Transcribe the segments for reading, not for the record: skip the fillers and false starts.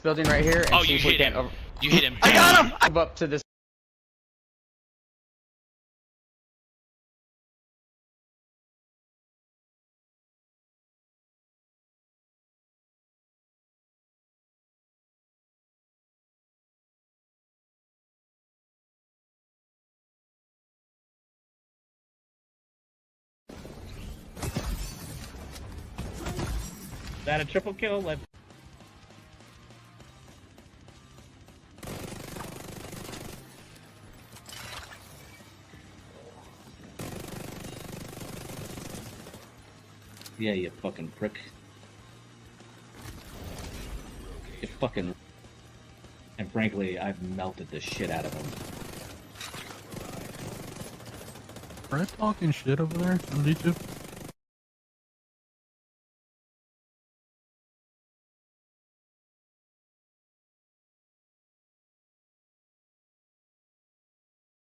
building right here. And Oh, see you if we hit can't him. You hit him. I got him! Move up to this. Is that a triple kill? Let's... Yeah, you fucking prick. You fucking... And frankly, I've melted the shit out of him. Fred talking shit over there on YouTube?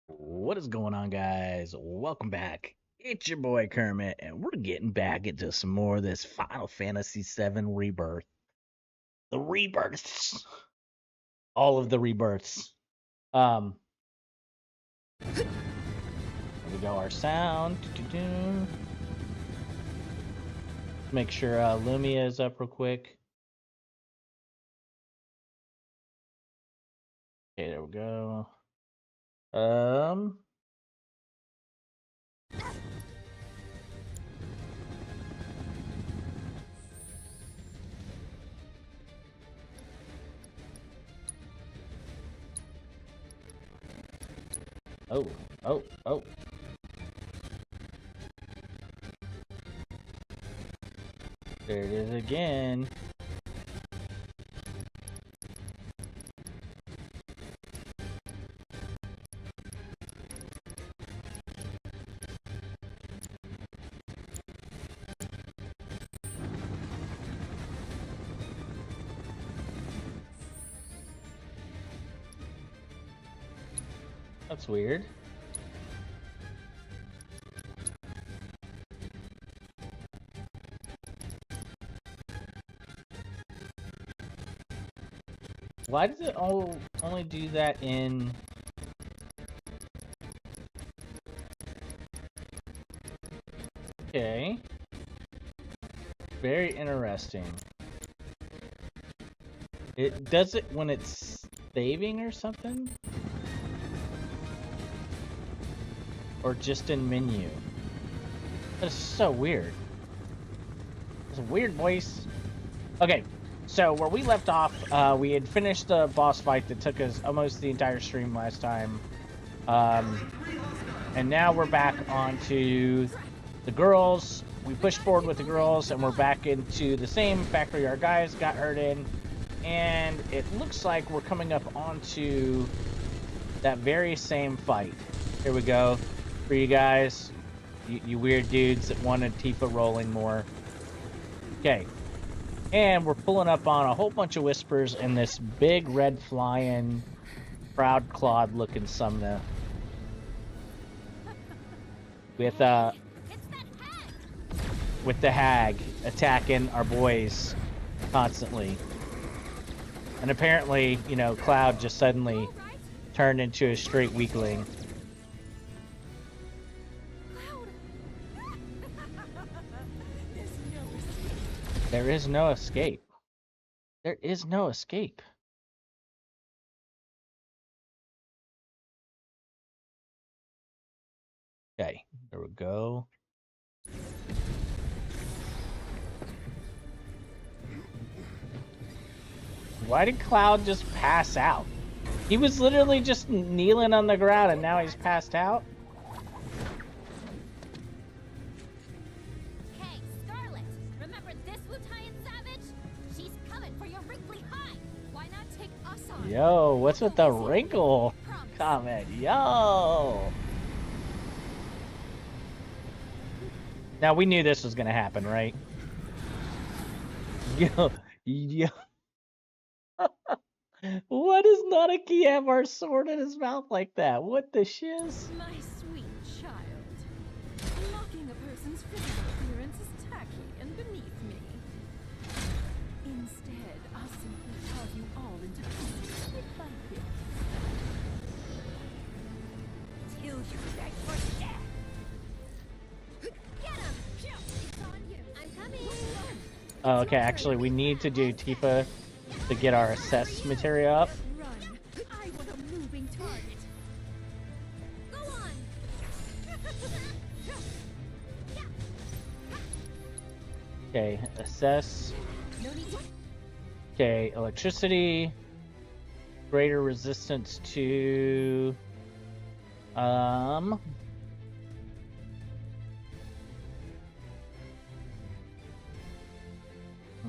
What is going on, guys? Welcome back. It's your boy Kermit, and we're getting back into some more of this Final Fantasy VII Rebirth. The rebirths. All of the rebirths. There we go, our sound. Make sure Lumia is up real quick. Okay, there we go. Oh. There it is again. That's weird. Why does it only do that in... Okay. Very interesting. It does it when it's saving or something? Or just in menu? That's so weird. It's a weird voice. Okay. So where we left off, we had finished the boss fight that took us almost the entire stream last time. And now we're back onto the girls. We pushed forward with the girls, and we're back into the same factory our guys got hurt in. And it looks like we're coming up onto that very same fight. Here we go. For you guys, you weird dudes that wanted Tifa rolling more. Okay. And we're pulling up on a whole bunch of whispers and this big red flying, proud clawed looking sumna. With the hag attacking our boys constantly. And apparently, you know, Cloud just suddenly turned into a straight weakling. There is no escape. There is no escape. Okay, there we go. Why did Cloud just pass out? He was literally just kneeling on the ground and now he's passed out? Yo, what's with the wrinkle comment? Yo! Now, we knew this was gonna happen, right? Yo. What does Nanaki have our sword in his mouth like that? What the shiz? My sweet child. Mocking a person's physical appearance is tacky and beneath me. Instead, I'll simply carve you Oh, okay, actually, we need to do Tifa to get our assess material up. Run. I want a moving target. Go on. Okay, assess. No need to. Okay, electricity. Greater resistance to...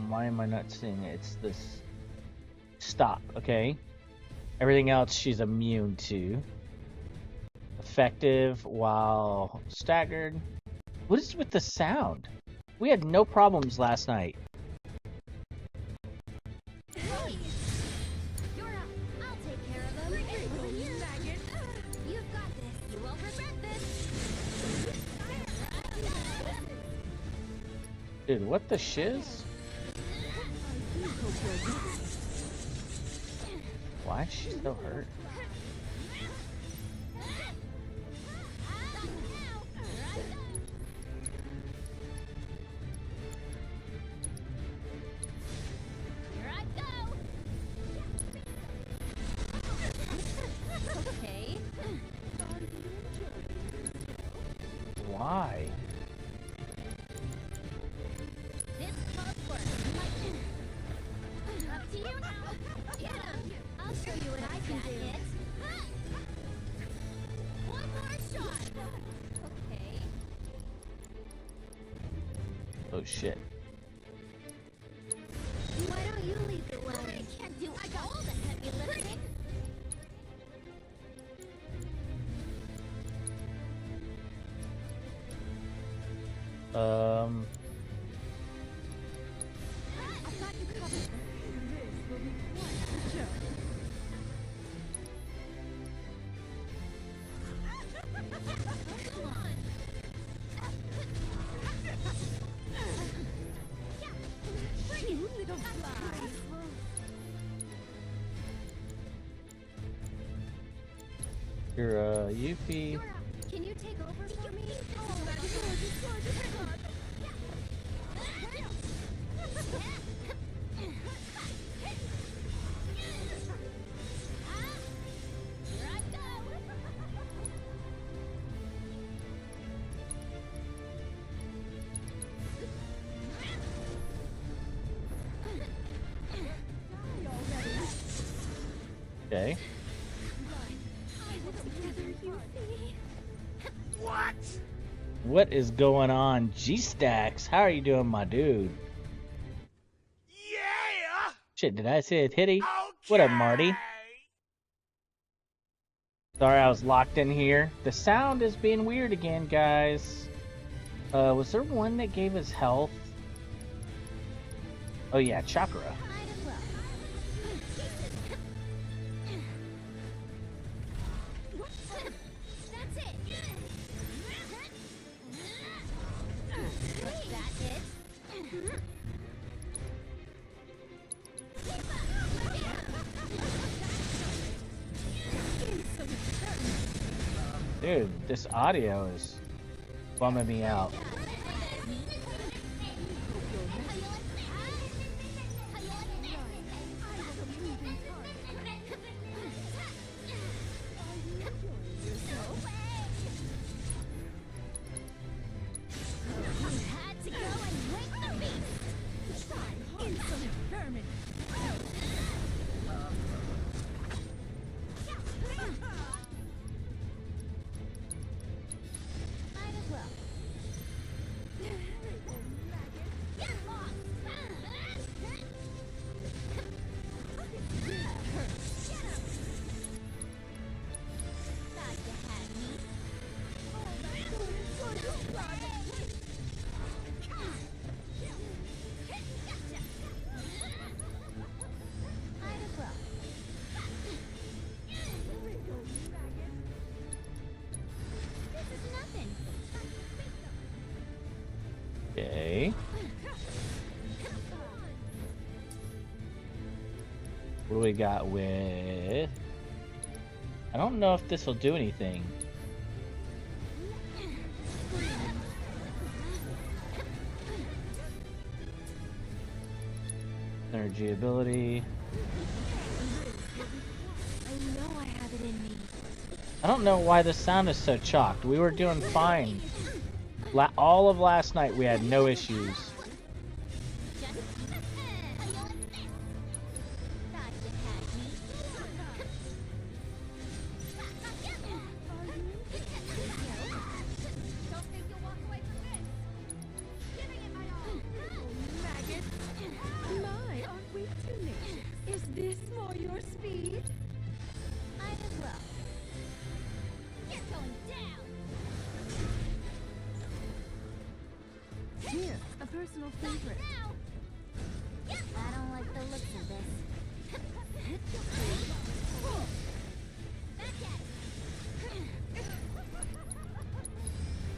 Why am I not seeing it? It's this... Stop, okay. Everything else she's immune to. Effective while staggered. What is with the sound? We had no problems last night. Hey! You're up. I'll take care of them. You've got this. You won't regret this. Dude, what the shiz? Why is she so hurt? Here I go. Okay. Why? This calls for lightning. Up to you now. Get him. I'll show you what I can do. One more shot. Okay. Oh shit. Why don't you leave it alone? I can't do. I got all the heavy lifting. I've got you covered. This will be quite a show. Come on. You little fly. You're Yuffie. You're up. Can you take over for me? Oh, here I go. Okay. What is going on, G-Stax? How are you doing, my dude? Yeah. Shit, did I say it hitty? Okay. What up, Marty? Sorry, I was locked in here. The sound is being weird again, guys. Was there one that gave us health? Oh yeah, chakra. Might as well. That's it. Was that it? Dude, this audio is bumming me out. Had to go and wake the beast. Insolent vermin. Might as well. Get lost. Thought you had me. Might as well. This is nothing. Okay. What do we got with... I don't know if this will do anything. energy ability. I know I have it in me. I don't know why the sound is so chalked. We were doing fine. All of last night we had no issues. Personal favorite. I don't like the looks of this. Back at it.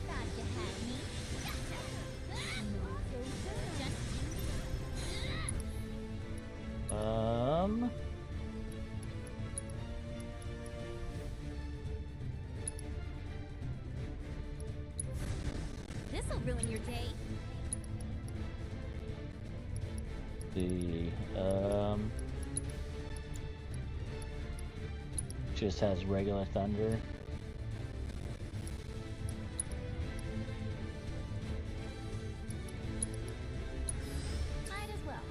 Thought you had me. This'll ruin your day. Just has regular thunder. Might as well.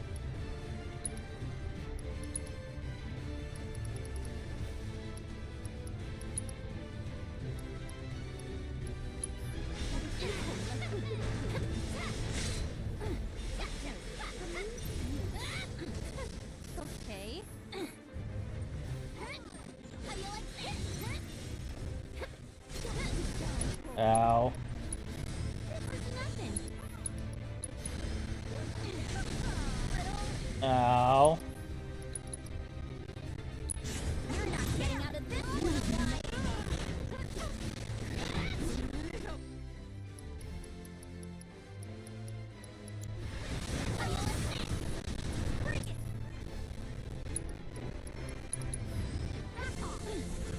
Okay. Ow. Ow. You're not getting out of this one.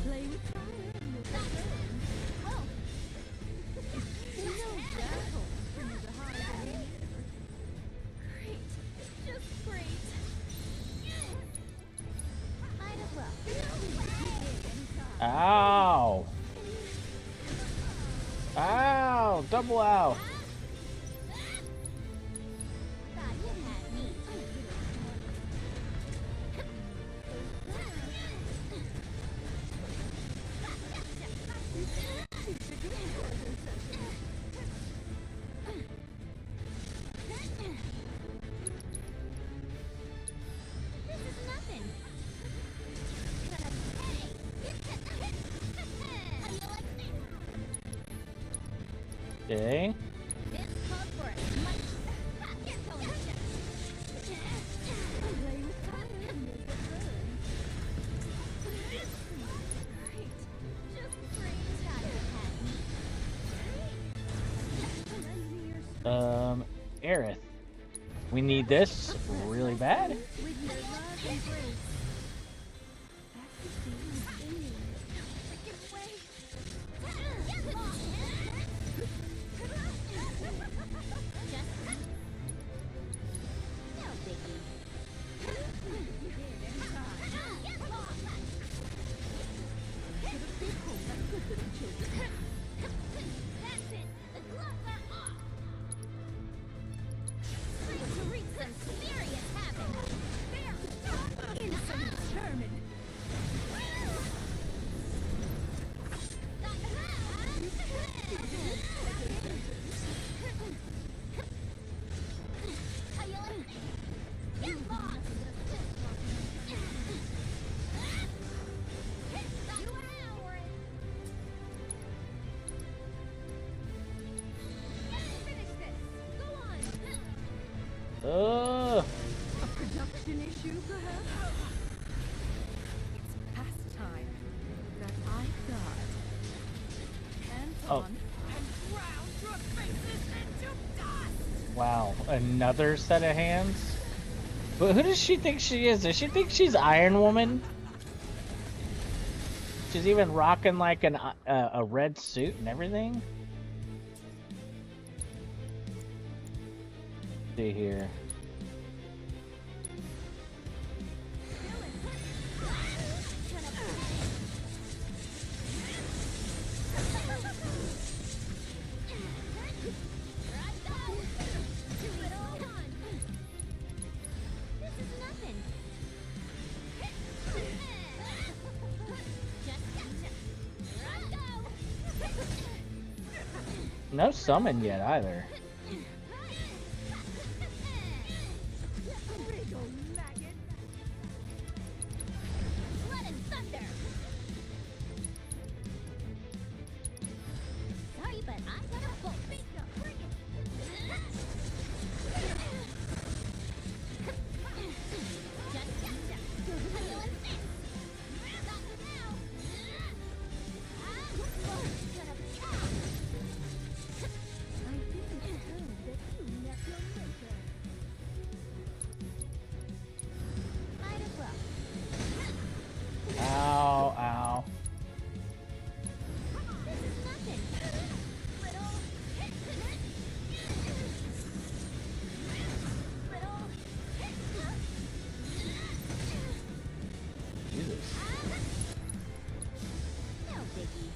Play with fire. Ow! Ow! Double ow! Okay. Aerith. We need this really bad. A production issue, perhaps? It's past time that I got. Hands Oh. on and ground your faces into dust! Wow, another set of hands? But who does she think she is? Does she think she's Iron Woman? She's even rocking like a red suit and everything? See here. No summon yet either. Wriggle, maggot. Blood and thunder. Sorry, but I've got a bolt. Bring it. Just gotcha. Feeling this. Stop now. Might as well. Ow, ow. This is nothing. Little. Jesus. No biggie.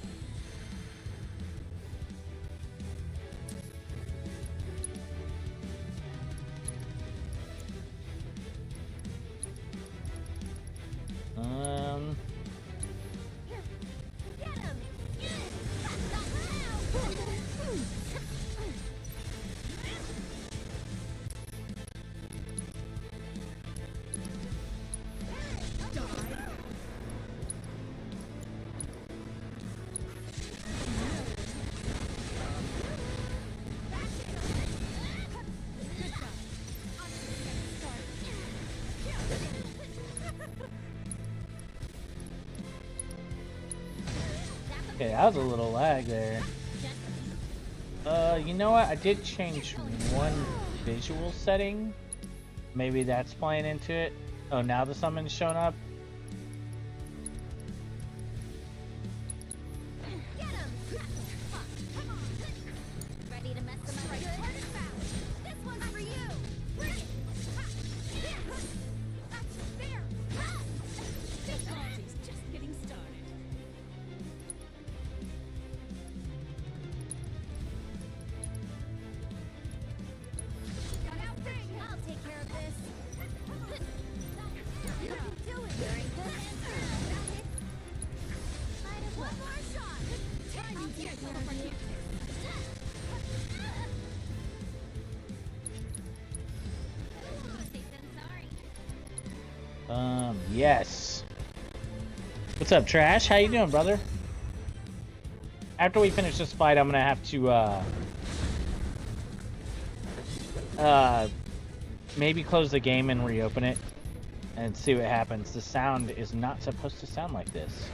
Get him! Okay, that was a little lag there. You know what? I did change one visual setting. Maybe that's playing into it. Oh, now the summon's showing up. Get him! Come on! Ready to mess them up good? This one's for you! Bring it! That's fair! This party's just getting started. Got out thing! I'll take care of this! What are you doing? You're in good hands. Might as well. One more shot! I'll take care of you. Yes. What's up, Trash? How you doing, brother? After we finish this fight, I'm gonna have to maybe close the game and reopen it and see what happens. The sound is not supposed to sound like this.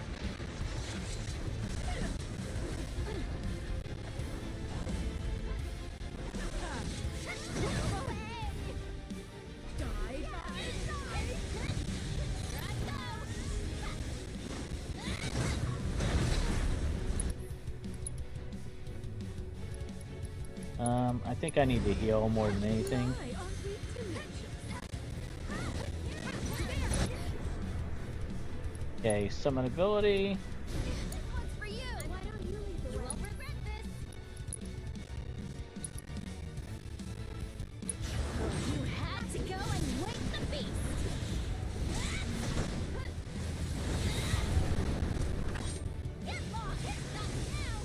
I think I need to heal more than anything. Okay, summon ability. This one's for you. Why don't you lead the way? You won't regret this. You had to go and wake the beast. Get lost. Stop now.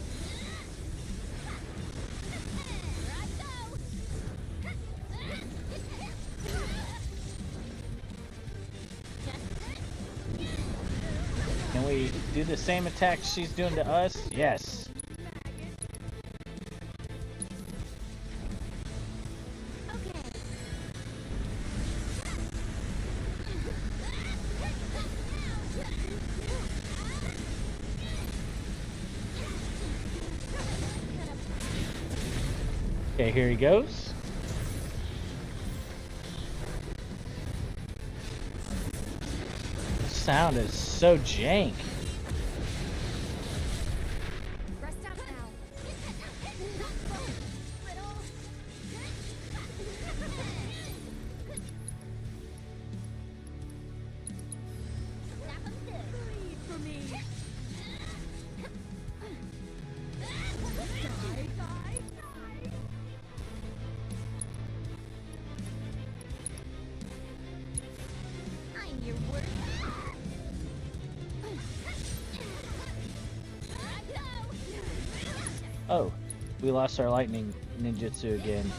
Here I go. Can we do the same attack she's doing to us? Yes. Okay. Okay, here he goes. The sound is so jank. Rest out now. Little. Snap 'em good. Bleed for me. I'm your worst. Oh, We lost our lightning ninjutsu again.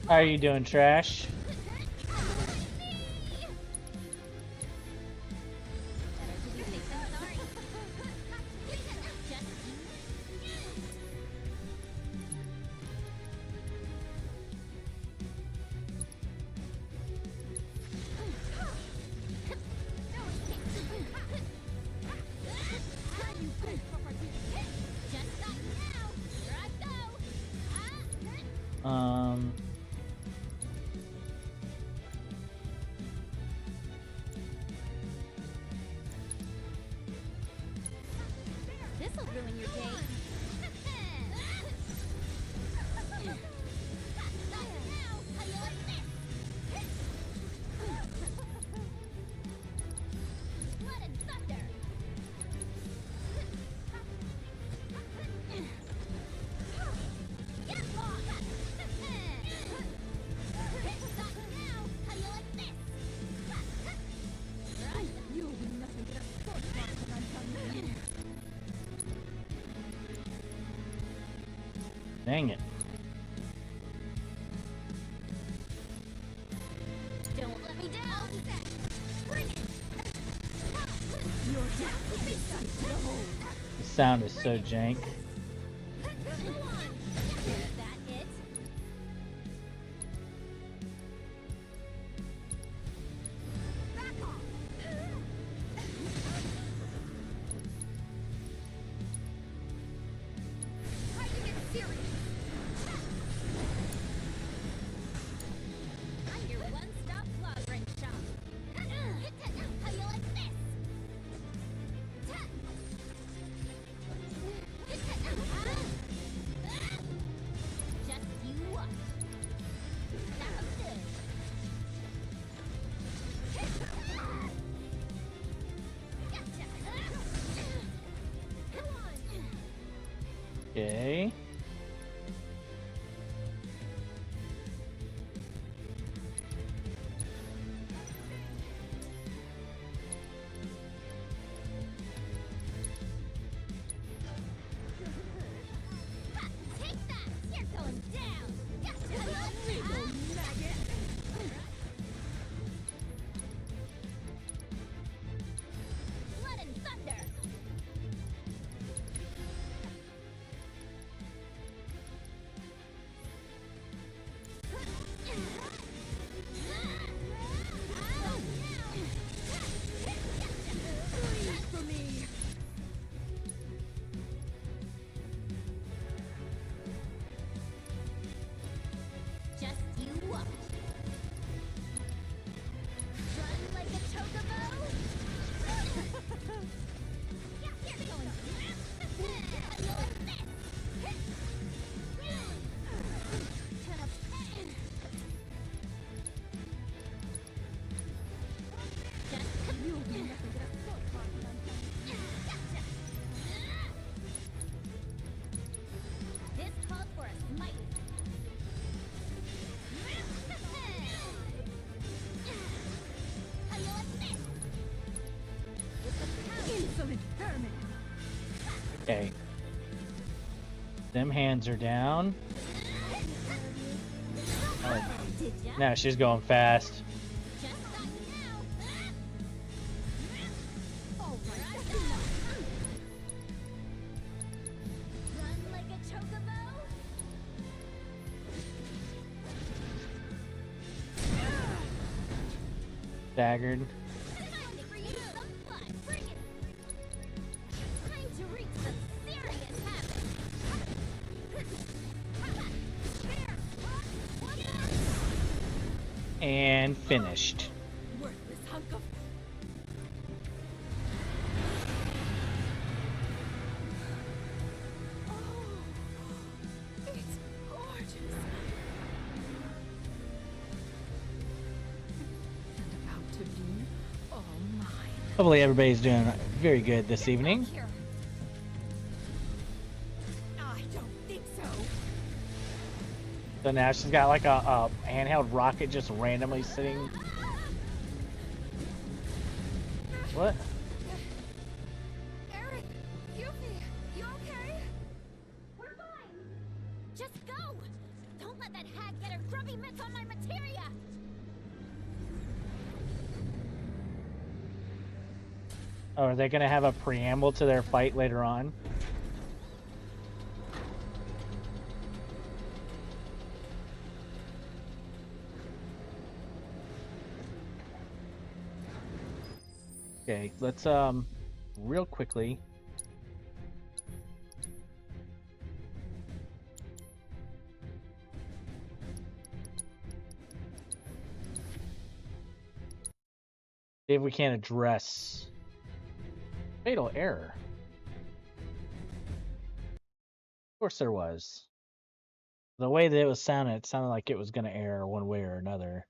How are you doing, Trash? This'll ruin your day. Blood and thunder. Get lost. Stop now. How you like this? You'll be nothing but a sword fight when I'm done. Dang it. Don't let me down. Bring it. Your death will be done to the whole. The sound is so jank. Come on. Is that it? Back off. Try to get serious. I'm your one-stop claw wrench shop. How you like this? Just you watch. Sounds good. Gotcha. Come on. Okay. Take that! You're going down! Gotcha! Maggot! Blood and thunder! Please for me! Just you watch. Run like a chocobo. Yeah, you're going. How you like this? Just you'll be nothing but a sword fight when I'm done. Gotcha. This calls for a smite. How you like this? Insolent vermin! Okay. Them hands are down. Oh, Did ya? now she's going fast. Just like now. All right, that's enough. Run like a chocobo. Staggered. Time for you some fun. Bring it. Time to wreak some serious havoc. And finished. Worthless hunk of. Hopefully everybody's doing very good this evening. Here. I don't think so. So now she's got like a handheld rocket just randomly sitting. What? Eric, Yuffie, you okay? We're fine. Just go. Don't let that hag get her grubby mitts on my materia. Oh, are they gonna have a preamble to their fight later on? Okay, let's real quickly. See if we can address fatal error. Of course there was. The way that it was sounding, it sounded like it was going to error one way or another.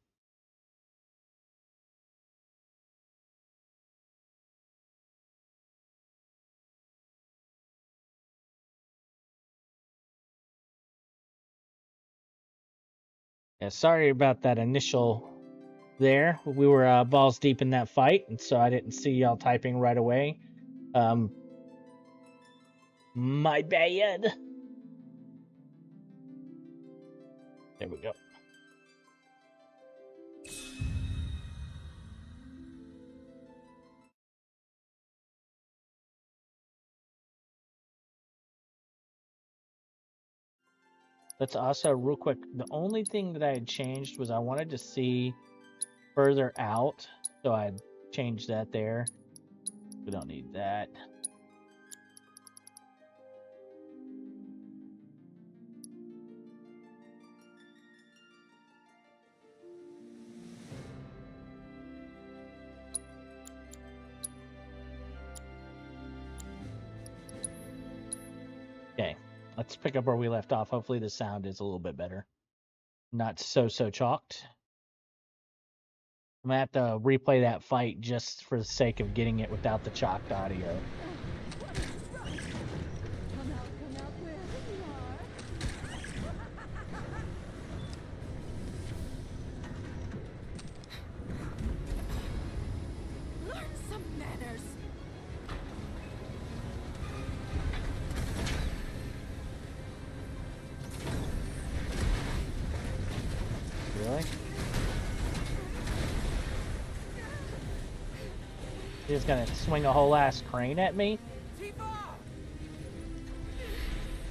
Yeah, sorry about that initial there. We were balls deep in that fight, and so I didn't see y'all typing right away. My bad. There we go. Let's also, real quick, the only thing that I had changed was I wanted to see further out, so I changed that there. We don't need that. Okay, let's pick up where we left off. Hopefully the sound is a little bit better. Not so chalked. I'm gonna have to replay that fight just for the sake of getting it without the chalked audio. Come out, wherever you are. Learn some manners. Really? He's gonna swing a whole ass crane at me?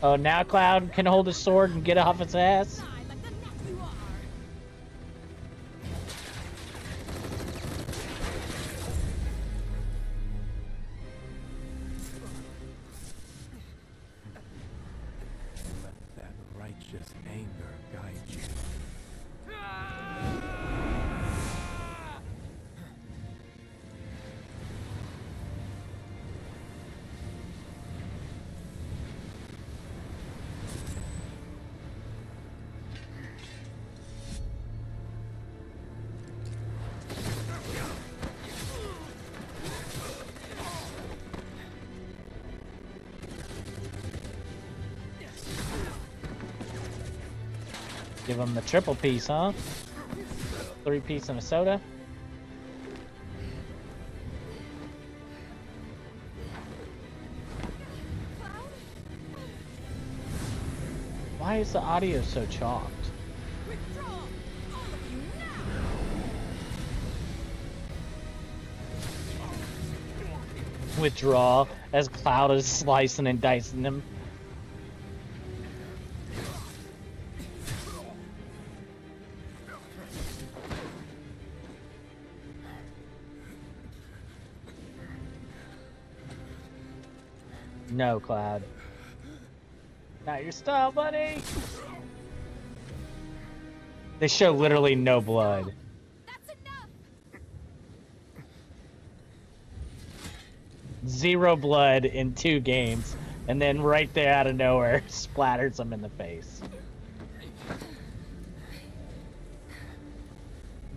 Oh, now Cloud can hold his sword and get off his ass? Fly like the net you are. Let that righteous anger guide you. Give him the triple piece, huh? 3-piece and a soda. Why is the audio so chalked? Withdraw, all of you now. Withdraw as Cloud is slicing and dicing them. No, Cloud. Not your style, buddy! They show literally no blood. That's enough. 0 blood in 2 games, and then right there out of nowhere, splatters them in the face.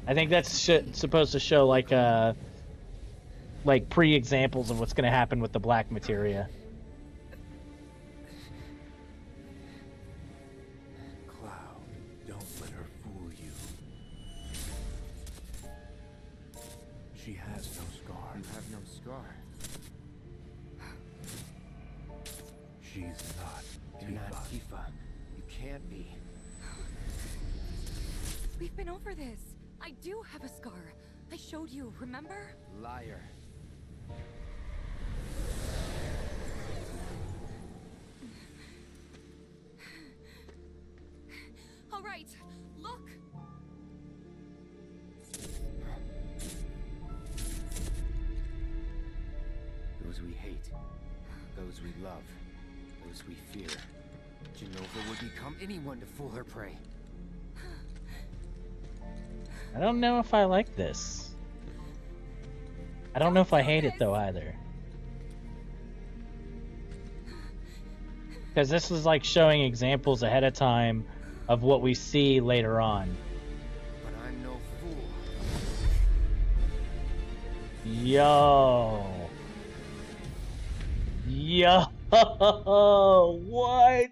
I think that's supposed to show like like pre-examples of what's gonna happen with the black materia. Cloud, don't let her fool you. She has no scar. You have no scar. She's not You're not Tifa. You can't be. We've been over this. I do have a scar. I showed you, remember? Liar. All right, look. Those we hate. Those we love. Those we fear. Jenova would become anyone to fool her prey. I don't know if I like this. I don't know if I hate it though either. Because this is like showing examples ahead of time of what we see later on. But I'm no fool. Yo. Yo. What?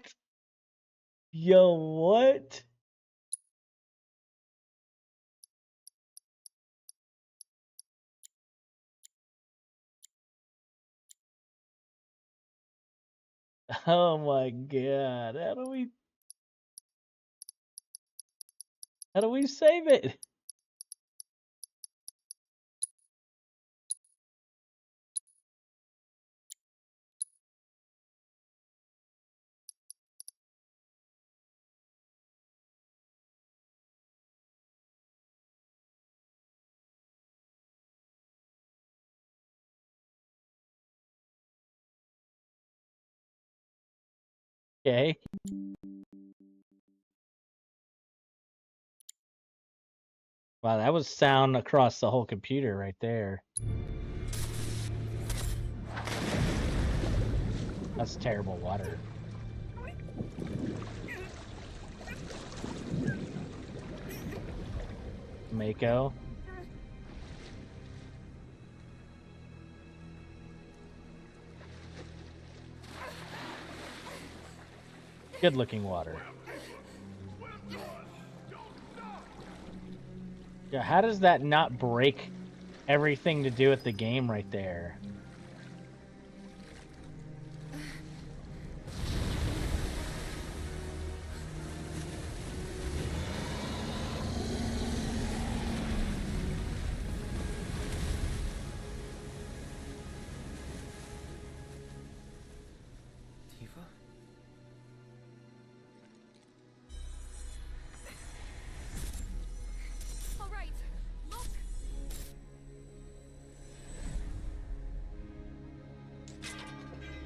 Yo, what? Oh my god. How do we save it? Okay. Wow, that was sound across the whole computer right there. That's terrible water. Mako. Good looking water. Yeah, how does that not break everything to do with the game right there? Tifa? All right, look.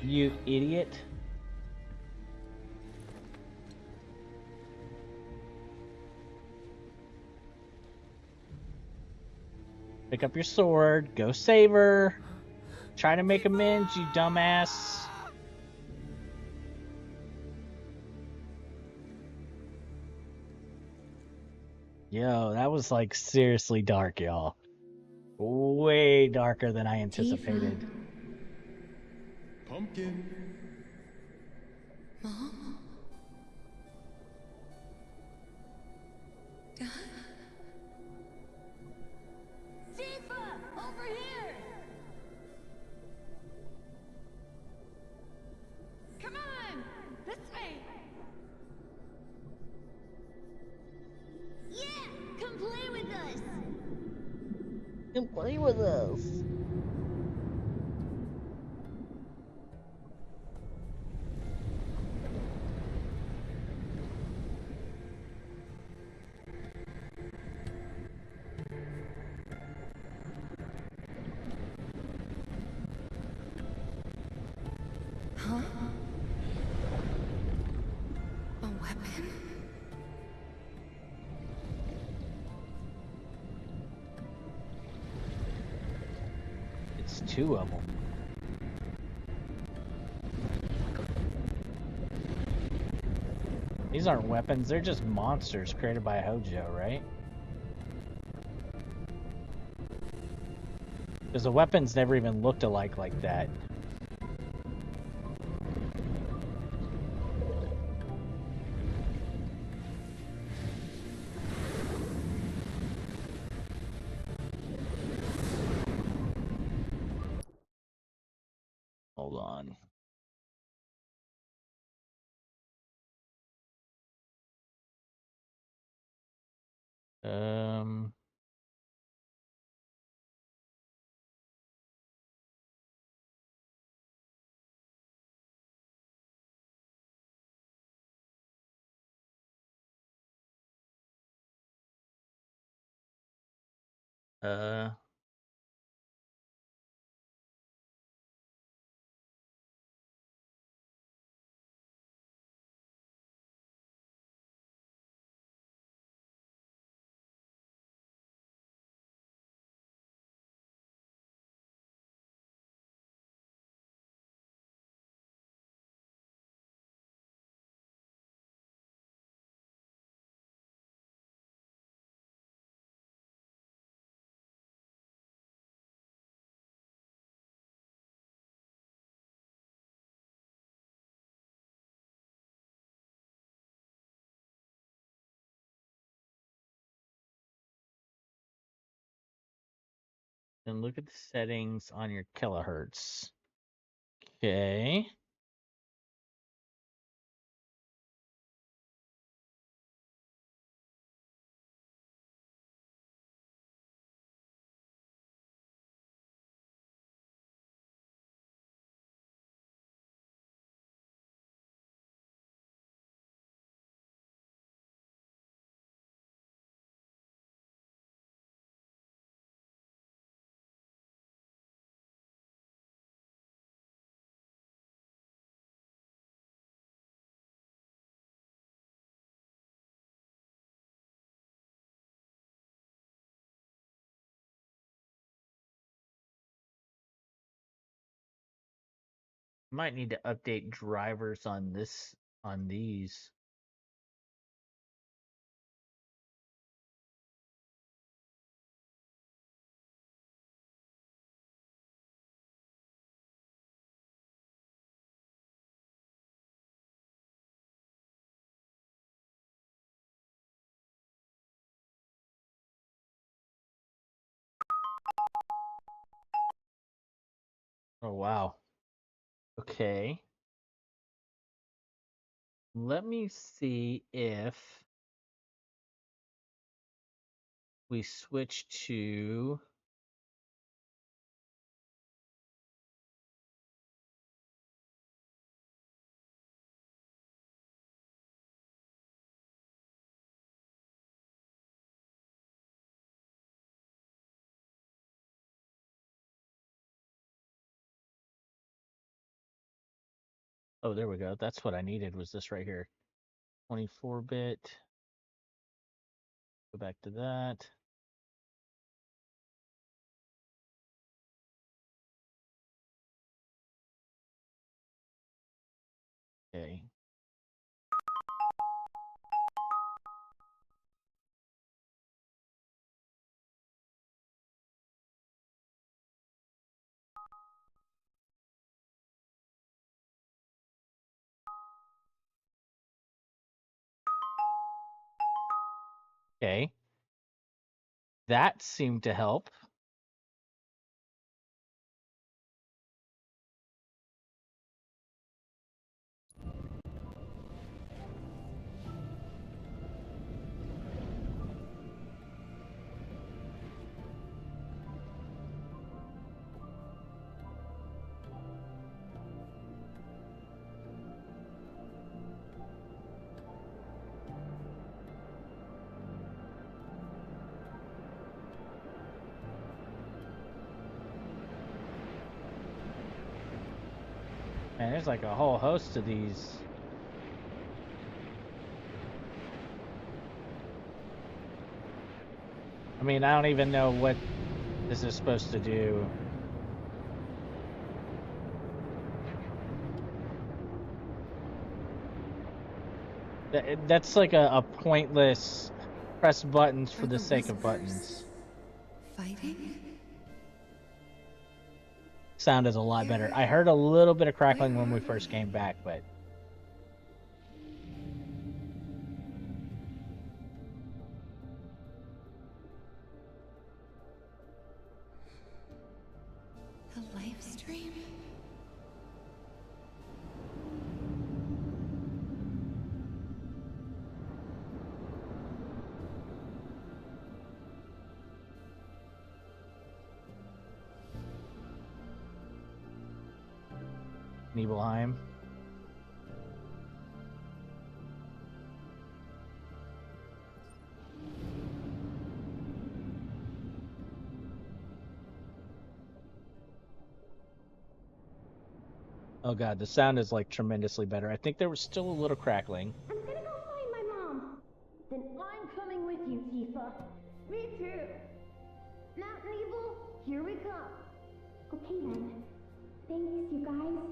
You idiot. Pick up your sword, go save her. Try to make amends, you dumbass. Yo, that was like seriously dark, y'all. Way darker than I anticipated. Pumpkin. Mom? Dad? Tifa! Over here! Come on! This way! Yeah! Come play with us! Come play with us. Huh? A weapon? It's two of them. These aren't weapons, they're just monsters created by Hojo, right? Because the weapons never even looked alike like that. Hold on. Um... Uh... And look at the settings on your kilohertz. Okay. Might need to update drivers on these. Oh wow. Okay. Let me see if we switch to oh, there we go. That's what I needed, was this right here. 24-bit. Go back to that. Okay. Okay. That seemed to help. Man, there's like a whole host of these. I mean, I don't even know what this is supposed to do. That's like a pointless press buttons for the sake of buttons. Fighting? Sound is a lot better. I heard a little bit of crackling when we first came back, but The live stream? Nibelheim. Oh god, the sound is like tremendously better. I think there was still a little crackling. I'm gonna go find my mom. Then I'm coming with you, Tifa. Me too. Mountain Evil, here we come. Okay then. Thanks, you guys.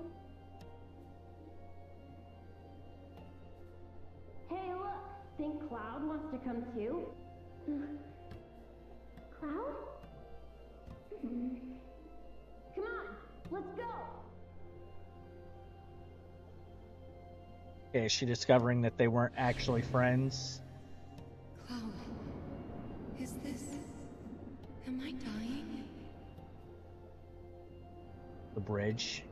Hey, look. Think Cloud wants to come too? Cloud? Come on, let's go. Okay, is she discovering that they weren't actually friends? Cloud. Is this... Am I dying? The bridge.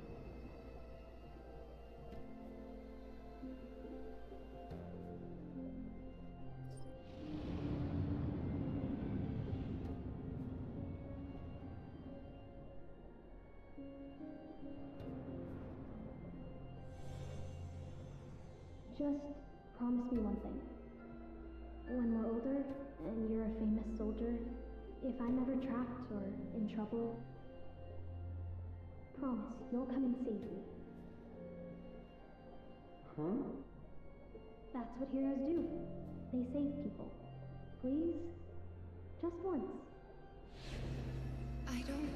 Just promise me one thing. When we're older, and you're a famous soldier, if I'm ever trapped or in trouble, promise you'll come and save me. Huh? That's what heroes do. They save people. Please? Just once. I don't...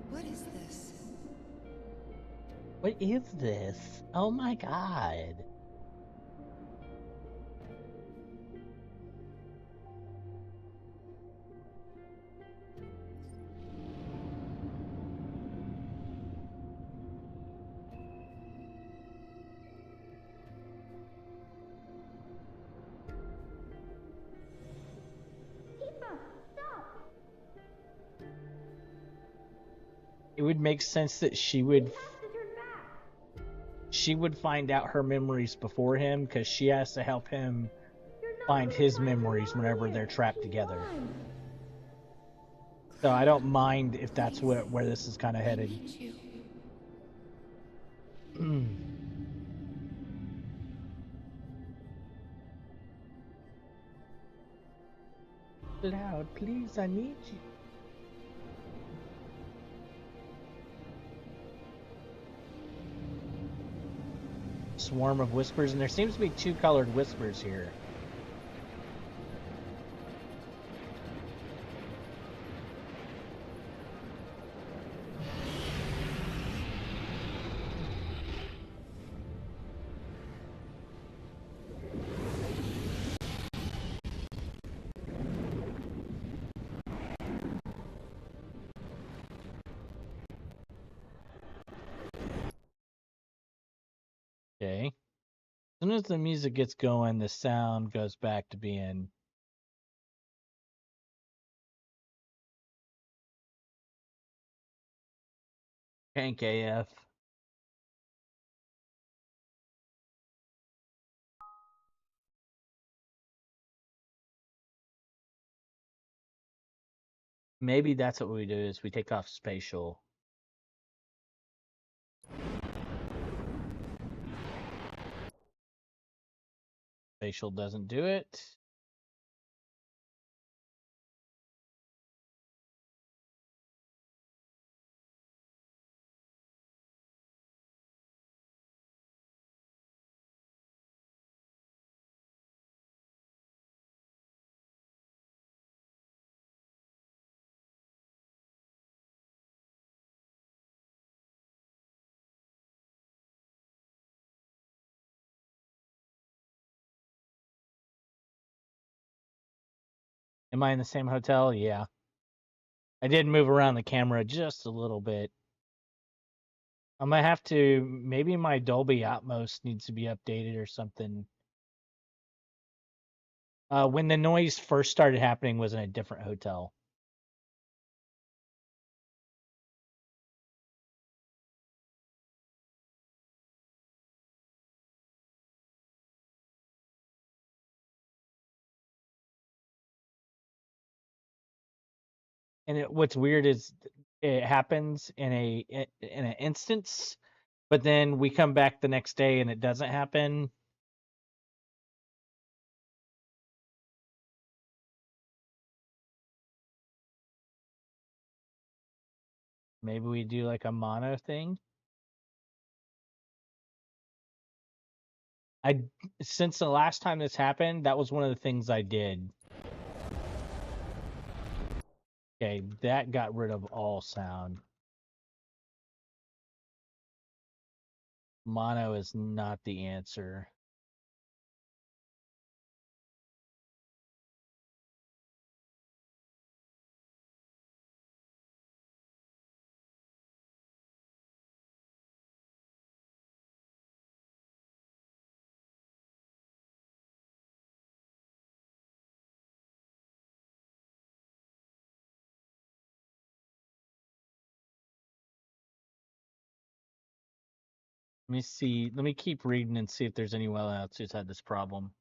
What is this? What is this? Oh my god. Tifa, stop! It would make sense that she would You have to turn back! find out her memories before him, because she has to help him You're not find gonna his find her memories mom whenever here. they're trapped She's together. gone. So I don't mind if that's where this is kind of I headed. need you. Loud, please, I need you. Swarm of whispers, and there seems to be two colored whispers here. Okay. As soon as the music gets going, the sound goes back to being Hank AF. Maybe that's what we do, is we take off spatial. Spatial doesn't do it. Am I in the same hotel? Yeah. I did move around the camera just a little bit. I might have to, maybe my Dolby Atmos needs to be updated or something. When the noise first started happening was in a different hotel. And what's weird is it happens in an instance, but then we come back the next day and it doesn't happen. Maybe we do like a mono thing. Since the last time this happened, that was one of the things I did. Okay, that got rid of all sound. Mono is not the answer. Let me see. Let me keep reading and see if there's anyone else who's had this problem.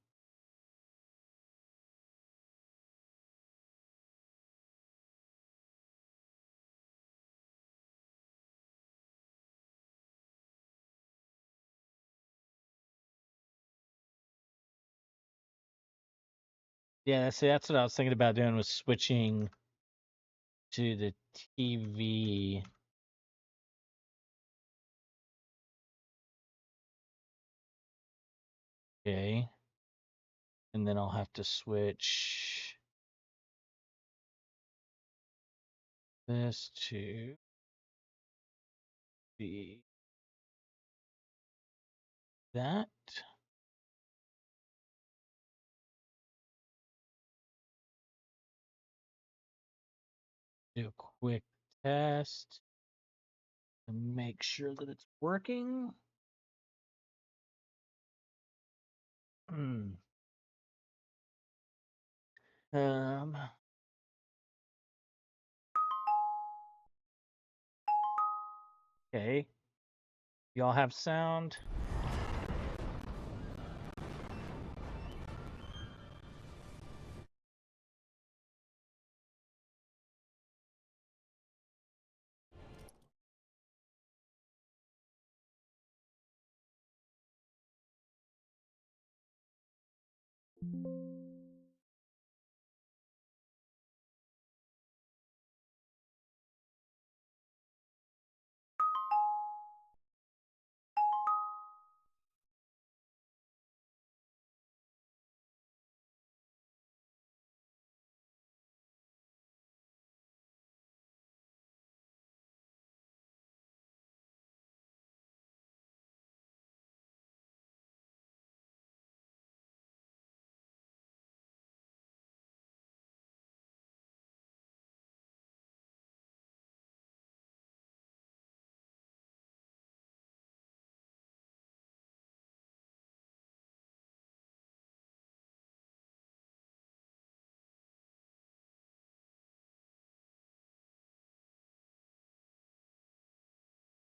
Yeah, see, that's what I was thinking about doing, was switching to the TV. Okay. And then I'll have to switch this to be that. Do a quick test to make sure that it's working. Um, okay. Y'all have sound?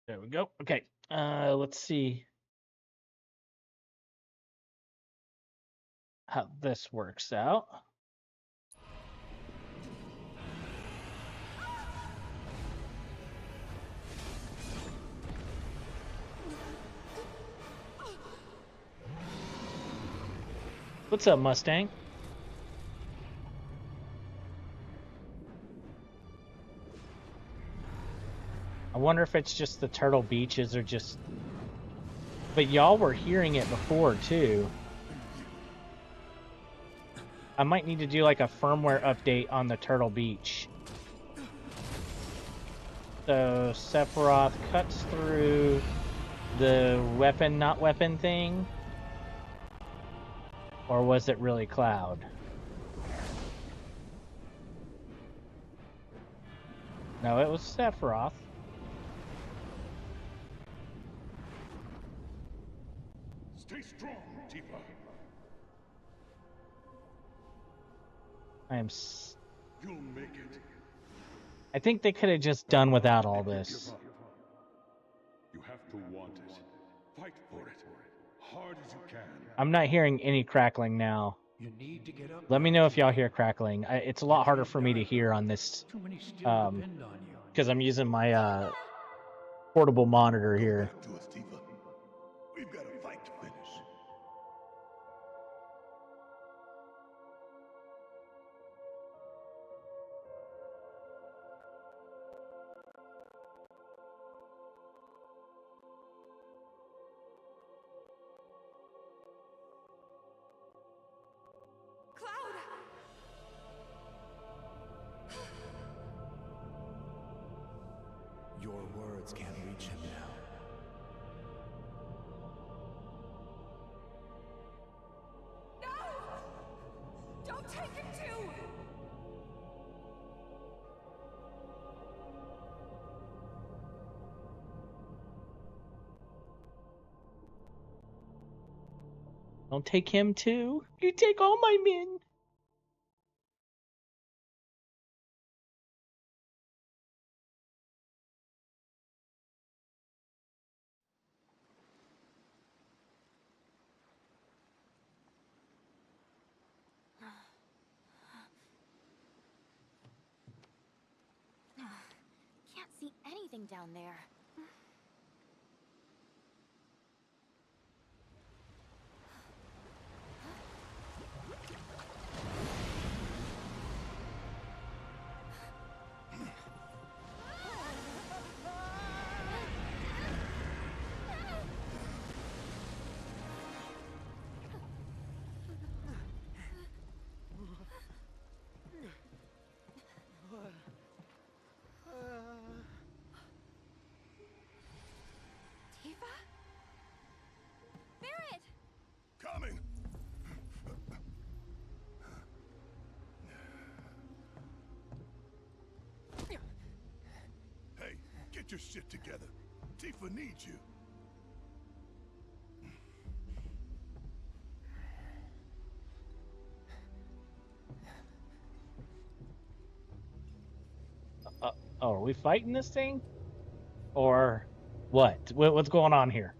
There we go. Okay. Let's see how this works out. What's up, Mustang? I wonder if it's just the Turtle Beaches or just... But y'all were hearing it before, too. I might need to do like a firmware update on the Turtle Beach. So Sephiroth cuts through the weapon, not weapon thing. Or was it really Cloud? No, it was Sephiroth. Stay strong, Tifa. You'll make it. I think they could have just done without all Never give this. up. You have to want it. Fight for it. Hard as you can. I'm not hearing any crackling now. You need to get up. Let me now, know if y'all Tifa. hear crackling. It's a You lot harder can't for me to die, hear girl. on this Too many still depend on you. because I'm using my portable monitor Come here. back to us, Tifa. We've got a fight to finish. Cloud! Your words can't reach him now. No! Don't take him too! Don't take him too. You take all my men. Can't see anything down there. Tifa? Barret! Coming! Hey, get your shit together. Tifa needs you. Oh, are we fighting this thing? Or what? What's going on here?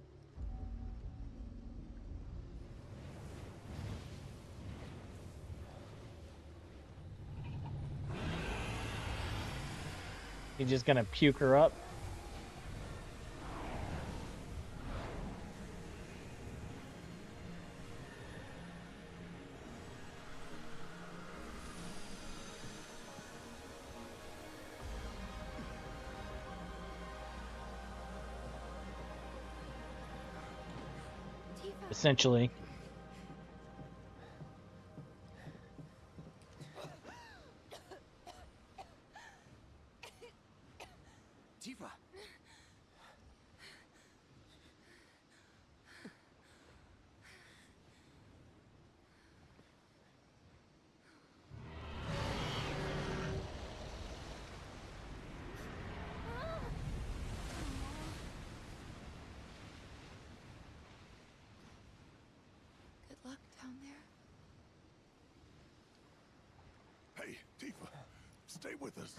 You just gonna puke her up? Tifa! Essentially. Tifa! Good luck down there. Hey, Tifa, stay with us.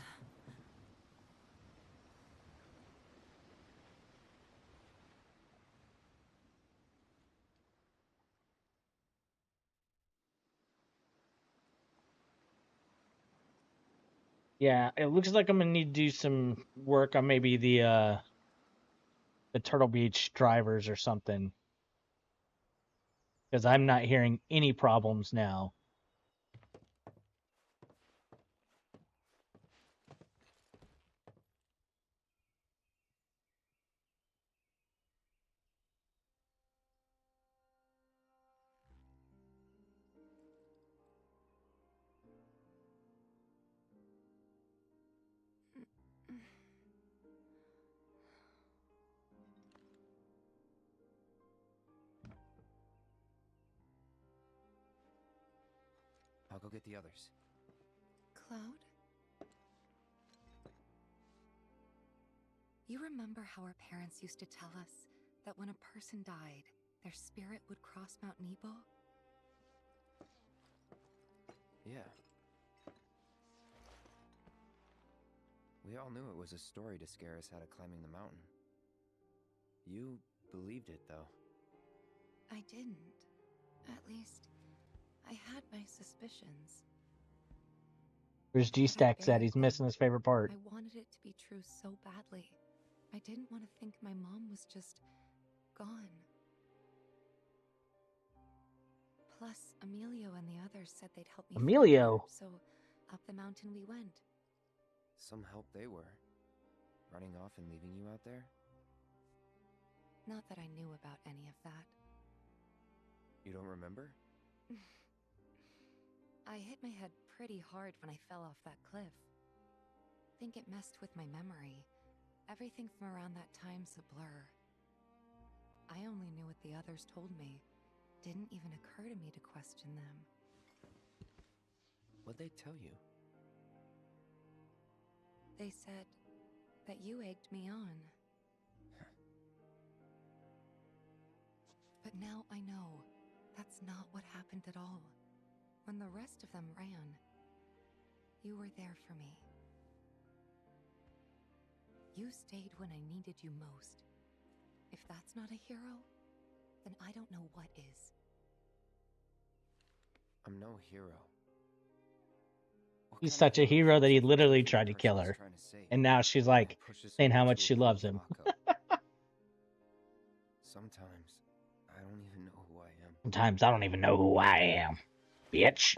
Yeah, it looks like I'm gonna need to do some work on maybe the Turtle Beach drivers or something. Because I'm not hearing any problems now. I'll go get the others. Cloud? You remember how our parents used to tell us that when a person died, their spirit would cross Mount Nebo? Yeah. We all knew it was a story to scare us out of climbing the mountain. You believed it, though. I didn't. At least, I had my suspicions. Where's G-Stack at? He's missing his favorite part. I wanted it to be true so badly. I didn't want to think my mom was just gone. Plus, Emilio and the others said they'd help me. Emilio? Find her, so up the mountain we went. Some help they were. Running off and leaving you out there? Not that I knew about any of that. You don't remember? I hit my head pretty hard when I fell off that cliff. Think it messed with my memory. Everything from around that time's a blur. I only knew what the others told me. Didn't even occur to me to question them. What'd they tell you? They said that you egged me on. But now I know that's not what happened at all. When the rest of them ran, you were there for me. You stayed when I needed you most. If that's not a hero, then I don't know what is. I'm no hero. What He's kind such a of hero that he is literally the tried to person kill he's her. trying to save? And now she's like Pushes saying her how much into she a loves cold him. lockup. Sometimes I don't even know who I am. Sometimes I don't even know who I am. Bitch.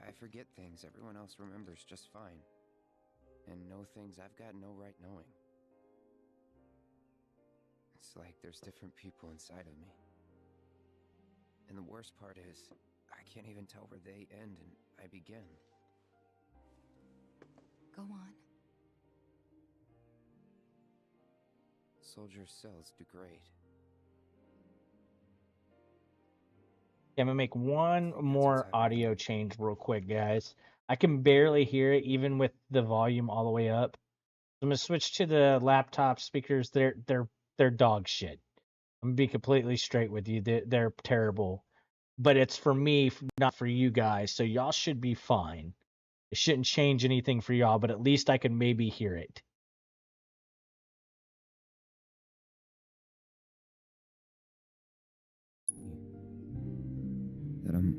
I forget things everyone else remembers just fine. And know things I've got no right knowing. It's like there's different people inside of me. And the worst part is, I can't even tell where they end and I begin. Go on. Soldier cells degrade. I'm gonna make one That's more what's happening. audio change real quick, guys. I can barely hear it even with the volume all the way up. I'm gonna switch to the laptop speakers. They're dog shit. I'm gonna be completely straight with you. They're terrible. But it's for me, not for you guys. So y'all should be fine. It shouldn't change anything for y'all, but at least I can maybe hear it. That I'm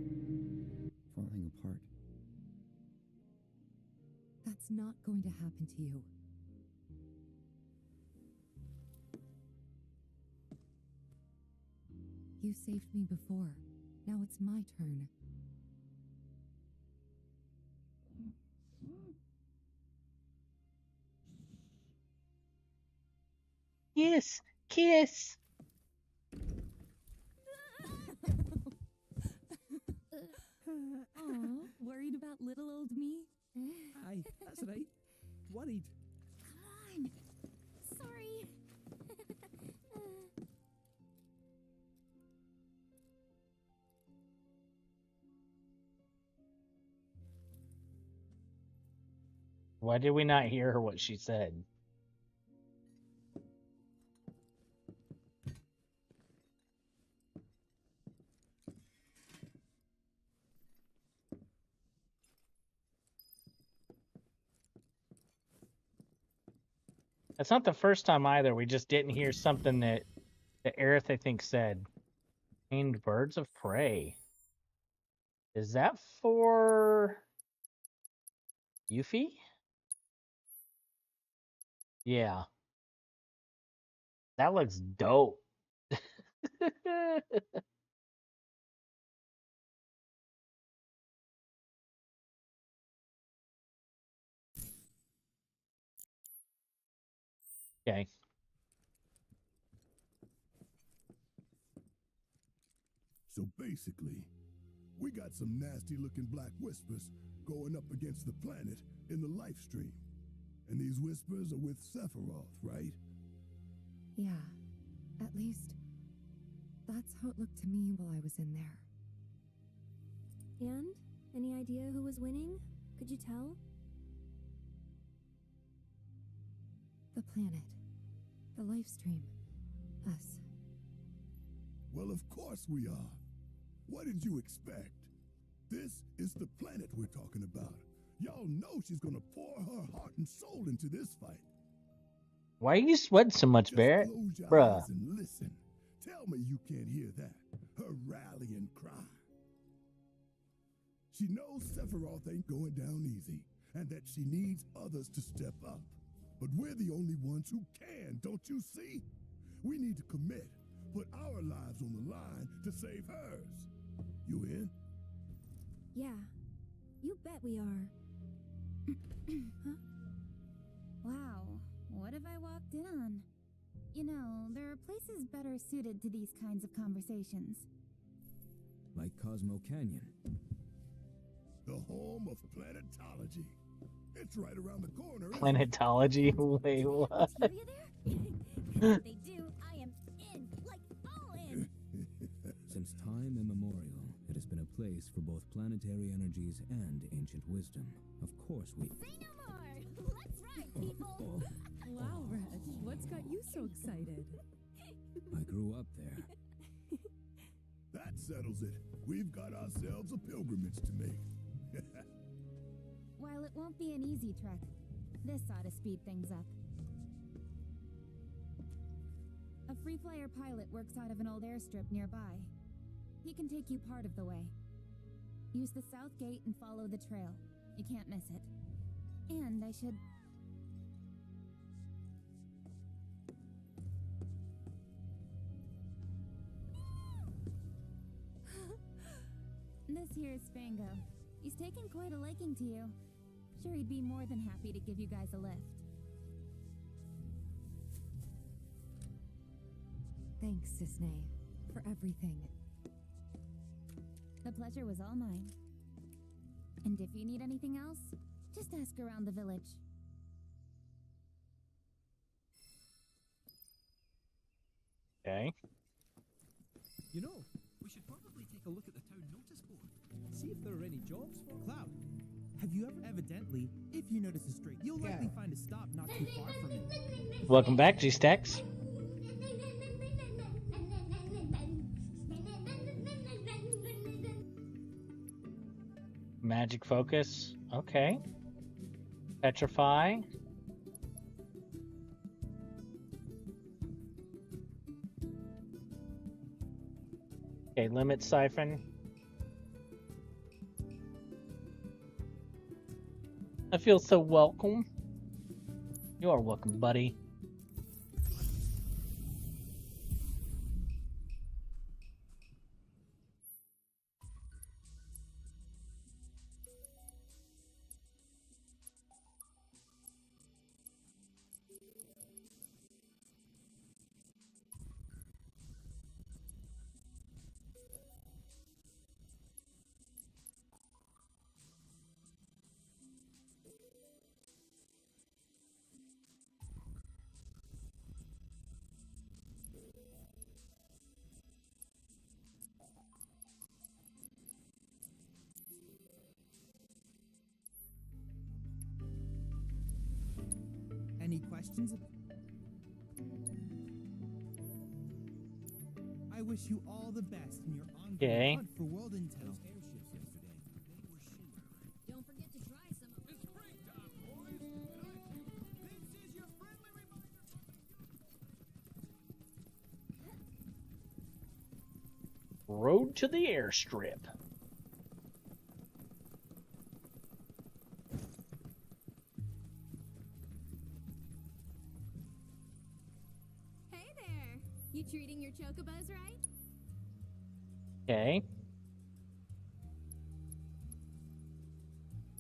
falling apart. That's not going to happen to you. You saved me before. Now it's my turn. Kiss, kiss. Aw, worried about little old me? Aye, that's right. Worried. Come on. Sorry. Why did we not hear her what she said? That's not the first time either. We just didn't hear something that Aerith, I think, said. Named Birds of Prey. Is that for Yuffie? Yeah. That looks dope. Okay. So basically, we got some nasty looking black whispers going up against the planet in the life stream. And these whispers are with Sephiroth, right? Yeah, at least that's how it looked to me while I was in there. And? Any idea who was winning? Could you tell? The planet. The life stream. Us. Well, of course we are. What did you expect? This is the planet we're talking about. Y'all know she's gonna pour her heart and soul into this fight. Why are you sweating so much, Just Barrett? close your Bruh. eyes and listen. Tell me you can't hear that. Her rallying cry. She knows Sephiroth ain't going down easy, and that she needs others to step up. But we're the only ones who can, don't you see? We need to commit, put our lives on the line to save hers. You in? Yeah, you bet we are. Huh? Wow, what have I walked in on? You know, there are places better suited to these kinds of conversations. Like Cosmo Canyon. The home of planetology. It's right around the corner. isn't it? Planetology? Wait, what? Cafeteria there? If they do, I am in, like all in. Since time immemorial, it has been a place for both planetary energies and ancient wisdom. Of course we... Say no more! Let's ride, people! Wow, Reg, what's got you so excited? I grew up there. That settles it. We've got ourselves a pilgrimage to make. While it won't be an easy trek, this ought to speed things up. A free flyer pilot works out of an old airstrip nearby. He can take you part of the way. Use the south gate and follow the trail. You can't miss it. And I should... This here's Spango. He's taken quite a liking to you. Sure, he'd be more than happy to give you guys a lift. Thanks, Cisne, for everything. The pleasure was all mine. And if you need anything else, just ask around the village. Okay. You know, we should probably take a look at the town notice board. See if there are any jobs for Cloud. Have you ever evidently, if you notice a street, you'll likely find a stop not too far from it. Welcome back, G-Stax. Magic focus. Okay. Petrify. Okay, limit siphon. I feel so welcome. You are welcome, buddy. Any questions? I wish you all the best in your ongoing Okay. hunt for world intel. Don't forget to try some of It's springtime, boys! And I think this is your friendly reminder. Road to the airstrip. Hey there! You treating your chocobos right? Okay.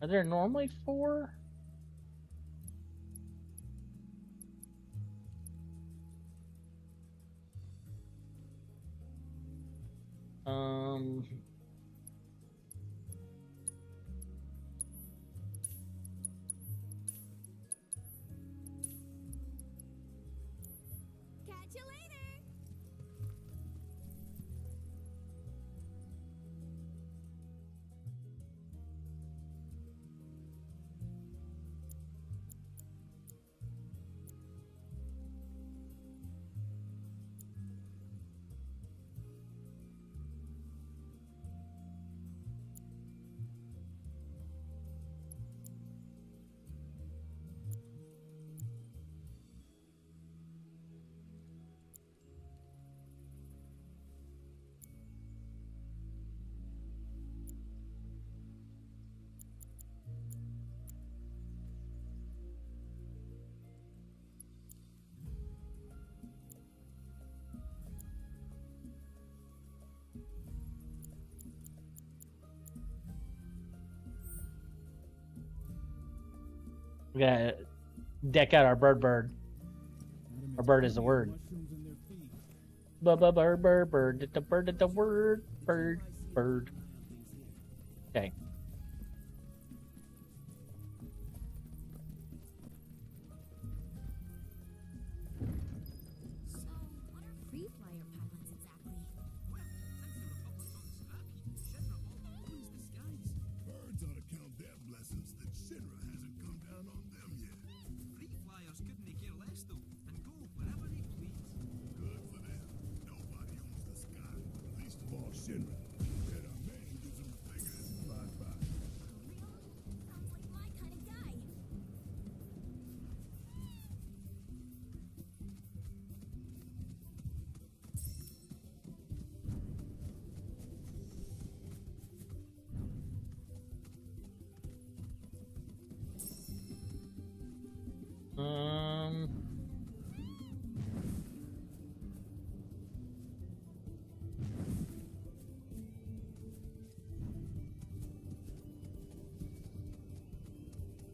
Are there normally 4? Catch you later! We gotta deck out our bird. Our bird is the word. Bird, the bird is the word. Bird. Okay. Free flyer pilots exactly. Birds ought to count their blessings that Shinra hasn't come down on them yet. Free flyers couldn't care less though, and go wherever they please. Good for them. Nobody owns the sky, least of all Shinra. And our man gives them the finger as he flies by. Sounds like my kind of guy.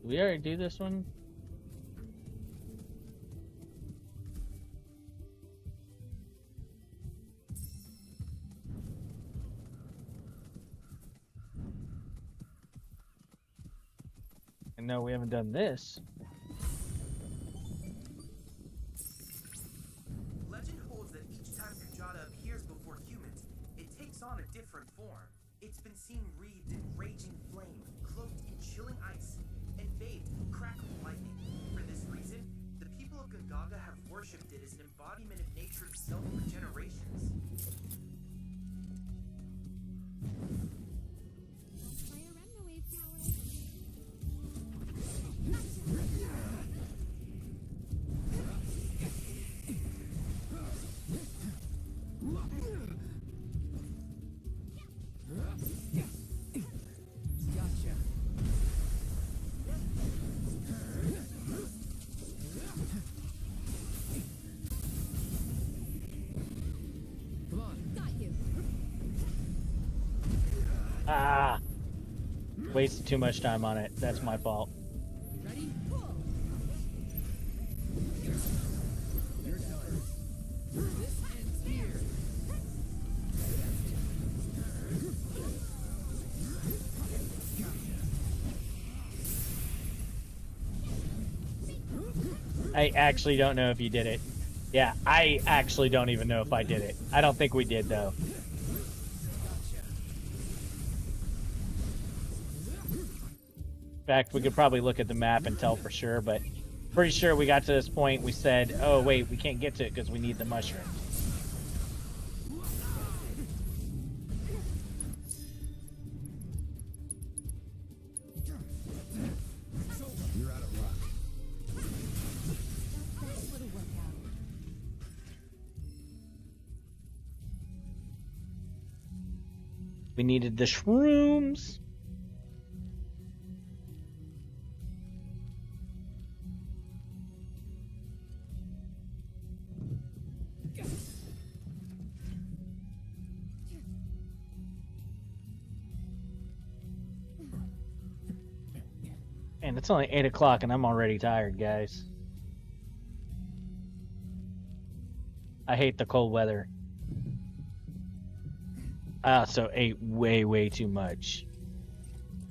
Did we already do this one? And no, we haven't done this. Legend holds that each time Gongaga appears before humans, it takes on a different form. It's been seen wreathed in raging flame, cloaked in chilling ice, and bathed in crackling lightning. For this reason, the people of Gongaga have worshipped it as an embodiment of nature itself for generations. Fire and wave tower. Gotcha. Come on. Got you. Ah! Wasted too much time on it. That's my fault. Ready? Pull. This ends here. I actually don't know if you did it. Yeah, I actually don't even know if I did it. I don't think we did, though. In fact, we could probably look at the map and tell for sure, but pretty sure we got to this point, we said, oh, wait, we can't get to it because we need the mushroom. You're out of luck. That little workout. We needed the shrooms. And it's only 8 o'clock and I'm already tired, guys. I hate the cold weather. I also ate way, way too much.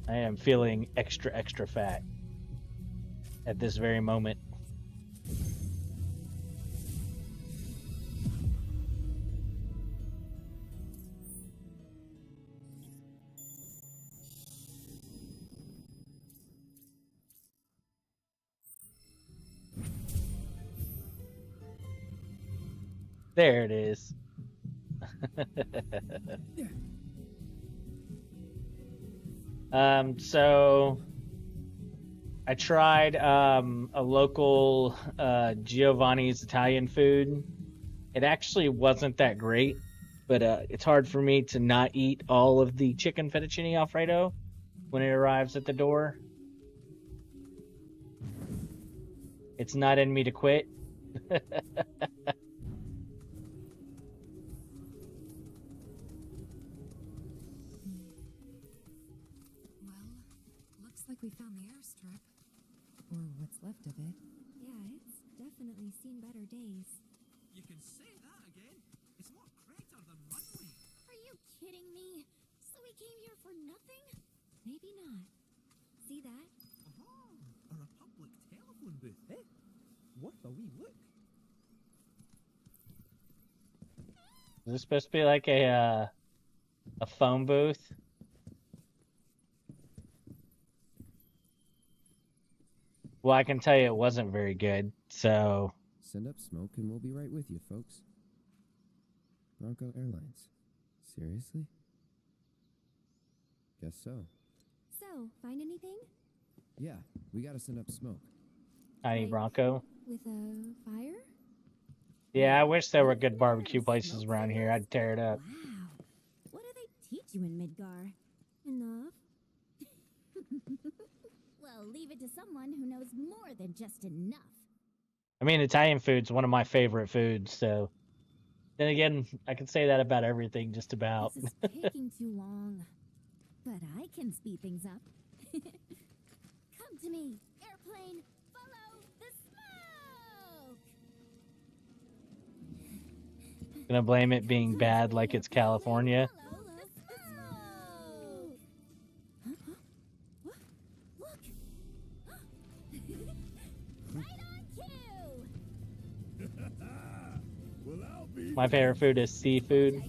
I am feeling extra, extra fat at this very moment. There it is. So I tried a local Giovanni's Italian food. It actually wasn't that great, but it's hard for me to not eat all of the chicken fettuccine Alfredo when it arrives at the door. It's not in me to quit. Well, looks like we found the airstrip. Or what's left of it. Yeah, it's definitely seen better days. You can say that again. It's more crater than runway. Are you kidding me? So we came here for nothing? Maybe not. See that? A Republic telephone booth, eh? Worth a wee look. Is this supposed to be like a phone booth? Well, I can tell you it wasn't very good, so... Send up smoke and we'll be right with you, folks. Bronco Airlines. Seriously? Guess so. So, find anything? Yeah, we gotta send up smoke. Tiny Bronco. With a fire? Yeah, I wish there were good barbecue places around here. I'd tear it up. Wow. What do they teach you in Midgar? Enough? Well, leave it to someone who knows more than just enough. I mean, Italian food's one of my favorite foods, so... Then again, I can say that about everything, just about. This is taking too long. But I can speed things up. Come to me, airplane. Follow the smoke. Gonna blame it being bad like it's California. Follow the smoke. What? Look. Right on cue. Well, I'll be My favorite food is seafood.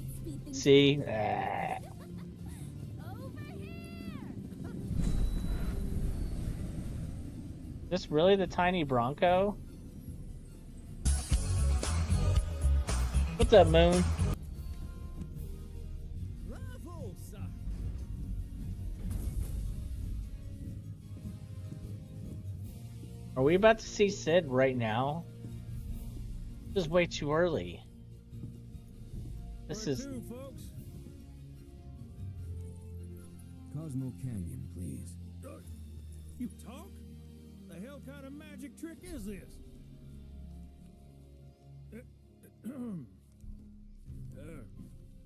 See? Over here. Is this really the tiny Bronco? What's up, Moon? Bravo, sir. Are we about to see Sid right now? This is way too early. This Where is... to, folks? Cosmo Canyon, please. You talk? The hell kind of magic trick is this?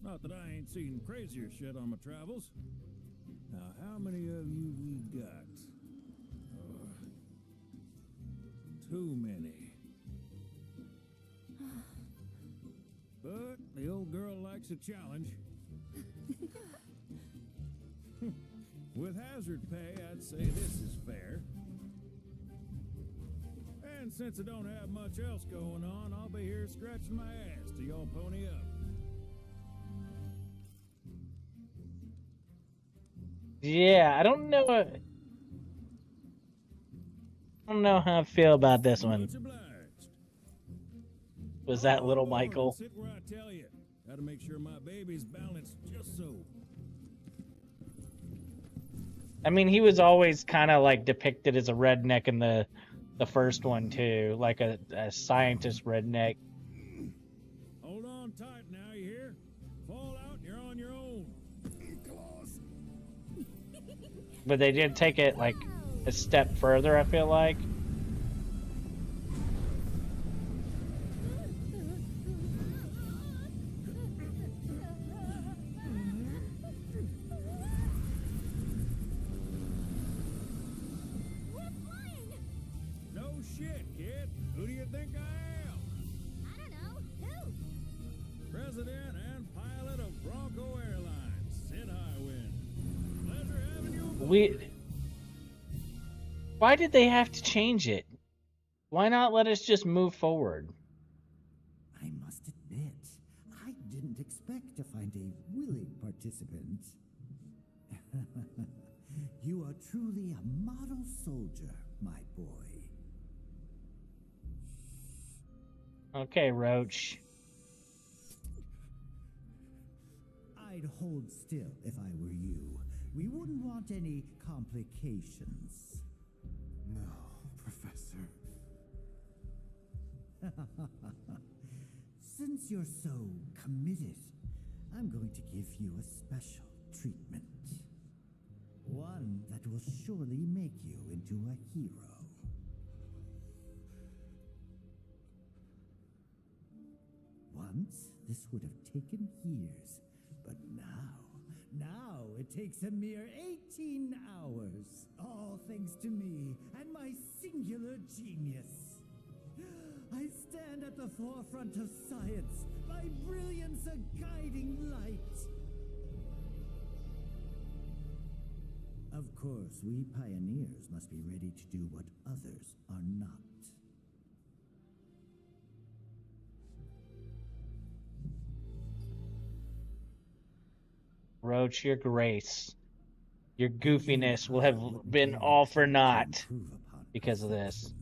Not that I ain't seen crazier shit on my travels. Now, how many of you we got? Too many. But the old girl likes a challenge. With hazard pay, I'd say this is fair. And since I don't have much else going on, I'll be here scratching my ass till y'all pony up. Yeah, I don't know. I don't know how I feel about this one. Much obliged. Was that little Hold on, Michael? Sit where I tell you. Gotta make sure my baby's balanced just so. I mean, he was always kind of like depicted as a redneck in the first one too, like a scientist redneck. Hold on tight now, you hear? Fall out and you're on your own. Claws. But they did take it like a step further, I feel like. No shit, kid. Who do you think I am? I don't know. Who? President and pilot of Bronco Airlines, Sid Highwind. Pleasure having you aboard. Why did they have to change it? Why not let us just move forward? I must admit, I didn't expect to find a willing participant. You are truly a model soldier, my boy. Okay, Roach. I'd hold still if I were you. We wouldn't want any complications. No, Professor. Since you're so committed, I'm going to give you a special treatment. One that will surely make you into a hero. Once, this would have taken years, but now, Now it takes a mere 18 hours. All thanks to me and my singular genius. I stand at the forefront of science, my brilliance a guiding light. Of course, we pioneers must be ready to do what others are not. Roach, your grace, your goofiness will have been all for naught because of this.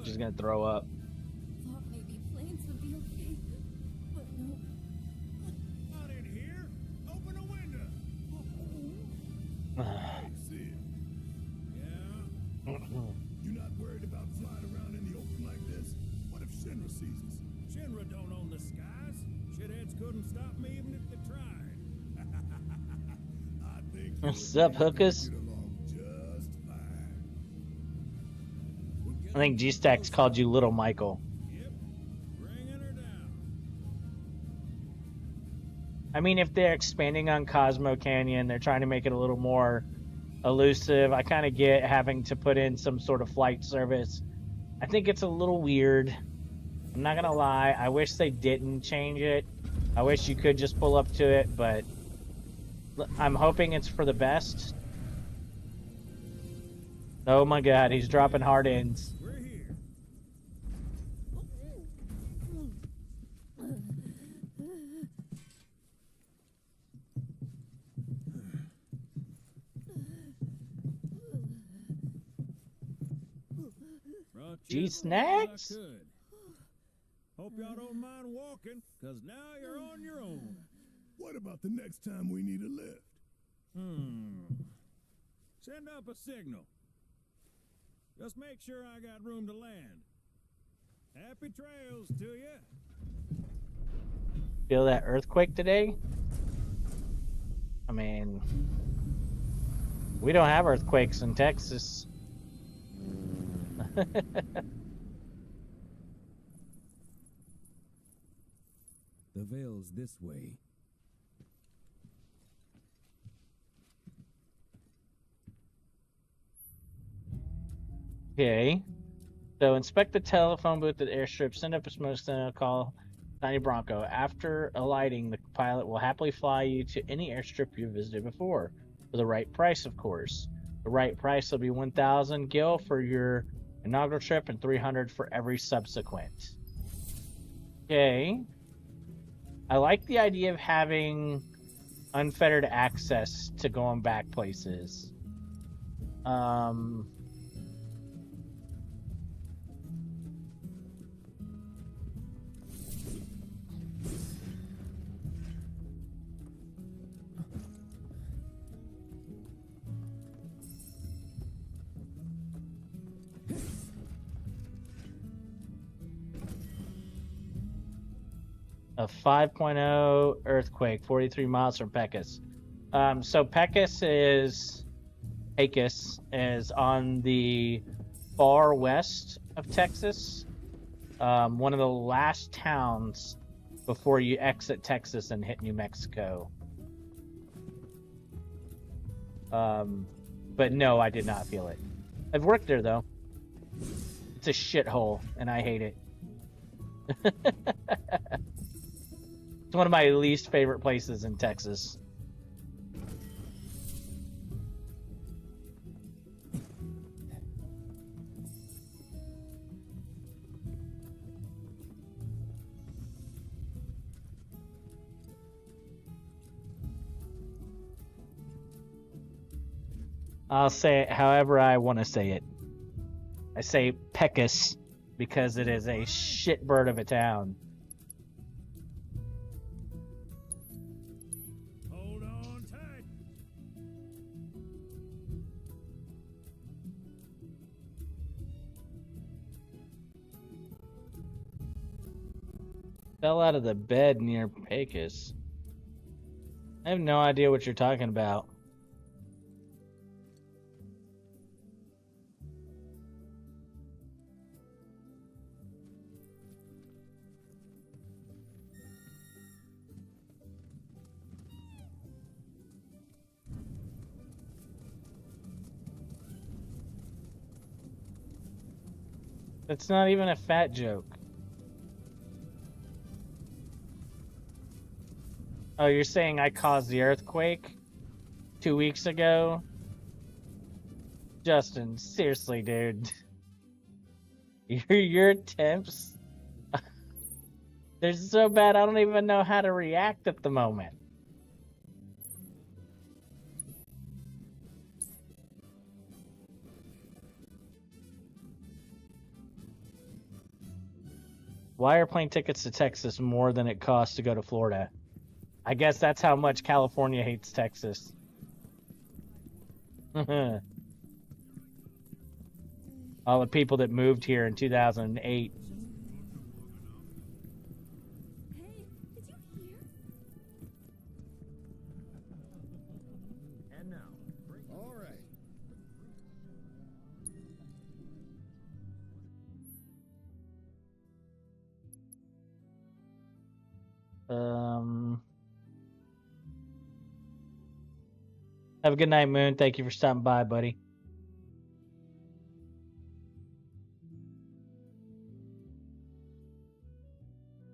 She's gonna throw up. Thought maybe planes would be okay, but no. Not in here. Open a window. See it. Yeah. You're not worried about flying around in the open like this? What if Shinra sees us? Shinra don't own the skies. Shitheads couldn't stop me even if they tried. I think What's up, hookers? I think G-Stack's called you Little Michael. I mean, if they're expanding on Cosmo Canyon, they're trying to make it a little more elusive. I kind of get having to put in some sort of flight service. I think it's a little weird. I'm not gonna lie. I wish they didn't change it. I wish you could just pull up to it, but I'm hoping it's for the best. Oh my god, he's dropping hard ends. G-Snacks? Hope y'all don't mind walking, because now you're on your own. What about the next time we need a lift? Send up a signal. Just make sure I got room to land. Happy trails to you. Feel that earthquake today? I mean, we don't have earthquakes in Texas. The veil's this way. Okay. So inspect the telephone booth at the airstrip, send up a smoke signal, call Tiny Bronco. After alighting, the pilot will happily fly you to any airstrip you visited before. For the right price, of course. The right price will be 1,000 gil for your inaugural trip and 300 for every subsequent. Okay. I like the idea of having unfettered access to going back places. A 5.0 earthquake, 43 miles from Pecos. So Pecos is on the far west of Texas. One of the last towns before you exit Texas and hit New Mexico. But no, I did not feel it. I've worked there though. It's a shithole, and I hate it. It's one of my least favorite places in Texas. I'll say it however I want to say it. I say Pecos because it is a shitbird of a town. Hold on tight. Fell out of the bed near Pecos. I have no idea what you're talking about. That's not even a fat joke. Oh, you're saying I caused the earthquake 2 weeks ago? Justin, seriously, dude. Your attempts, they're so bad I don't even know how to react at the moment. Why are plane tickets to Texas more than it costs to go to Florida? I guess that's how much California hates Texas. All the people that moved here in 2008. And now, all right. Have a good night, Moon. Thank you for stopping by, buddy.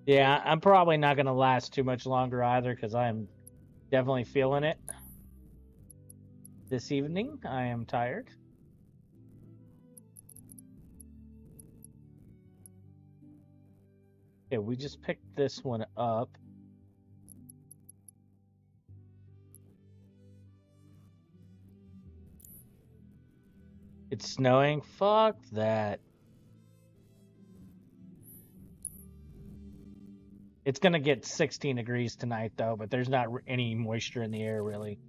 Yeah, I'm probably not going to last too much longer either because I'm definitely feeling it. This evening, I am tired. Okay, we just picked this one up. It's snowing? Fuck that. It's gonna get 16 degrees tonight, though, but there's not any moisture in the air, really.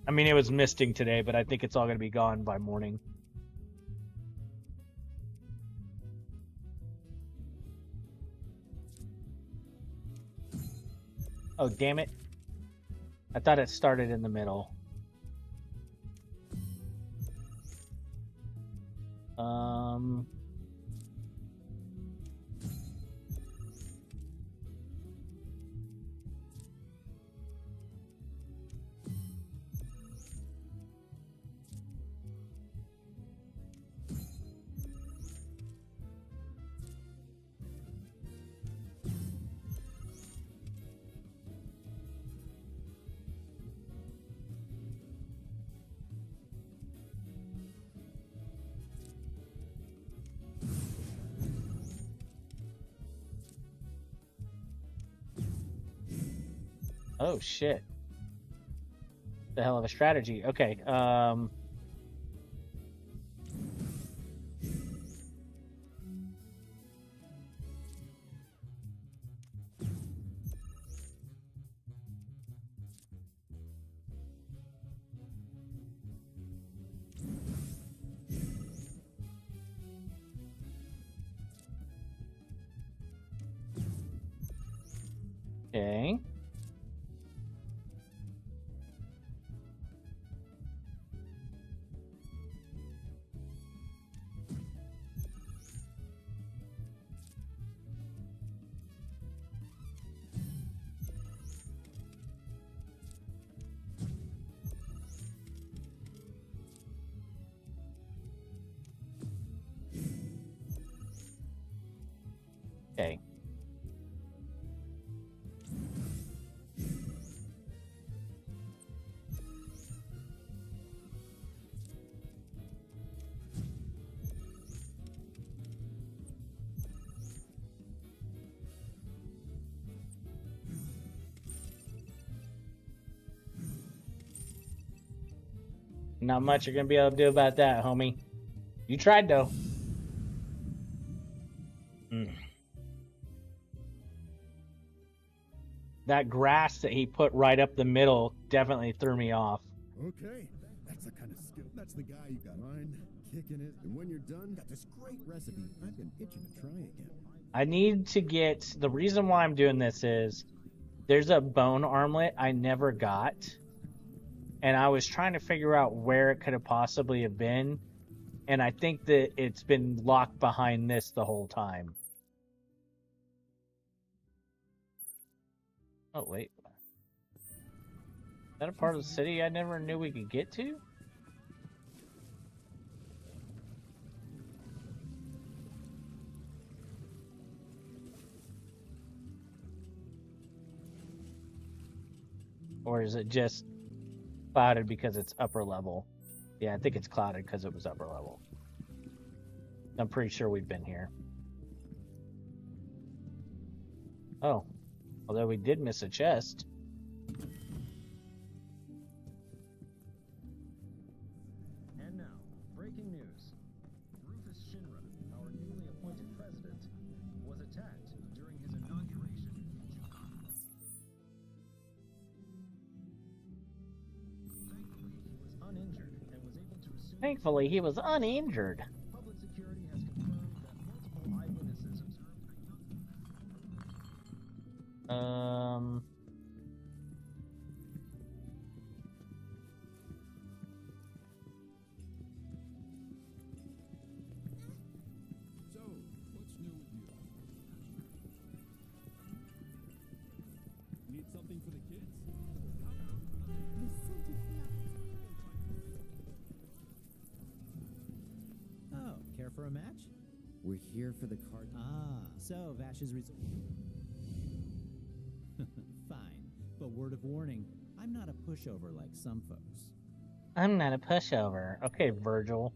I mean, it was misting today, but I think it's all gonna be gone by morning. Oh, damn it. I thought it started in the middle. Oh, shit. The hell of a strategy. Okay, okay. Not much you're gonna be able to do about that, homie. You tried though. That grass that he put right up the middle definitely threw me off. Okay, that's the kind of skill. That's the guy you got. Mind kicking it, and when you're done, got this great recipe. I've been itching to try again. I need to get, the reason why I'm doing this is there's a bone armlet I never got, and I was trying to figure out where it could have possibly have been, and I think that it's been locked behind this the whole time. Oh, wait. Is that a part of the city I never knew we could get to? Or is it just clouded because it's upper level? Yeah, I think it's clouded because it was upper level. I'm pretty sure we've been here. Oh. Although we did miss a chest. And now, breaking news. Rufus Shinra, our newly appointed president, was attacked during his inauguration in Jakarta. Thankfully, he was uninjured. Public security has confirmed that multiple eyewitnesses observed a young So, what's new with you? Need something for the kids? Oh, care for a match? We're here for the card. Ah, so Vash's result. Fine, but word of warning, I'm not a pushover like some folks. I'm not a pushover. Okay, Virgil.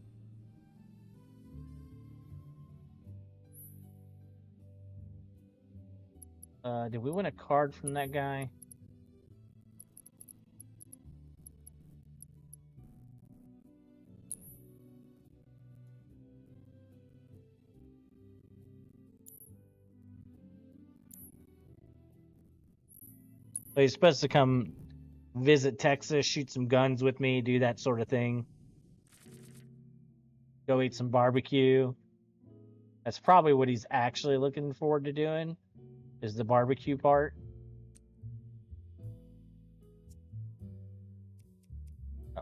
Did we win a card from that guy? So he's supposed to come visit Texas, shoot some guns with me, do that sort of thing. Go eat some barbecue. That's probably what he's actually looking forward to doing, is the barbecue part. Oh.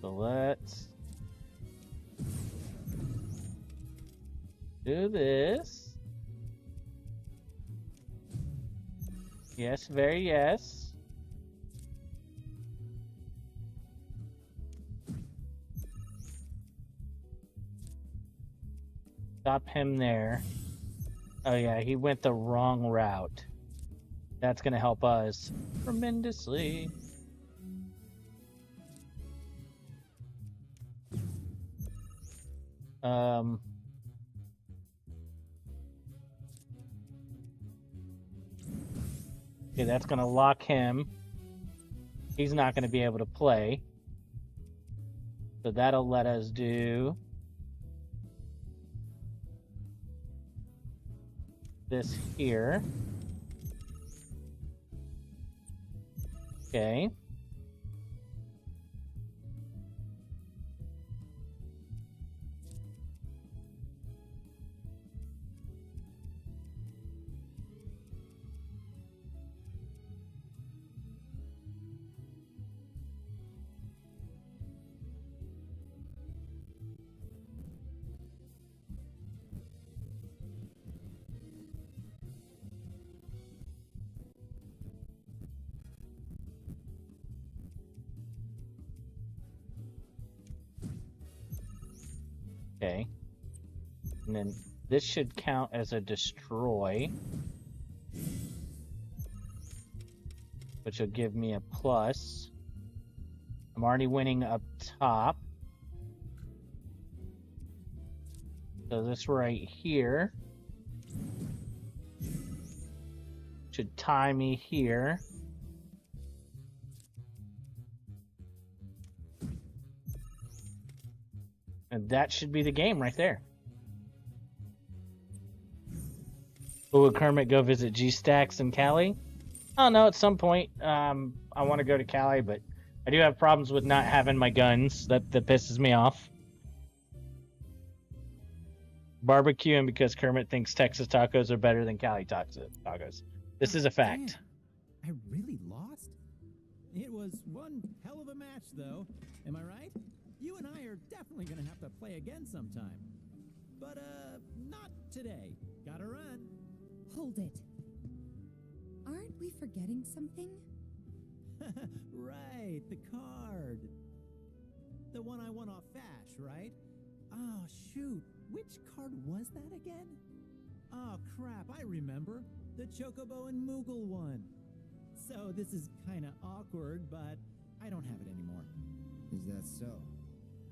So let's do this. Yes, very yes. Stop him there. Oh yeah, he went the wrong route. That's gonna help us tremendously. Okay, that's gonna lock him. He's not gonna be able to play. So that'll let us do this here. Okay. Okay. And then this should count as a destroy, which will give me a plus. I'm already winning up top. So this right here should tie me here. And that should be the game right there. Will Kermit go visit G-Stax in Cali? I don't know, at some point. I want to go to Cali, but I do have problems with not having my guns. That pisses me off. Barbecuing because Kermit thinks Texas tacos are better than Cali tacos. This is a fact. Damn, I really lost? It was one hell of a match, though. Am I right? You and I are definitely gonna have to play again sometime. But, not today. Gotta run. Hold it. Aren't we forgetting something? Right, the card. The one I won off Fash, right? Oh, shoot. Which card was that again? Oh, crap, I remember. The Chocobo and Moogle one. So this is kinda awkward, but I don't have it anymore. Is that so?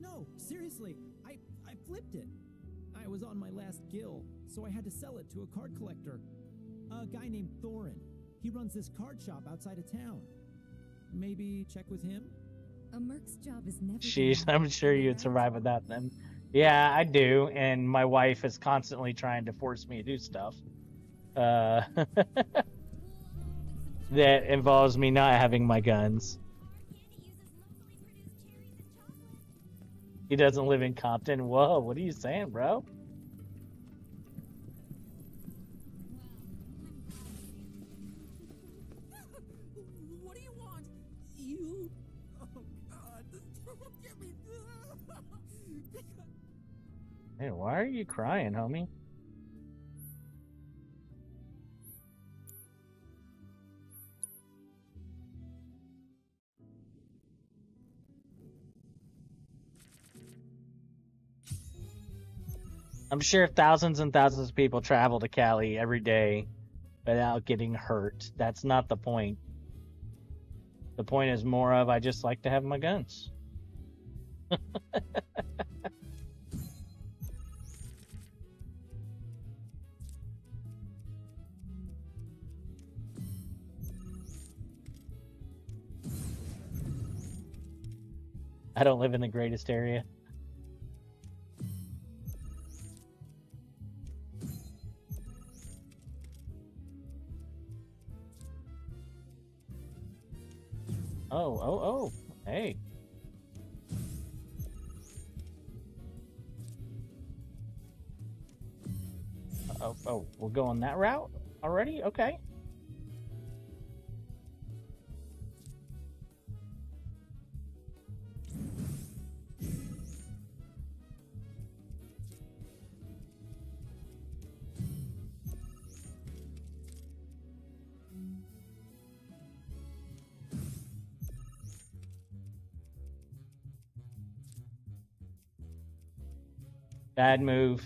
No, seriously, I flipped it. I was on my last gill, so I had to sell it to a card collector. A guy named Thorin. He runs this card shop outside of town. Maybe check with him? A merc's job is never... Sheesh, I'm sure you'd survive without them. Yeah, I do, and my wife is constantly trying to force me to do stuff. That involves me not having my guns. He doesn't live in Compton. Whoa, what are you saying, bro? What do you want? You? Oh, God. Get me. Hey, why are you crying, homie? I'm sure thousands and thousands of people travel to Cali every day without getting hurt. That's not the point. The point is more of I just like to have my guns. I don't live in the greatest area. Oh, hey. Oh, we're going that route already? Okay. Bad move.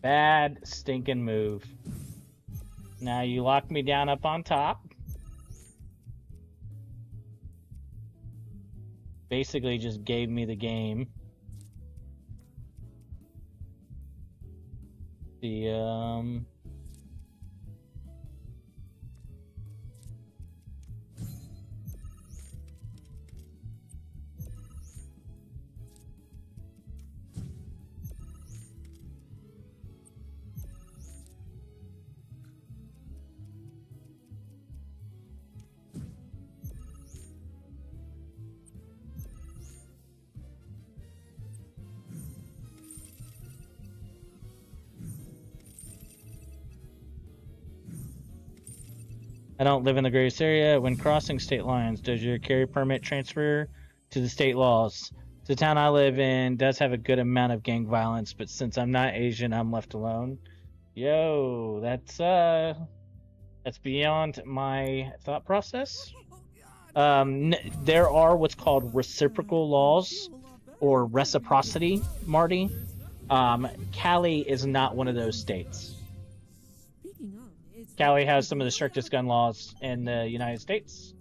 Bad stinking move. Now you lock me down up on top. Basically just gave me the game. I don't live in the greatest area. When crossing state lines, does your carry permit transfer to the state laws? The town I live in does have a good amount of gang violence, but since I'm not Asian, I'm left alone. Yo, that's beyond my thought process. There are what's called reciprocal laws or reciprocity, Marty. Cali is not one of those states. Speaking of, it's Cali has some of the strictest gun laws in the United States.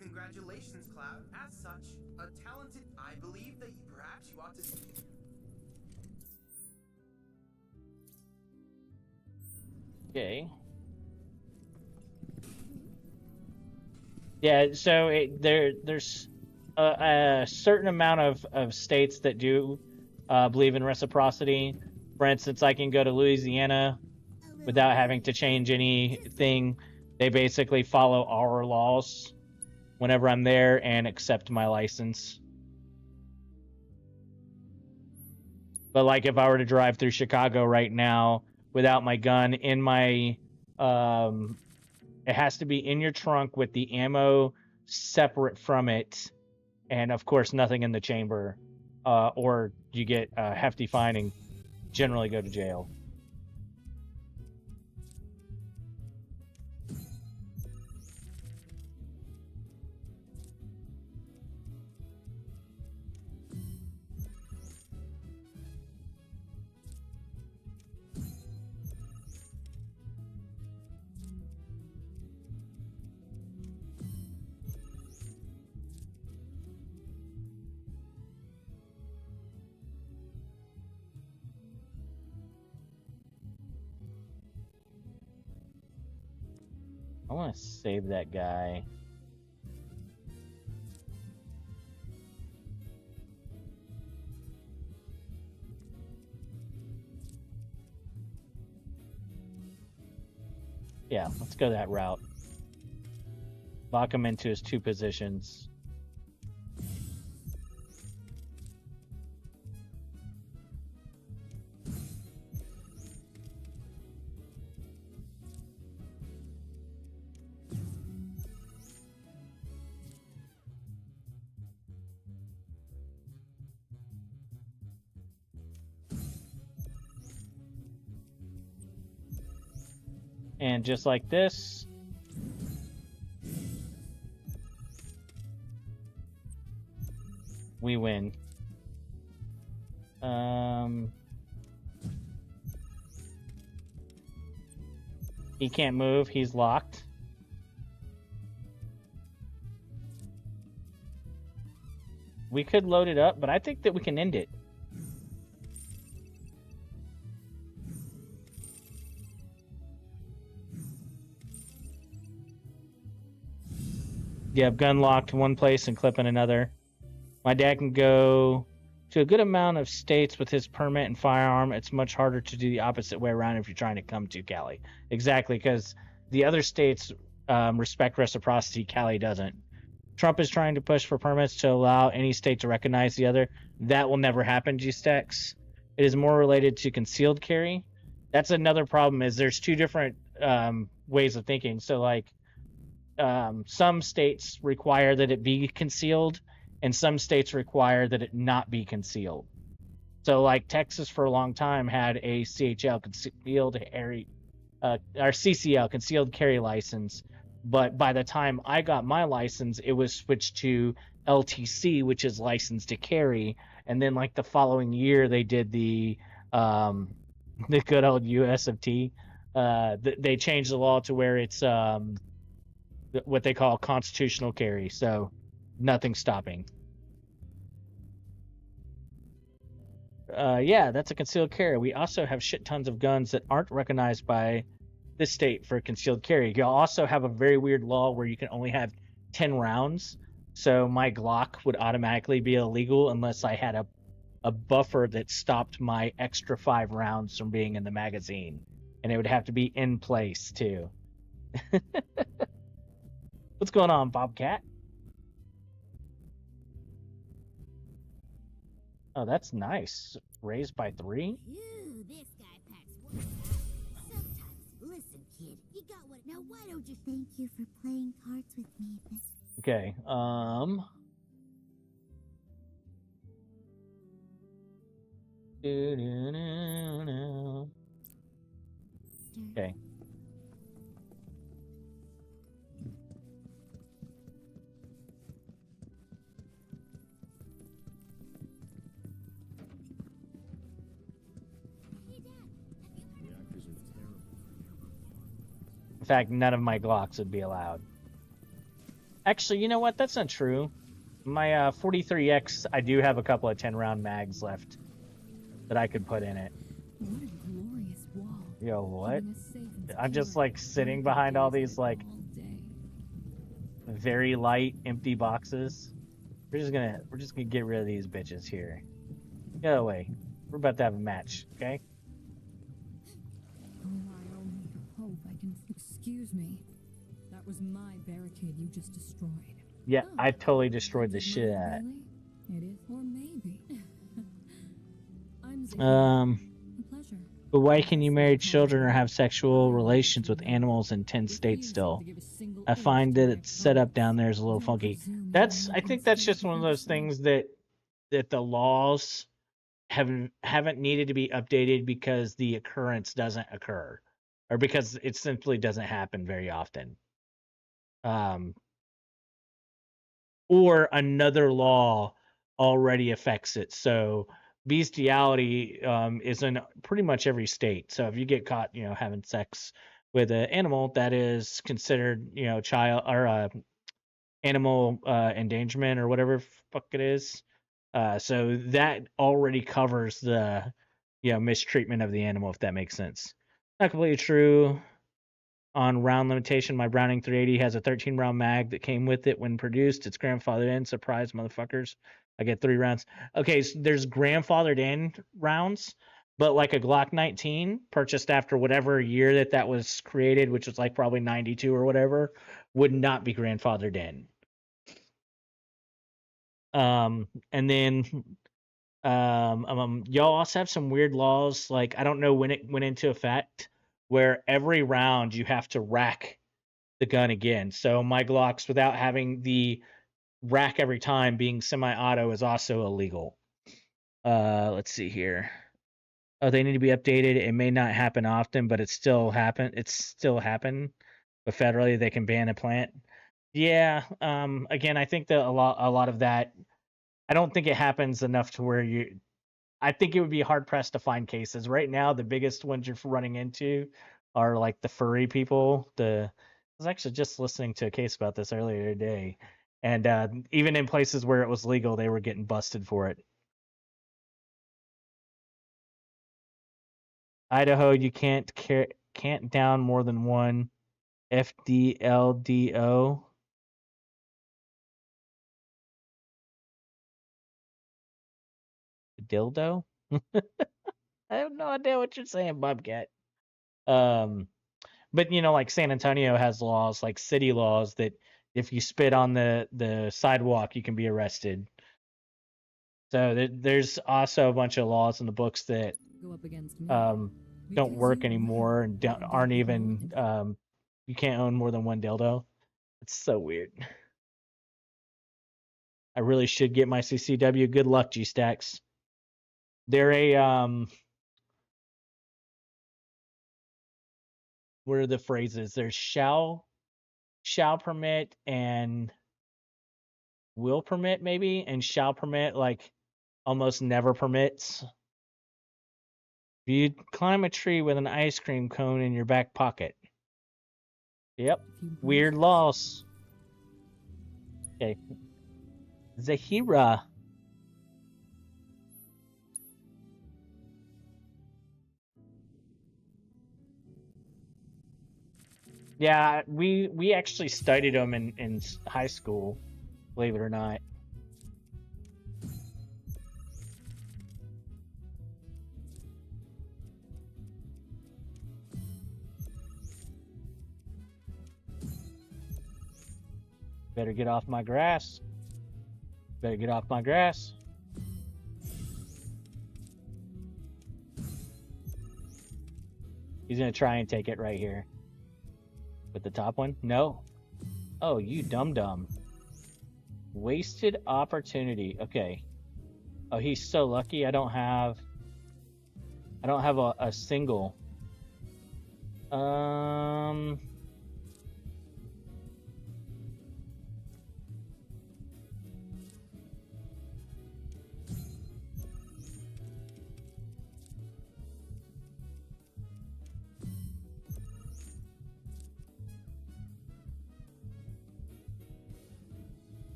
Congratulations, Cloud. As such, a talented, I believe that perhaps you ought to see. Okay. Yeah, so there's a certain amount of states that do believe in reciprocity. For instance, I can go to Louisiana without having to change anything. They basically follow our laws whenever I'm there and accept my license. But like if I were to drive through Chicago right now without my gun in my it has to be in your trunk with the ammo separate from it, and of course nothing in the chamber, or you get a hefty fine and generally go to jail. I want to save that guy. Yeah, let's go that route. Lock him into his 2 positions. And just like this, we win. He can't move, he's locked. We could load it up, but I think that we can end it. You have gun locked one place and clip in another. My dad can go to a good amount of states with his permit and firearm. It's much harder to do the opposite way around if you're trying to come to Cali. Exactly, because the other states respect reciprocity, Cali doesn't. Trump is trying to push for permits to allow any state to recognize the other. That will never happen, staxxx. It is more related to concealed carry. That's another problem, is there's 2 different ways of thinking. So like, some states require that it be concealed, and some states require that it not be concealed. So, like Texas for a long time had a CHL concealed carry, or CCL concealed carry license, but by the time I got my license, it was switched to LTC, which is licensed to carry, and then like the following year they did the good old US of T. They changed the law to where it's what they call constitutional carry, so nothing stopping. Yeah, that's a concealed carry. We also have shit tons of guns that aren't recognized by this state for concealed carry. You'll also have a very weird law where you can only have 10 rounds, so my Glock would automatically be illegal unless I had a buffer that stopped my extra 5 rounds from being in the magazine, and it would have to be in place too. What's going on, Bobcat? Oh, that's nice. Raised by 3? Ooh, this guy packs work. Sometimes, listen, kid, you got what? Now, why don't you thank you for playing cards with me? Okay, Okay. In fact, none of my Glocks would be allowed. Actually, you know what? That's not true. My 43X, I do have a couple of 10-round mags left that I could put in it. What a glorious wall. Yo, what? Giving us safe and I'm just secure. like sitting behind all these like very light empty boxes. We're just gonna get rid of these bitches here. Get away. We're about to have a match, okay? Oh, I only hope I can. Excuse me. That was my barricade you just destroyed. Yeah, I totally destroyed the shit out of it. Really? It is, or maybe. I'm a pleasure. But why can you marry children or have sexual relations with animals in 10 states still? I find that it's set up down there is a little funky. I think that's just one of those things that the laws haven't needed to be updated because the occurrence doesn't occur, or because it simply doesn't happen very often. Or another law already affects it. So bestiality is in pretty much every state. So if you get caught, having sex with an animal, that is considered, child or animal endangerment or whatever fuck it is. So that already covers the, mistreatment of the animal, if that makes sense. Not completely true. On round limitation, my Browning 380 has a 13-round mag that came with it when produced. It's grandfathered in. Surprise, motherfuckers. I get 3 rounds. Okay, so there's grandfathered in rounds, but like a Glock 19 purchased after whatever year that was created, which was like probably 92 or whatever, would not be grandfathered in. And then y'all also have some weird laws. Like, I don't know when it went into effect, where every round you have to rack the gun again. So my Glocks, without having the rack every time being semi-auto, is also illegal. Let's see here. Oh, they need to be updated. It may not happen often, but it's still happen. But federally, they can ban a plant. Yeah. Again, I think that a lot of that, I don't think it happens enough to where I think it would be hard pressed to find cases right now. The biggest ones you're running into are like the furry people. I was actually just listening to a case about this earlier today, and even in places where it was legal, they were getting busted for it. Idaho, you can't down more than one FDLDO. Dildo? I have no idea what you're saying, Bobcat. But like San Antonio has laws, like city laws, that if you spit on the sidewalk, you can be arrested. So there's also a bunch of laws in the books that don't work anymore and aren't even you can't own more than one dildo. It's so weird. I really should get my CCW. Good luck, G-Stax. They're a what are the phrases? There's shall permit and will permit, maybe, and shall permit like almost never permits. If you climb a tree with an ice cream cone in your back pocket. Yep. Weird laws. Okay. Zahira. Yeah, we actually studied them in high school, believe it or not. Better get off my grass. Better get off my grass. He's gonna try and take it right here. With the top one? No. Oh, you dum-dum. Wasted opportunity. Okay. Oh, he's so lucky I don't have a single.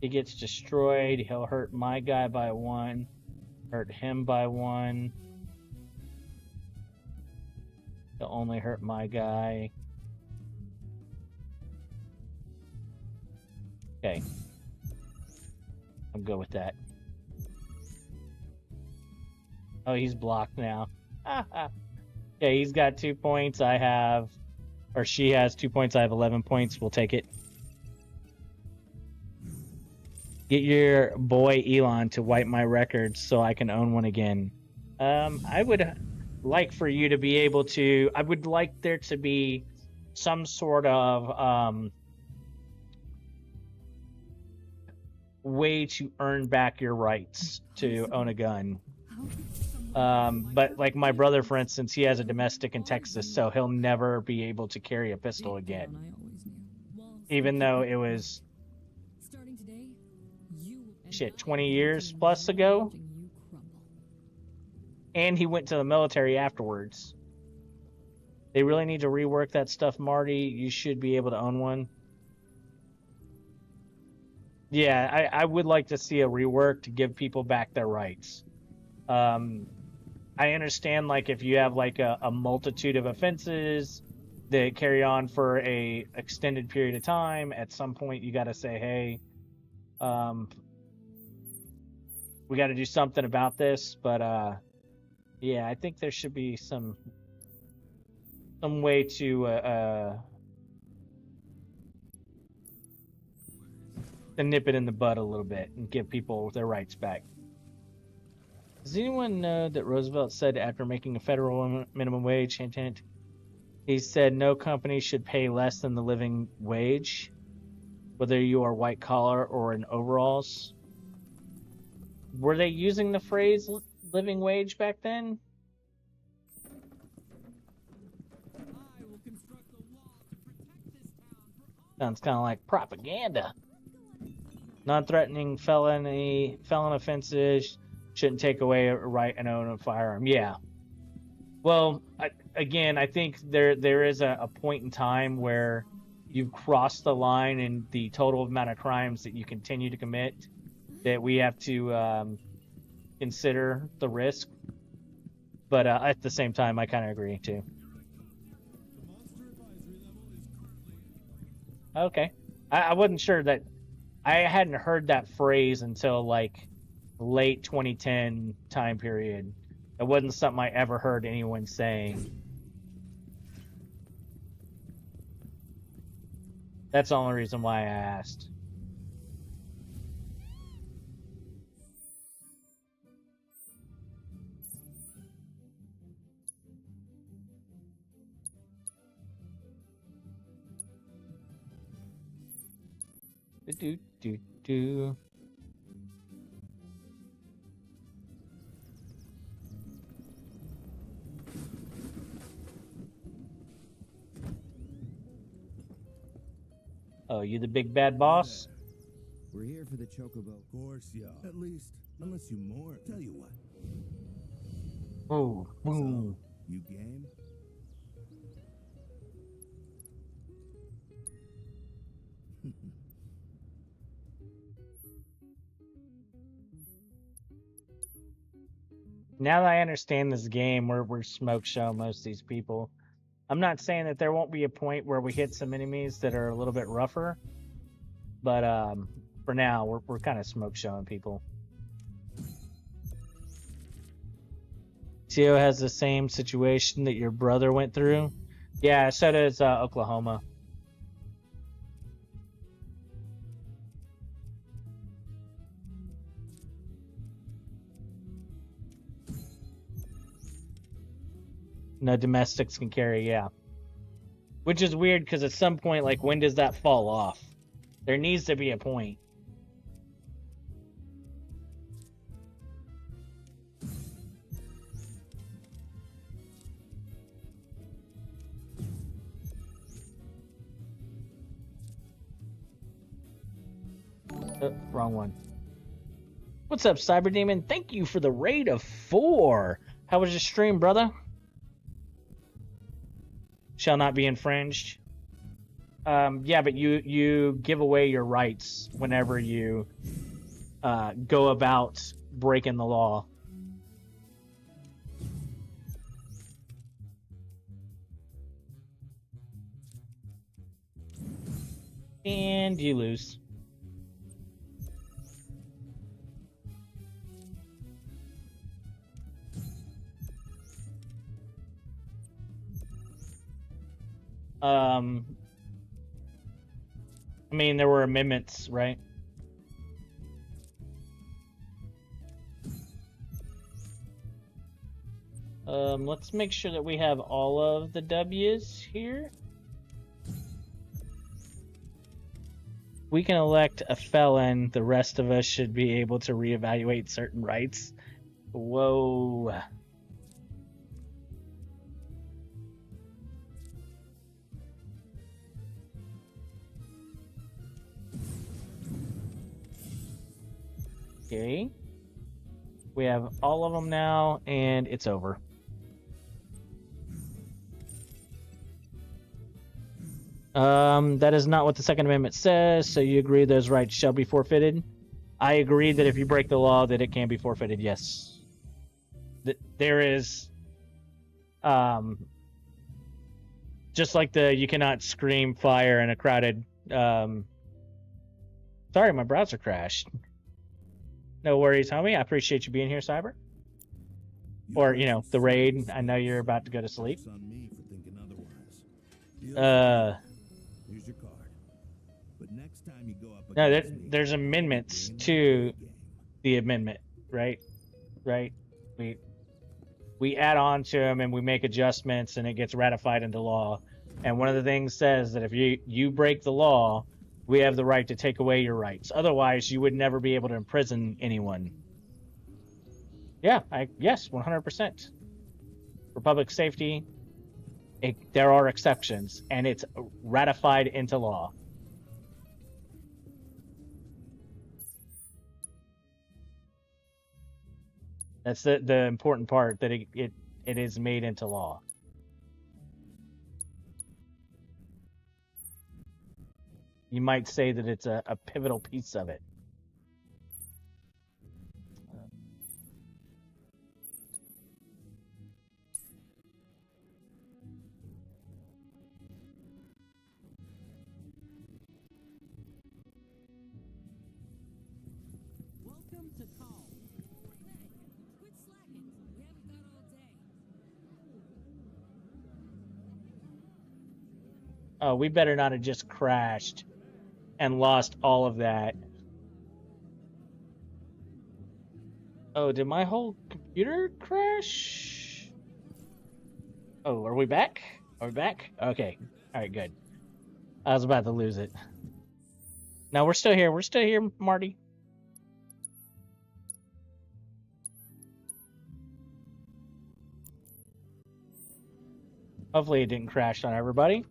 He gets destroyed. He'll hurt my guy by 1. Hurt him by 1. He'll only hurt my guy. Okay. I'm good with that. Oh, he's blocked now. Okay, he's got 2 points. I have... Or she has 2 points. I have 11 points. We'll take it. Get your boy Elon to wipe my records so I can own one again. I would like for you to be able to... I would like there to be some sort of way to earn back your rights to own a gun. But like my brother, for instance, he has a domestic in Texas, so he'll never be able to carry a pistol again. Even though it was, shit, 20 years plus ago. And he went to the military afterwards. They really need to rework that stuff, Marty. You should be able to own one. Yeah, I would like to see a rework to give people back their rights. I understand, like, if you have, like, a multitude of offenses that carry on for a extended period of time, at some point you got to say, hey, we got to do something about this. But, yeah, I think there should be some way to nip it in the bud a little bit and give people their rights back. Does anyone know that Roosevelt said after making a federal minimum wage, hint, hint, he said no company should pay less than the living wage, whether you are white collar or in overalls? Were they using the phrase living wage back then? Sounds kind of like propaganda. Non-threatening felon offenses shouldn't take away a right and own a firearm. Yeah. Well, I think there is a point in time where you've crossed the line in the total amount of crimes that you continue to commit, that we have to consider the risk. But at the same time, I kind of agree too. Okay. I wasn't sure that... I hadn't heard that phrase until, like, late 2010 time period. It wasn't something I ever heard anyone saying. That's the only reason why I asked. Do. Oh, you the big bad boss? We're here for the chocobo. Of course, y'all. At least, unless you more. Tell you what. Oh, boom. So, you game? Now that I understand this game, we're smoke show most of these people. I'm not saying that there won't be a point where we hit some enemies that are a little bit rougher, but for now, we're kind of smoke showing people. Tio has the same situation that your brother went through. Yeah, so does Oklahoma. No domestics can carry, yeah. Which is weird because at some point, like, when does that fall off? There needs to be a point. Oh, wrong one. What's up, Cyberdemon? Thank you for the raid of 4. How was your stream, brother? Shall not be infringed. Yeah, but you give away your rights whenever you go about breaking the law. And you lose. I mean, there were amendments, right? Let's make sure that we have all of the W's here. We can elect a felon. The rest of us should be able to reevaluate certain rights. Whoa. Okay. We have all of them now, and it's over. That is not what the Second Amendment says, so you agree those rights shall be forfeited? I agree that if you break the law, that it can be forfeited, yes. There is... just like you cannot scream fire in a crowded... Sorry, my browser crashed. No worries, homie. I appreciate you being here, Cyber. Or, you know, the raid. I know you're about to go to sleep. Here's your card. But next time you go up No, there's amendments to the amendment, right? Right? We add on to them and we make adjustments and it gets ratified into law. And one of the things says that if you break the law, we have the right to take away your rights. Otherwise, you would never be able to imprison anyone. Yeah, yes, 100%. For public safety, there are exceptions, and it's ratified into law. That's the important part, that it is made into law. You might say that it's a pivotal piece of it. Welcome to call. Hey, quit slacking. We haven't got all day. Oh, we better not have just crashed and lost all of that. Oh, did my whole computer crash? Oh, are we back? Are we back? Okay. All right, good. I was about to lose it. No, we're still here. We're still here, Marty. Hopefully it didn't crash on everybody.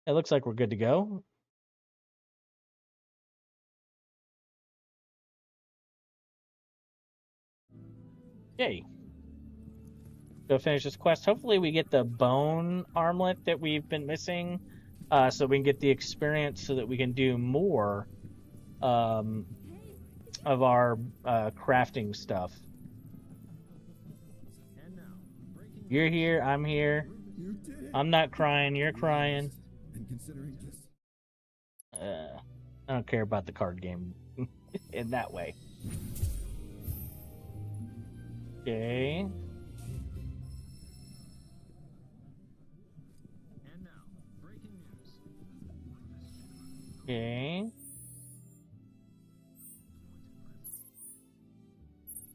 It looks like we're good to go. Yay. Go finish this quest. Hopefully we get the bone armlet that we've been missing, so we can get the experience so that we can do more of our crafting stuff. You're here, I'm here. I'm not crying, you're crying. And considering just... I don't care about the card game in that way. Okay. And now, breaking news. Okay.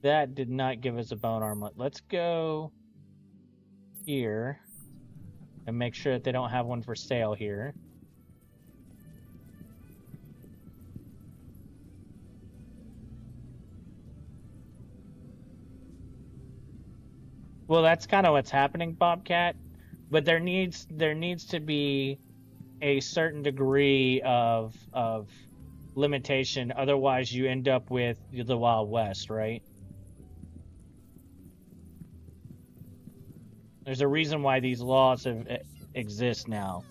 That did not give us a bone armlet. Let's go here and make sure that they don't have one for sale here. Well, that's kind of what's happening, Bobcat. But there needs to be a certain degree of limitation. Otherwise, you end up with the Wild West, right? There's a reason why these laws exist now.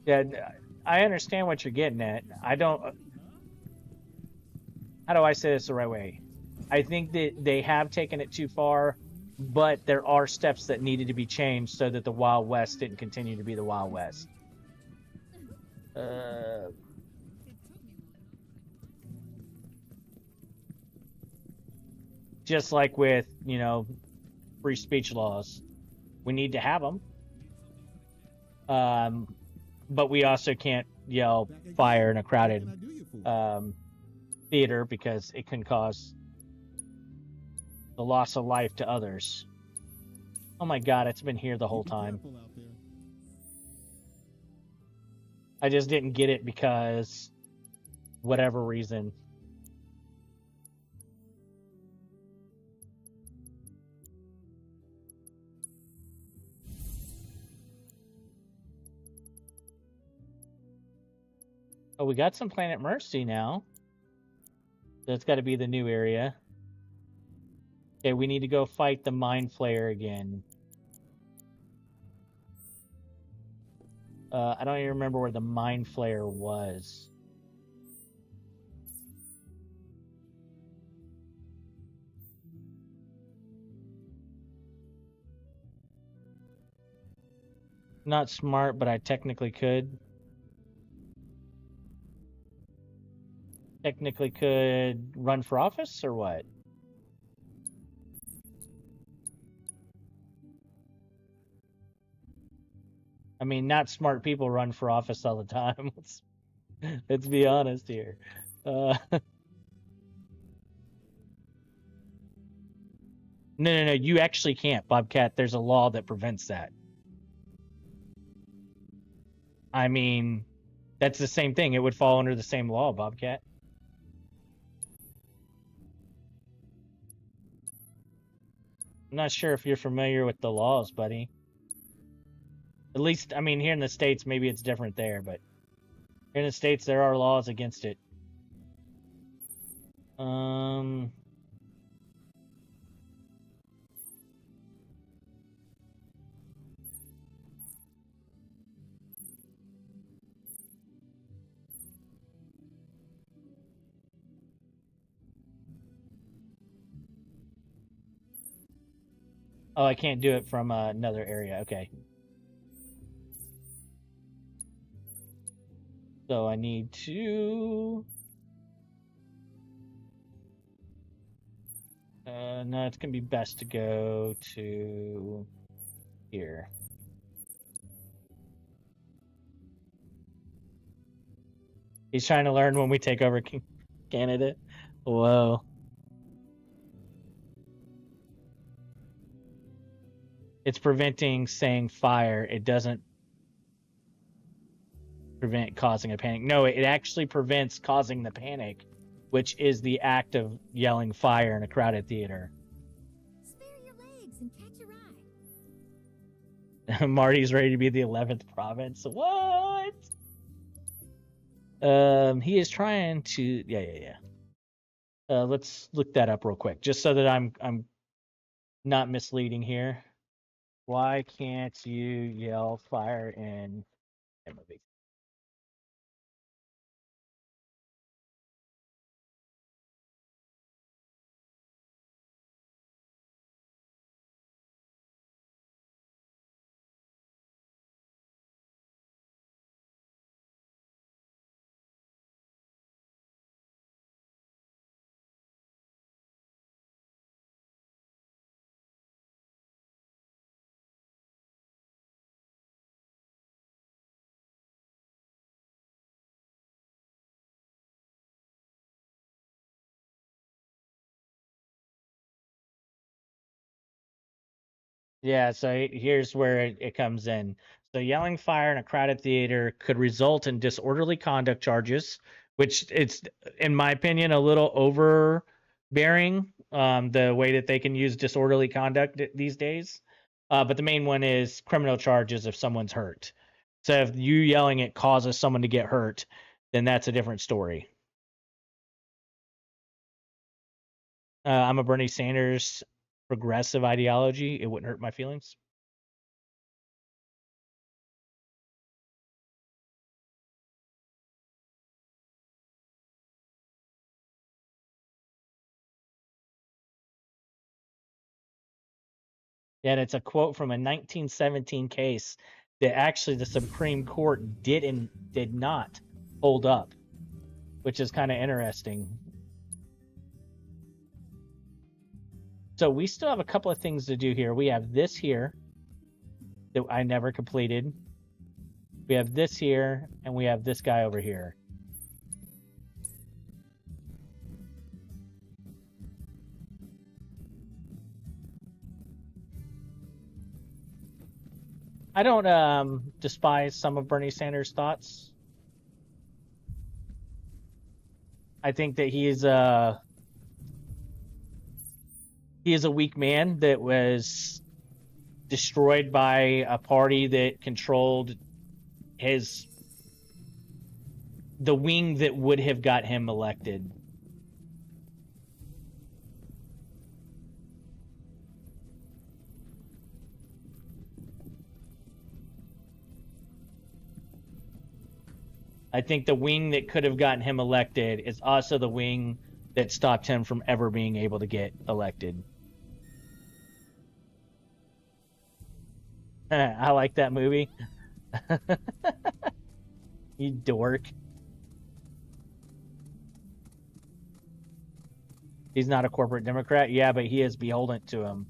Yeah, I understand what you're getting at. I don't... How do I say this the right way? I think that they have taken it too far, but there are steps that needed to be changed so that the Wild West didn't continue to be the Wild West. Just like with, you know, free speech laws. We need to have them. But we also can't yell fire in a crowded theater because it can cause the loss of life to others. Oh my god, it's been here the whole time. I just didn't get it because whatever reason. Oh, we got some Planet Mercy now. That's got to be the new area. Okay, we need to go fight the Mind Flayer again. I don't even remember where the Mind Flayer was. Not smart, but I technically could. Technically could run for office or what? I mean, not smart people run for office all the time. Let's be honest here. No, you actually can't, Bobcat. There's a law that prevents that. I mean, that's the same thing. It would fall under the same law, Bobcat. I'm not sure if you're familiar with the laws, buddy. At least, I mean, here in the States, maybe it's different there, but here in the States, there are laws against it. Oh, I can't do it from another area. Okay. So I need to... no, it's going to be best to go to here. He's trying to learn when we take over Canada. Whoa. It's preventing saying fire. It doesn't prevent causing a panic. No, it actually prevents causing the panic, which is the act of yelling fire in a crowded theater. Spare your legs and catch a ride. Marty's ready to be the 11th province. What? He is trying to... Yeah. Let's look that up real quick, just so that I'm not misleading here. Why can't you yell fire in a movie? Yeah, so here's where it comes in. So yelling fire in a crowded theater could result in disorderly conduct charges, which it's, in my opinion, a little overbearing, the way that they can use disorderly conduct these days. But the main one is criminal charges if someone's hurt. So if you yelling it causes someone to get hurt, then that's a different story. I'm a Bernie Sanders progressive ideology. It wouldn't hurt my feelings. And it's a quote from a 1917 case that actually the Supreme Court did not hold up, which is kind of interesting. So we still have a couple of things to do here. We have this here that I never completed. We have this here, and we have this guy over here. I don't despise some of Bernie Sanders' thoughts. I think that he is a weak man that was destroyed by a party that controlled the wing that would have got him elected. I think the wing that could have gotten him elected is also the wing that stopped him from ever being able to get elected. I like that movie. You dork. He's not a corporate Democrat. Yeah, but he is beholden to him.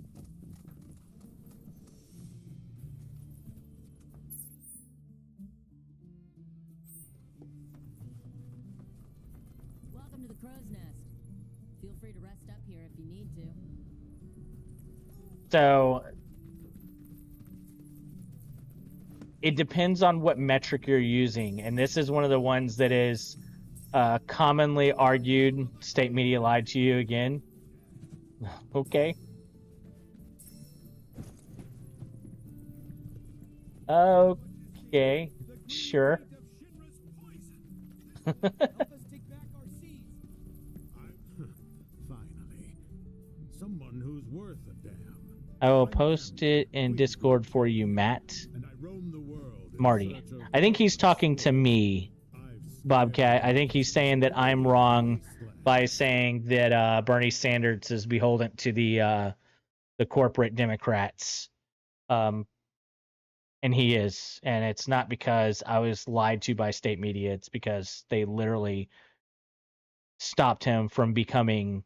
Welcome to the Crow's Nest. Feel free to rest up here if you need to. So it depends on what metric you're using, and this is one of the ones that is commonly argued. State media lied to you again. Okay. Okay. Sure. Finally, someone who's worth a damn. I will post it in Discord for you, Matt. Marty. I think he's talking to me, Bobcat. I think he's saying that I'm wrong by saying that Bernie Sanders is beholden to the corporate Democrats. And he is. And it's not because I was lied to by state media. It's because they literally stopped him from becoming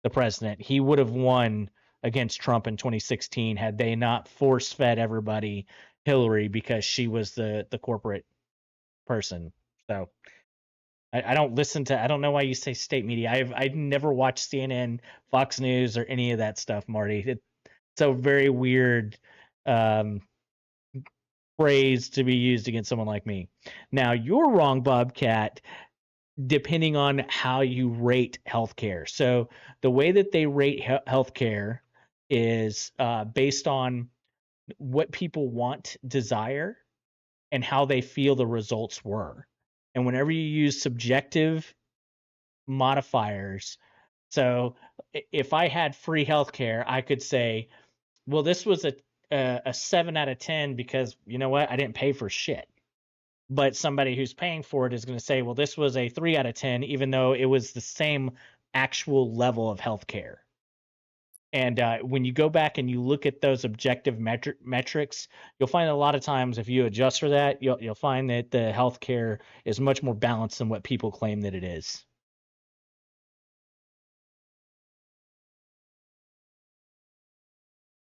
the president. He would have won against Trump in 2016 had they not force-fed everybody Hillary because she was the corporate person. So I don't listen to, I don't know why you say state media. I've never watched CNN, Fox News, or any of that stuff, Marty. It's a very weird phrase to be used against someone like me. Now, you're wrong, Bobcat, depending on how you rate healthcare. So the way that they rate healthcare is based on what people want, desire, and how they feel the results were. And whenever you use subjective modifiers, so if I had free healthcare, I could say, well, this was a 7 out of 10 because, you know what, I didn't pay for shit. But somebody who's paying for it is going to say, well, this was a 3 out of 10, even though it was the same actual level of healthcare. And when you go back and you look at those objective metrics, you'll find a lot of times if you adjust for that, you'll find that the healthcare is much more balanced than what people claim that it is.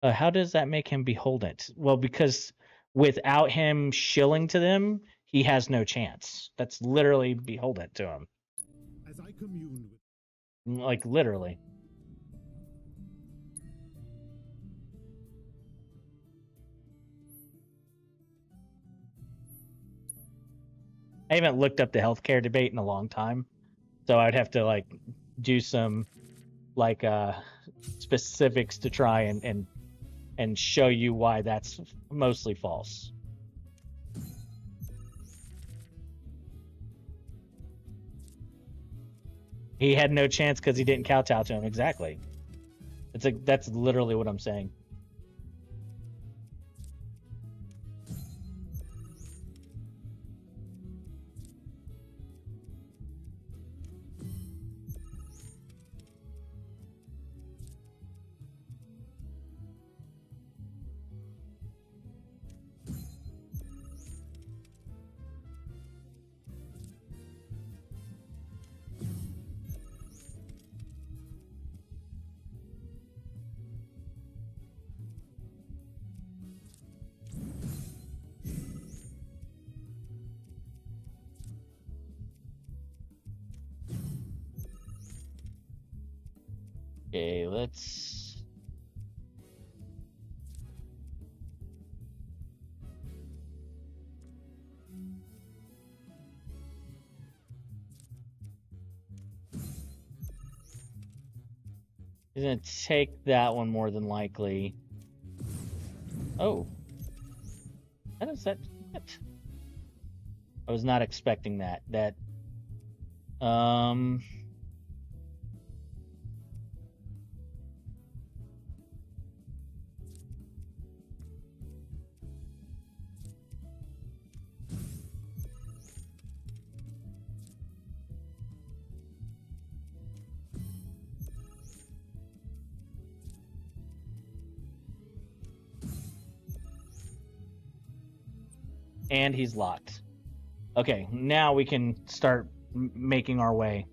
How does that make him beholden? Well, because without him shilling to them, he has no chance. That's literally beholden to him. As I communed with... Like, literally. I haven't looked up the healthcare debate in a long time, so I'd have to like do some like specifics to try and show you why that's mostly false. He had no chance because he didn't kowtow to him. Exactly. That's literally what I'm saying. Okay, let's... He's gonna take that one more than likely. Oh. How does that... What? I was not expecting that. And he's locked. Okay, now we can start making our way.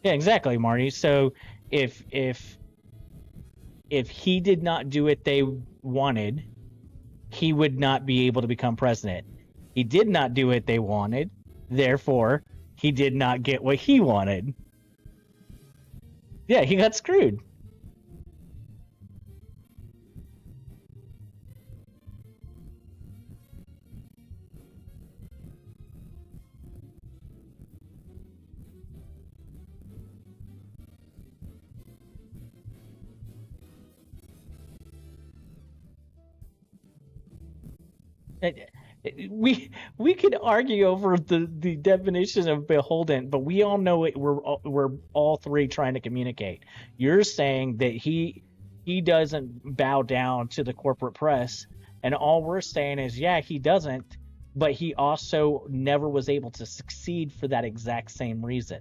Yeah, exactly, Marty. So if he did not do what they wanted, he would not be able to become president. He did not do what they wanted, therefore he did not get what he wanted. Yeah, he got screwed. We could argue over the definition of beholden, but we all know it. We're all three trying to communicate. You're saying that he doesn't bow down to the corporate press, and all we're saying is, yeah, he doesn't, but he also never was able to succeed for that exact same reason.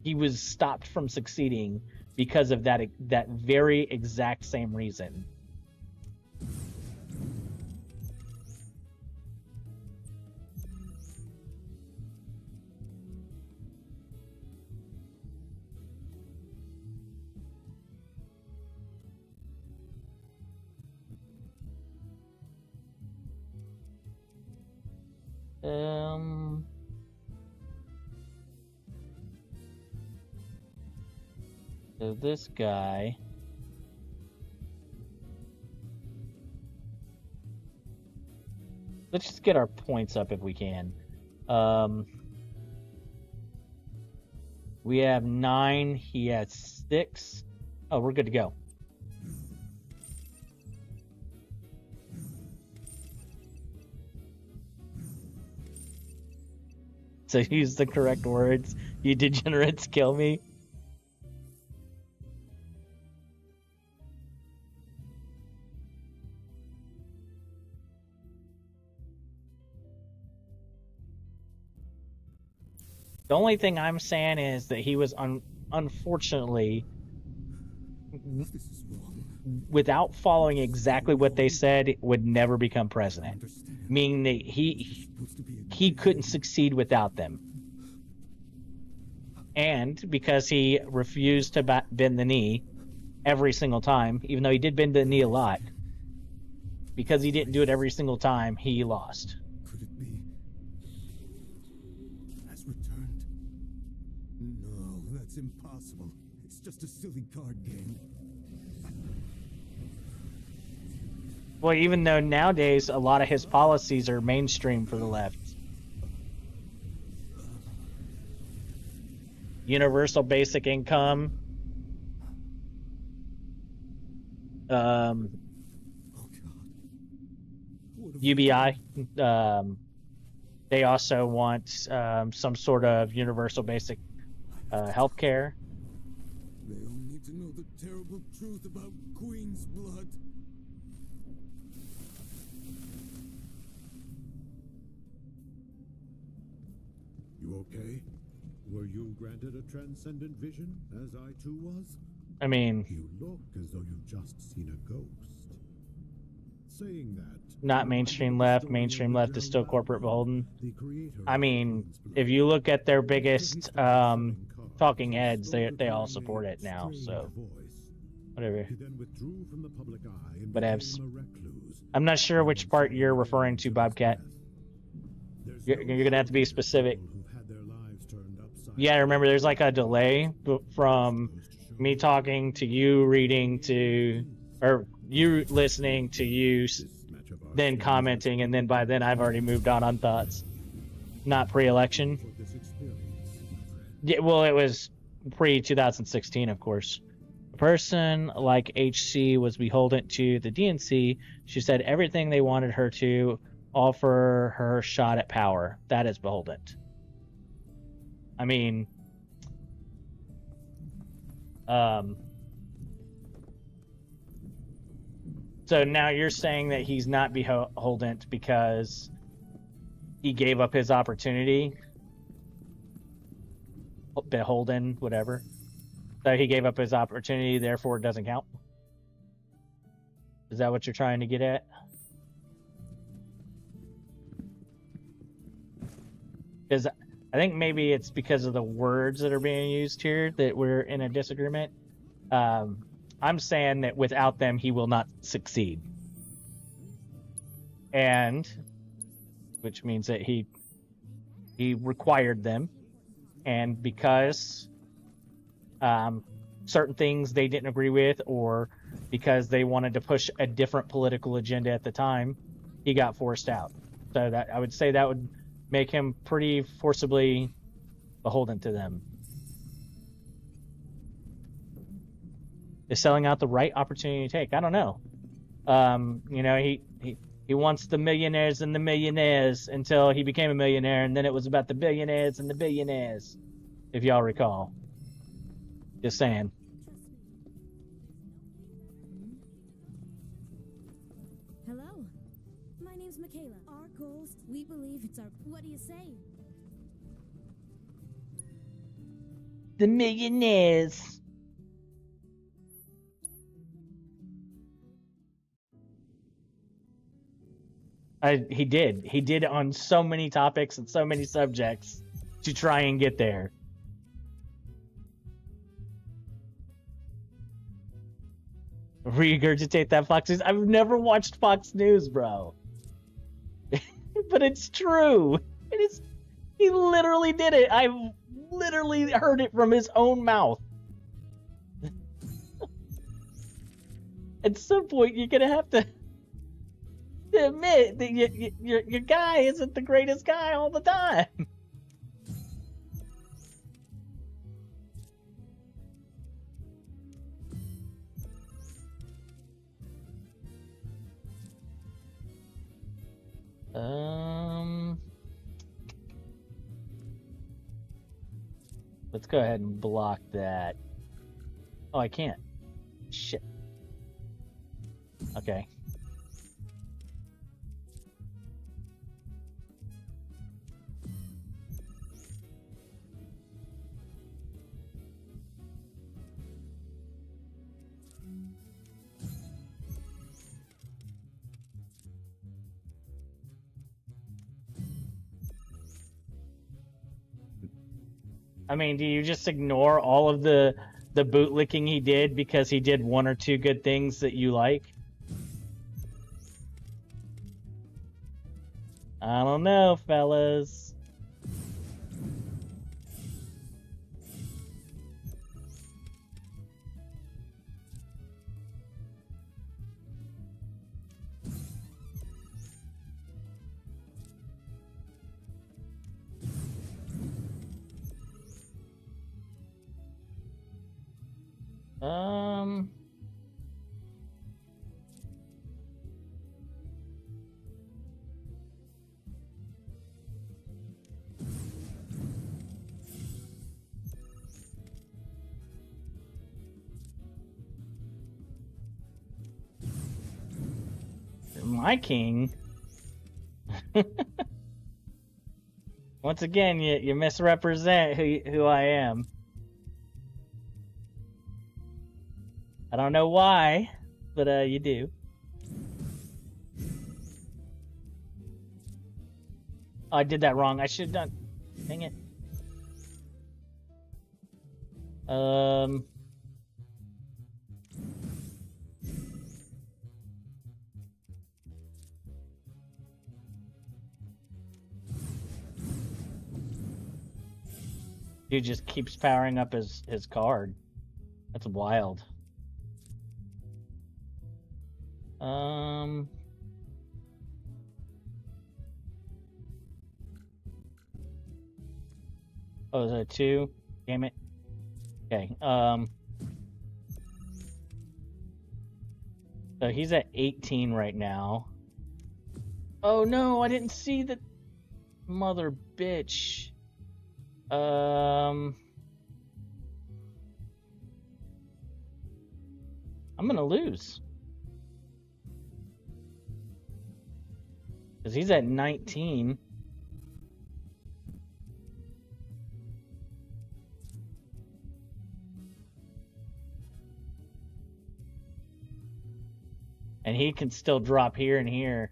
He was stopped from succeeding because of that very exact same reason. So this guy. Let's just get our points up if we can. We have 9. He has 6. Oh, we're good to go. So use the correct words. You degenerates, kill me. The only thing I'm saying is that he was unfortunately, without following exactly what they said, would never become president. Meaning that he couldn't succeed without them. And because he refused to bend the knee every single time, even though he did bend the knee a lot, because he didn't do it every single time, he lost. Could it be? Has returned? No, that's impossible. It's just a silly card game. Well, even though nowadays a lot of his policies are mainstream for the left. Universal basic income. Oh God. What UBI. They also want some sort of universal basic health care. They all need to know the terrible truth about Queen's blood. You okay? Were you granted a transcendent vision, as I too was? I mean, You look as though you've just seen a ghost. Saying that, not mainstream left. Mainstream left is still corporate beholden. I mean, if you look at their biggest talking heads, they all support it now. So whatever. Whatevs. I'm not sure which part you're referring to, Bobcat. You're gonna have to be specific. Yeah, remember, there's like a delay from me talking to you, reading to, or you listening to you, then commenting, and then by then I've already moved on thoughts. Not pre-election. Yeah, well, it was pre-2016, of course. A person like HC was beholden to the DNC. She said everything they wanted her to offer her shot at power. That is beholden. I mean, so now you're saying that he's not beholden because he gave up his opportunity? Beholden, whatever. So he gave up his opportunity, therefore it doesn't count? Is that what you're trying to get at? Because I think maybe it's because of the words that are being used here that we're in a disagreement. I'm saying that without them, he will not succeed. And, which means that he required them. And because certain things they didn't agree with, or because they wanted to push a different political agenda at the time, he got forced out. So that I would say that would make him pretty forcibly beholden to them. Is selling out the right opportunity to take? I don't know. You know, he wants the millionaires and the millionaires until he became a millionaire, and then it was about the billionaires and the billionaires, if y'all recall. Just saying. Hello, my name's Michaela. Our goals, we believe it's our... What do you say? The millionaires. He did on so many topics and so many subjects to try and get there. Regurgitate that Fox News. I've never watched Fox News, bro. But it's true. It is. He literally did it. I've literally heard it from his own mouth. At some point, you're gonna have to admit that your guy isn't the greatest guy all the time. Let's go ahead and block that. Oh, I can't. Shit. Okay. I mean, do you just ignore all of the bootlicking he did because he did one or two good things that you like? I don't know, fellas. My king? Once again, you misrepresent who I am. I don't know why, but you do. Oh, I did that wrong. I should have done. Dang it. Dude just keeps powering up his card. That's wild. Oh, is that 2? Damn it. Okay. So he's at 18 right now. Oh no, I didn't see the mother bitch. I'm gonna lose. Because he's at 19. And he can still drop here and here.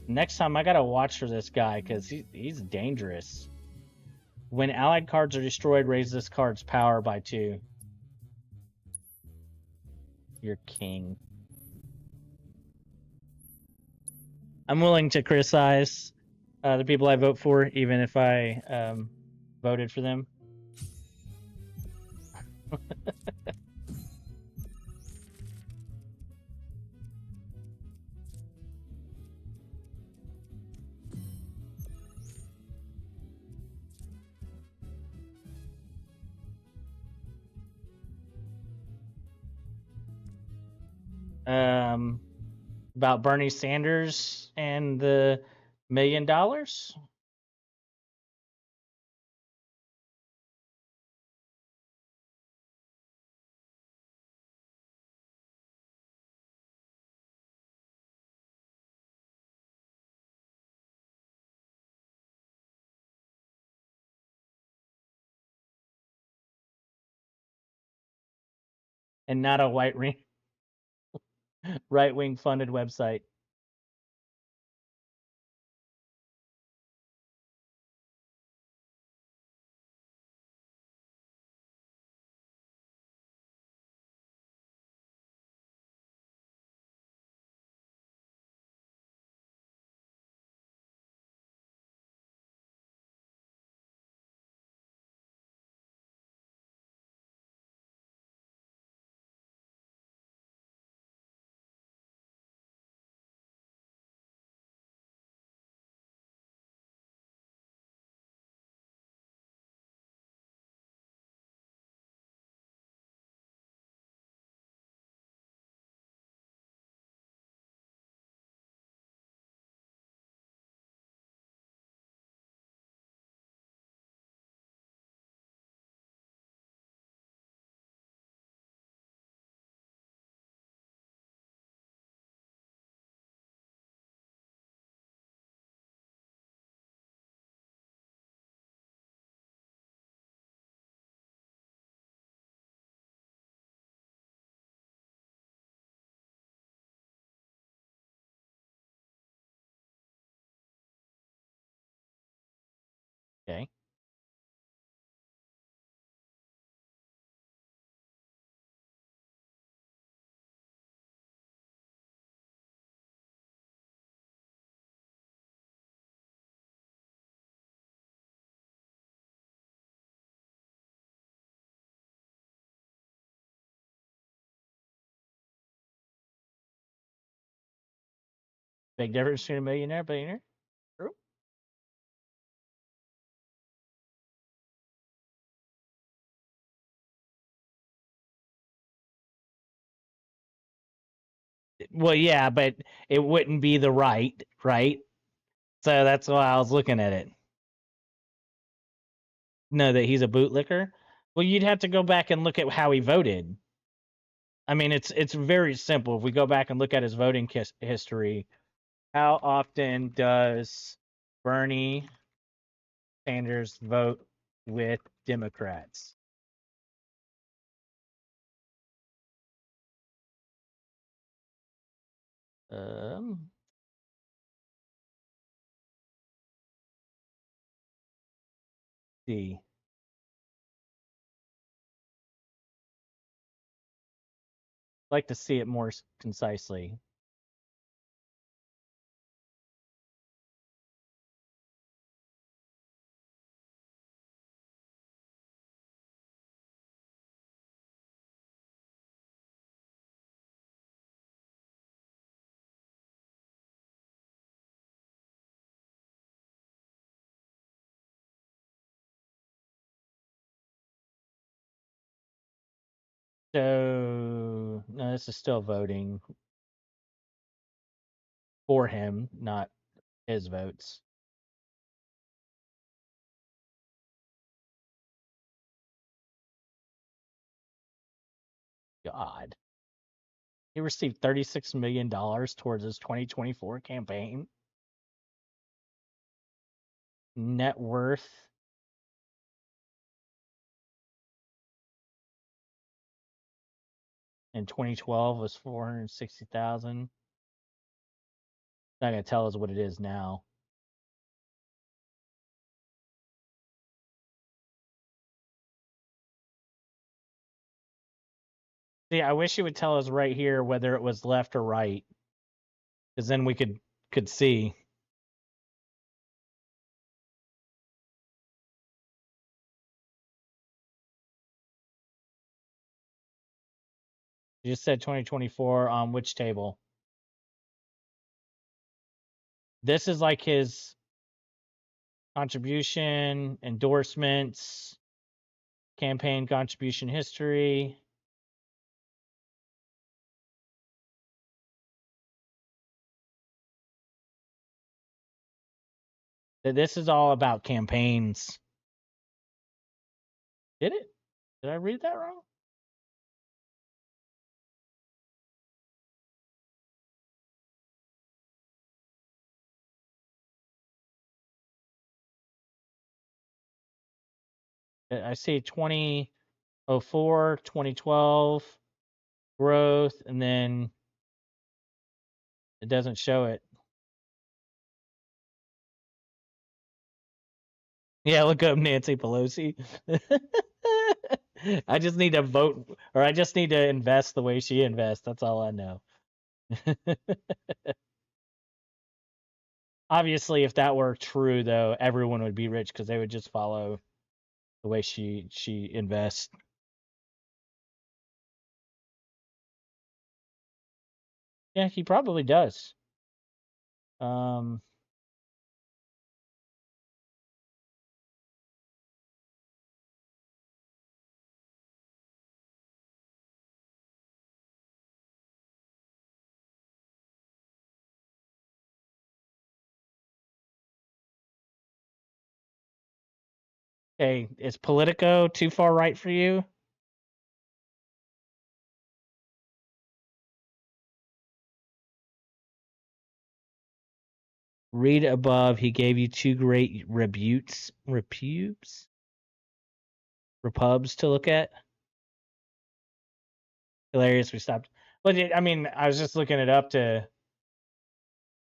Next time I gotta watch for this guy because he's dangerous. When allied cards are destroyed, raise this card's power by 2. You're king. I'm willing to criticize the people I vote for, even if I voted for them. About Bernie Sanders and the $1 million? And not a right-wing funded website. Okay. Big difference between a millionaire and billionaire? True. Well, yeah, but it wouldn't be the right? So that's why I was looking at it. No, that he's a bootlicker. Well, you'd have to go back and look at how he voted. I mean, it's very simple. If we go back and look at his voting history, how often does Bernie Sanders vote with Democrats? See. I'd like to see it more concisely. So, no, this is still voting for him, not his votes. God. He received $36 million towards his 2024 campaign. Net worth. In 2012 was 460,000. Not gonna tell us what it is now. See, I wish it would tell us right here whether it was left or right, because then we could see. You just said 2024 on which table? This is like his contribution, endorsements, campaign contribution history. This is all about campaigns. Did it? Did I read that wrong? I see 2004, 2012 growth, and then it doesn't show it. Yeah, look up Nancy Pelosi. I just need to vote, or I just need to invest the way she invests. That's all I know. Obviously, if that were true, though, everyone would be rich because they would just follow the way she invests. Yeah, he probably does. Okay, is Politico too far right for you? Read above. He gave you two great repubs to look at. Hilarious. We stopped. But I mean, I was just looking it up to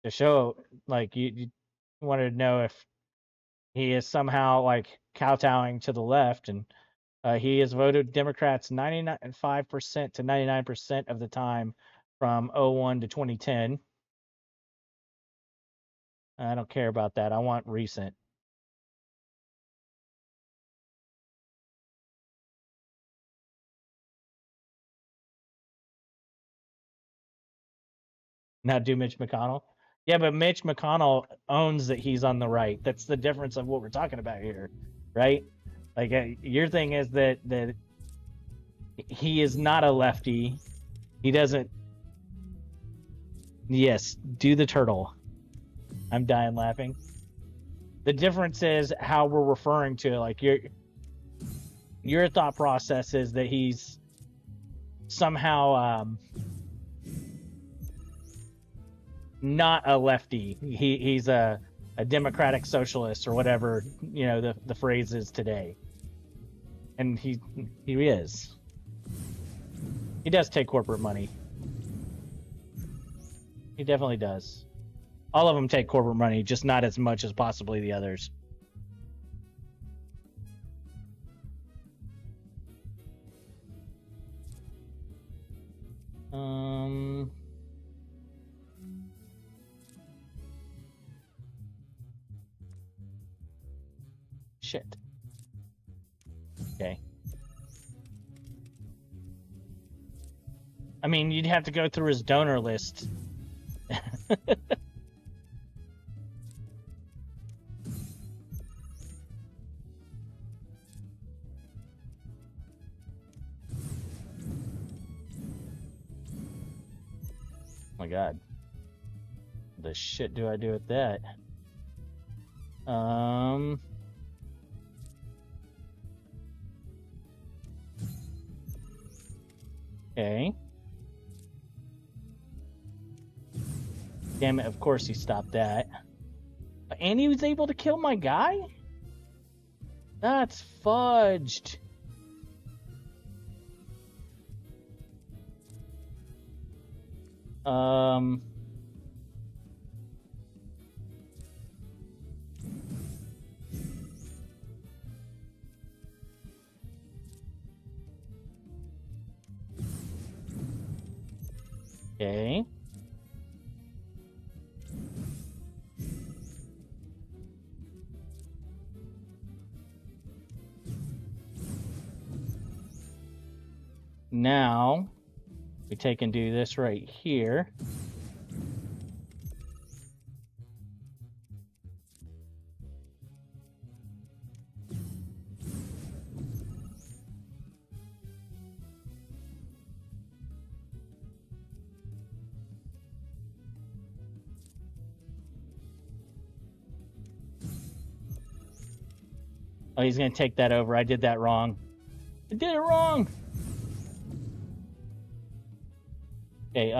show, like, you wanted to know if he is somehow like kowtowing to the left, and he has voted Democrats 95% to 99% of the time from 2001 to 2010. I don't care about that. I want recent. Now do Mitch McConnell. Yeah, but Mitch McConnell owns that he's on the right. That's the difference of what we're talking about here, right? Like, your thing is that he is not a lefty. He doesn't. Yes, do the turtle. I'm dying laughing. The difference is how we're referring to it. Like, your thought process is that he's somehow not a lefty. He's a democratic socialist or whatever, you know, the phrase is today. And he is. He does take corporate money. He definitely does. All of them take corporate money, just not as much as possibly the others. Shit. Okay. I mean, you'd have to go through his donor list. Oh my god. The shit do I do with that? Okay. Damn it, of course he stopped that. And he was able to kill my guy? That's fudged. Okay. Now, we take and do this right here. Oh, he's going to take that over. I did that wrong. I did it wrong! Okay,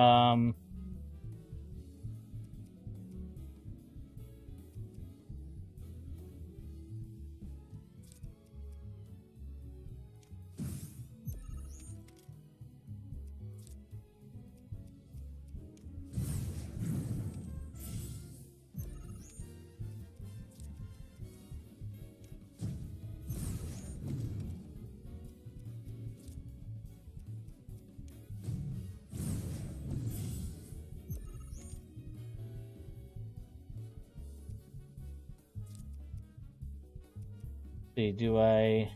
see, do I...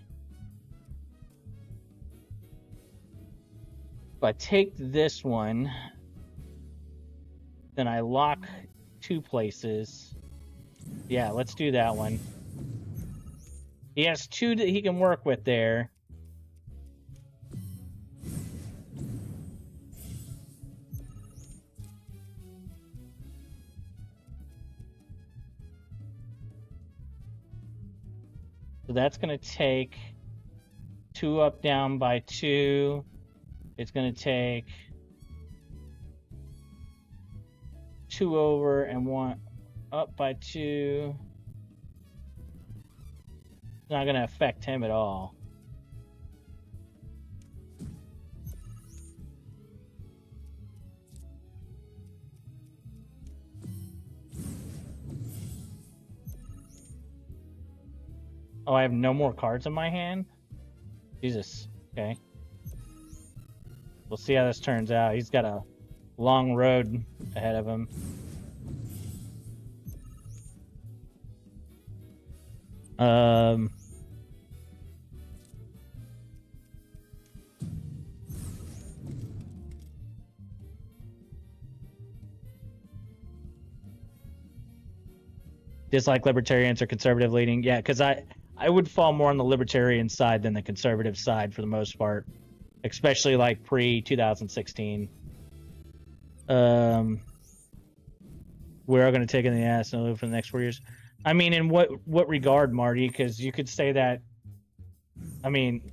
If I take this one, then I lock 2 places. Yeah, let's do that one. He has 2 that he can work with there. So that's going to take 2 up, down by 2. It's going to take 2 over and 1 up by 2. It's not going to affect him at all. Oh, I have no more cards in my hand? Jesus. Okay. We'll see how this turns out. He's got a long road ahead of him. Dislike libertarians or conservative leaning? Yeah, because I would fall more on the libertarian side than the conservative side for the most part. Especially like pre-2016. We are going to take in the ass and live for the next 4 years. I mean, in what regard, Marty? Because you could say that. I mean,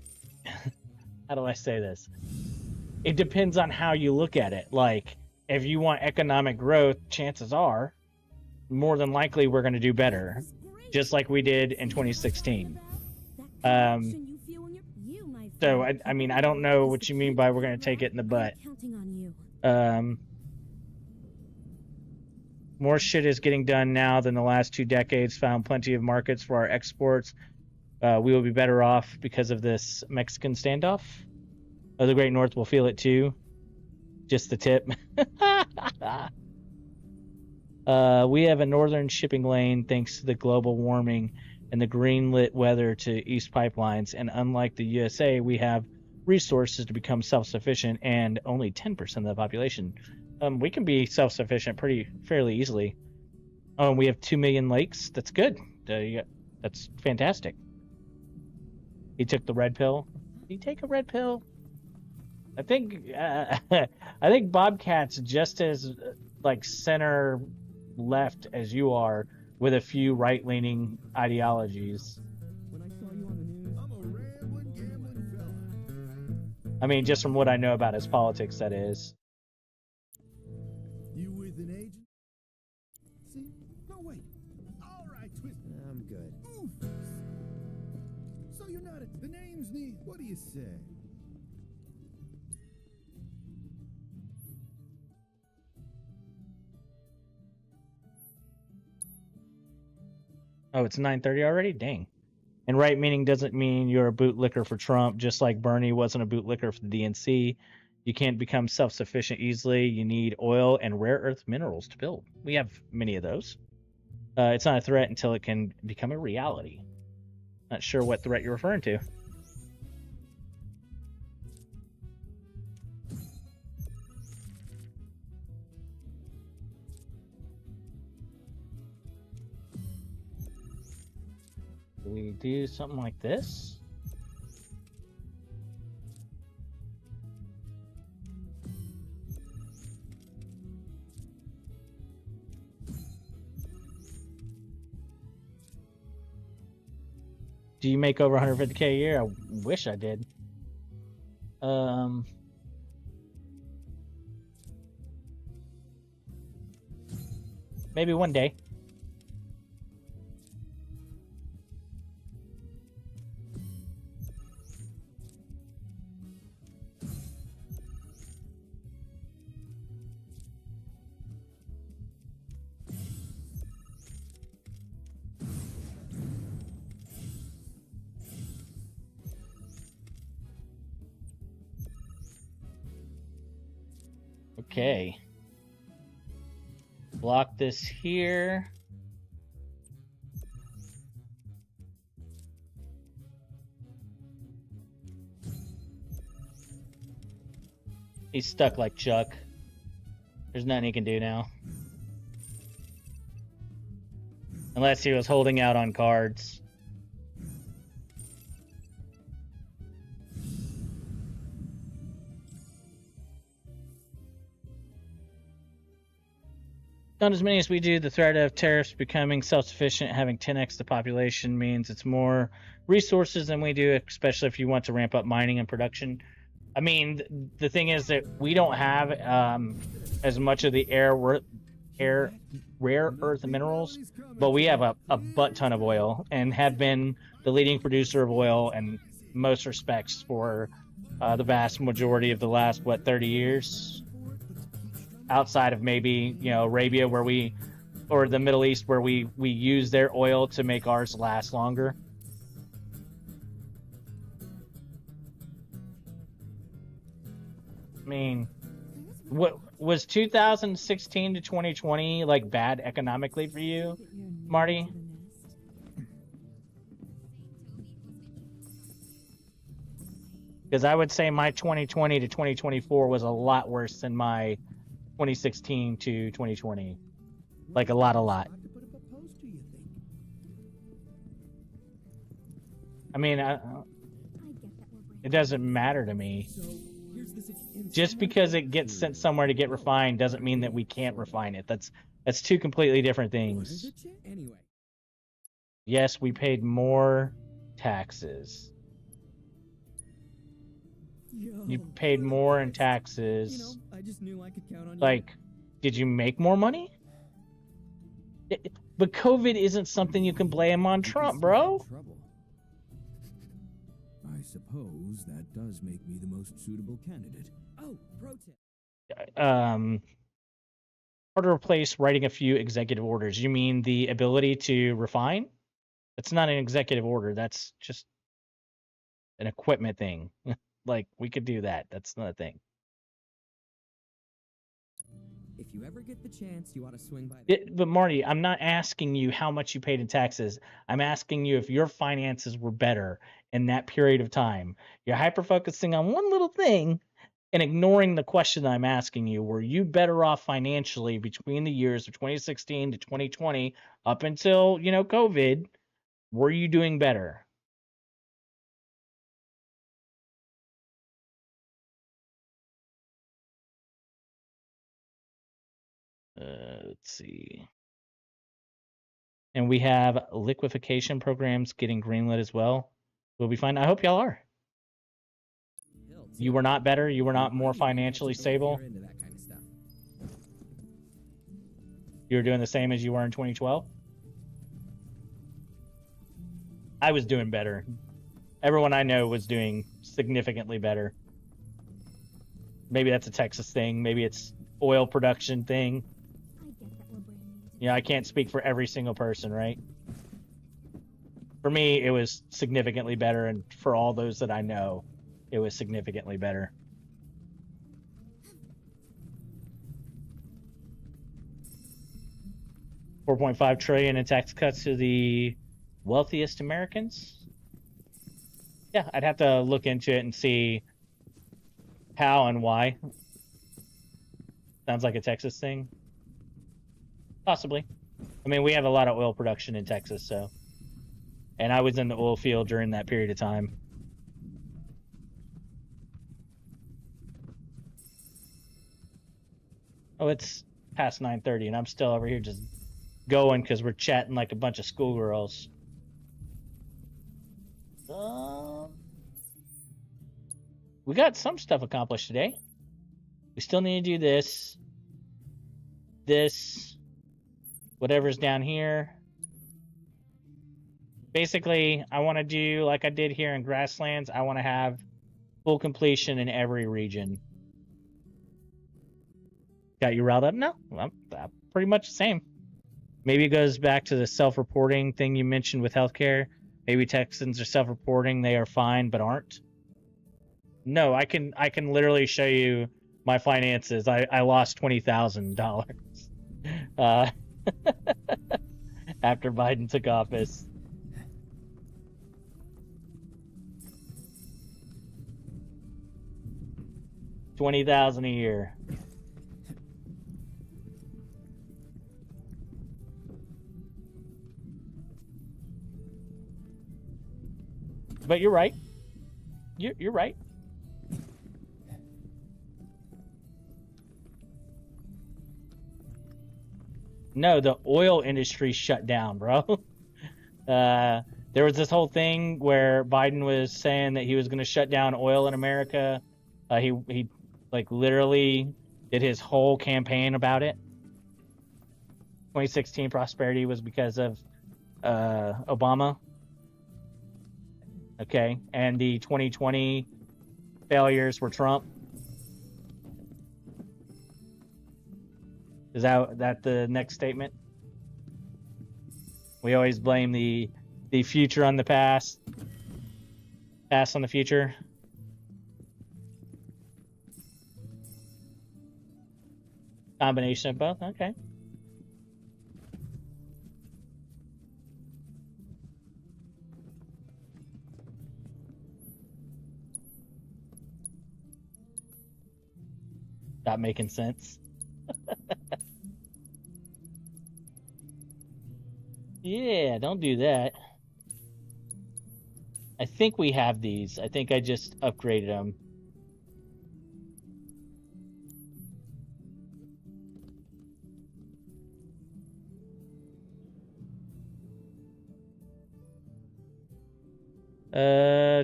how do I say this? It depends on how you look at it. Like, if you want economic growth, chances are, more than likely, we're going to do better, just like we did in 2016. So, I mean, I don't know what you mean by we're going to take it in the butt. More shit is getting done now than the last 2 decades. Found plenty of markets for our exports. We will be better off because of this Mexican standoff. Oh, the Great North will feel it too. Just the tip. We have a northern shipping lane thanks to the global warming and the green-lit weather to east pipelines. And unlike the USA, we have resources to become self-sufficient and only 10% of the population. We can be self-sufficient fairly easily. We have 2 million lakes. That's good. That's fantastic. He took the red pill. Did he take a red pill? I think Bobcat's just as like center left as you are, with a few right-leaning ideologies. I mean, just from what I know about his politics, that is. You with an agent? See? No, wait. All right, twist. I'm good. Oof. So you're not at the name's need. What do you say? Oh, it's 9:30 already? Dang. And right meaning doesn't mean you're a bootlicker for Trump, just like Bernie wasn't a bootlicker for the DNC. You can't become self-sufficient easily. You need oil and rare earth minerals to build. We have many of those. It's not a threat until it can become a reality. Not sure what threat you're referring to. Do we do something like this? Do you make over 150K a year? I wish I did. Maybe one day. Okay. Block this here. He's stuck like Chuck. There's nothing he can do now. Unless he was holding out on cards. Not as many as we do. The threat of tariffs becoming self-sufficient, having 10x the population, means it's more resources than we do, especially if you want to ramp up mining and production. I mean, the thing is that we don't have as much of the rare earth minerals, but we have a butt ton of oil and have been the leading producer of oil in most respects for the vast majority of the last, 30 years? Outside of maybe, Arabia, or the Middle East, where we use their oil to make ours last longer. I mean, what was 2016 to 2020 like bad economically for you, Marty? Because I would say my 2020 to 2024 was a lot worse than my 2016 to 2020. Like a lot. I mean, it doesn't matter to me. Just because it gets sent somewhere to get refined doesn't mean that we can't refine it. That's two completely different things. Yes, we paid more taxes. You paid more in taxes. You know, I just knew I could count on you. Like, did you make more money? But COVID isn't something you can blame on Trump, bro. I suppose that does make me the most suitable candidate. Oh, pro tip. Hard to replace writing a few executive orders. You mean the ability to refine? That's not an executive order. That's just an equipment thing. Like, we could do that. That's not a thing. If you ever get the chance, you ought to swing by. But Marty, I'm not asking you how much you paid in taxes. I'm asking you if your finances were better in that period of time. You're hyper-focusing on one little thing and ignoring the question that I'm asking you. Were you better off financially between the years of 2016 to 2020 up until, you know, COVID? Were you doing better? Let's see. And we have liquefaction programs getting greenlit as well. We'll be fine. I hope y'all are. You were not better? You were not more financially stable? You were doing the same as you were in 2012? I was doing better. Everyone I know was doing significantly better. Maybe that's a Texas thing. Maybe it's oil production thing. Yeah, I can't speak for every single person, right? For me, it was significantly better, and for all those that I know, it was significantly better. $4.5 trillion in tax cuts to the wealthiest Americans? Yeah, I'd have to look into it and see how and why. Sounds like a Texas thing. Possibly. I mean, we have a lot of oil production in Texas, so. And I was in the oil field during that period of time. Oh, it's past 9:30, and I'm still over here just going because we're chatting like a bunch of schoolgirls. We got some stuff accomplished today. We still need to do this. Whatever's down here. Basically, I want to do like I did here in Grasslands. I want to have full completion in every region. Got you riled up? No, I'm pretty much the same. Maybe it goes back to the self-reporting thing you mentioned with healthcare. Maybe Texans are self-reporting, they are fine but aren't. No, I can literally show you my finances. I lost $20,000 after Biden took office. $20,000 a year. But you're right. You're right. No, the oil industry shut down, bro. There was this whole thing where Biden was saying that he was going to shut down oil in America. He like literally did his whole campaign about it. 2016 prosperity was because of Obama. Okay, and the 2020 failures were Trump. Is that the next statement? We always blame the future on the past, past on the future. Combination of both. Okay. Not making sense. Yeah, don't do that. I think we have these. I think I just upgraded them.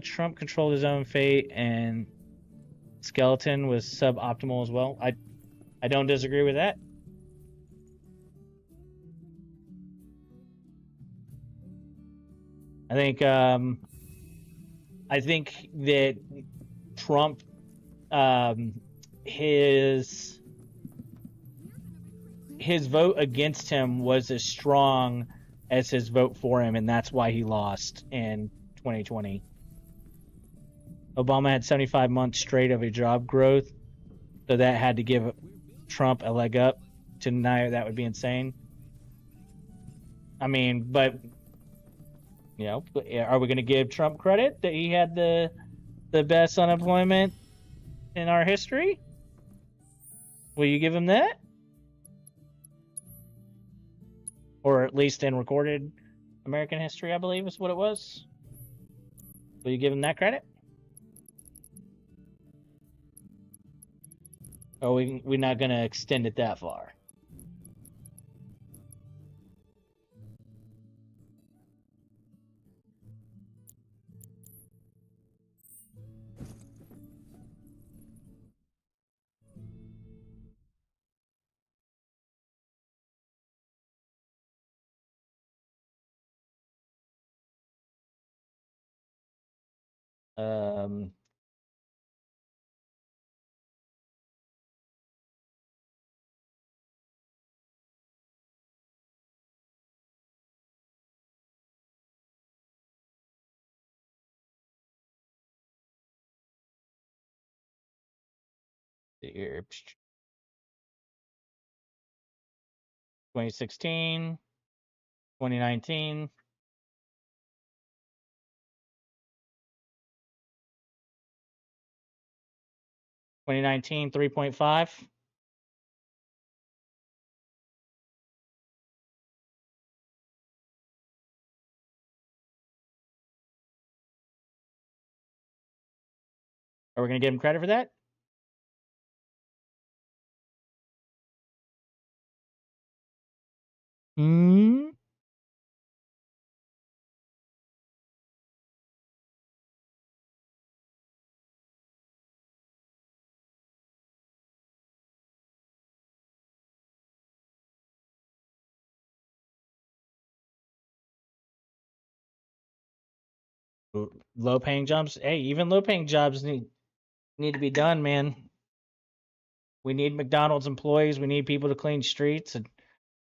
Trump controlled his own fate and skeleton was suboptimal as well. I don't disagree with that. I think that Trump, his vote against him was as strong as his vote for him, and that's why he lost in 2020. Obama had 75 months straight of a job growth, so that had to give Trump a leg up. To deny that would be insane. I mean, but you know, are we going to give Trump credit that he had the best unemployment in our history? Will you give him that? Or at least in recorded American history, I believe is what it was. Will you give him that credit? Or we're not going to extend it that far? Here, 2016, 2019. 2019, 3.5. Are we going to give him credit for that? Hmm. Low-paying jobs. Hey, even low-paying jobs need to be done, man. We need McDonald's employees. We need people to clean streets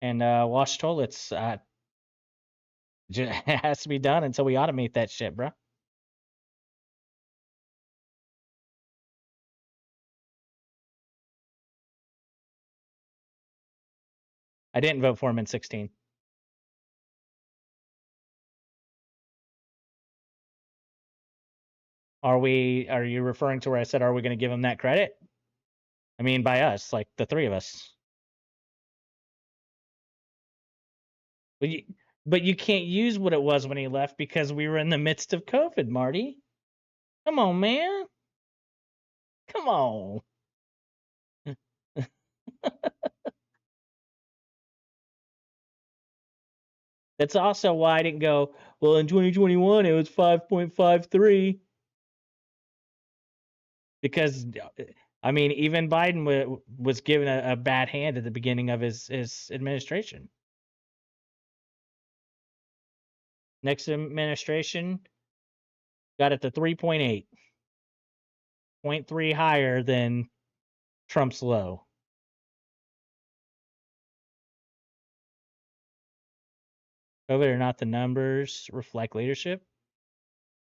and wash toilets. It has to be done until we automate that shit, bro. I didn't vote for him in 16. Are you referring to where I said, are we going to give him that credit? I mean, by us, like the three of us. But you can't use what it was when he left because we were in the midst of COVID, Marty. Come on, man. Come on. That's also why I didn't go, well, in 2021, it was 5.53. Because, I mean, even Biden was given a bad hand at the beginning of his administration. Next administration got it to 3.8. 0.3 higher than Trump's low. COVID or not, the numbers reflect leadership.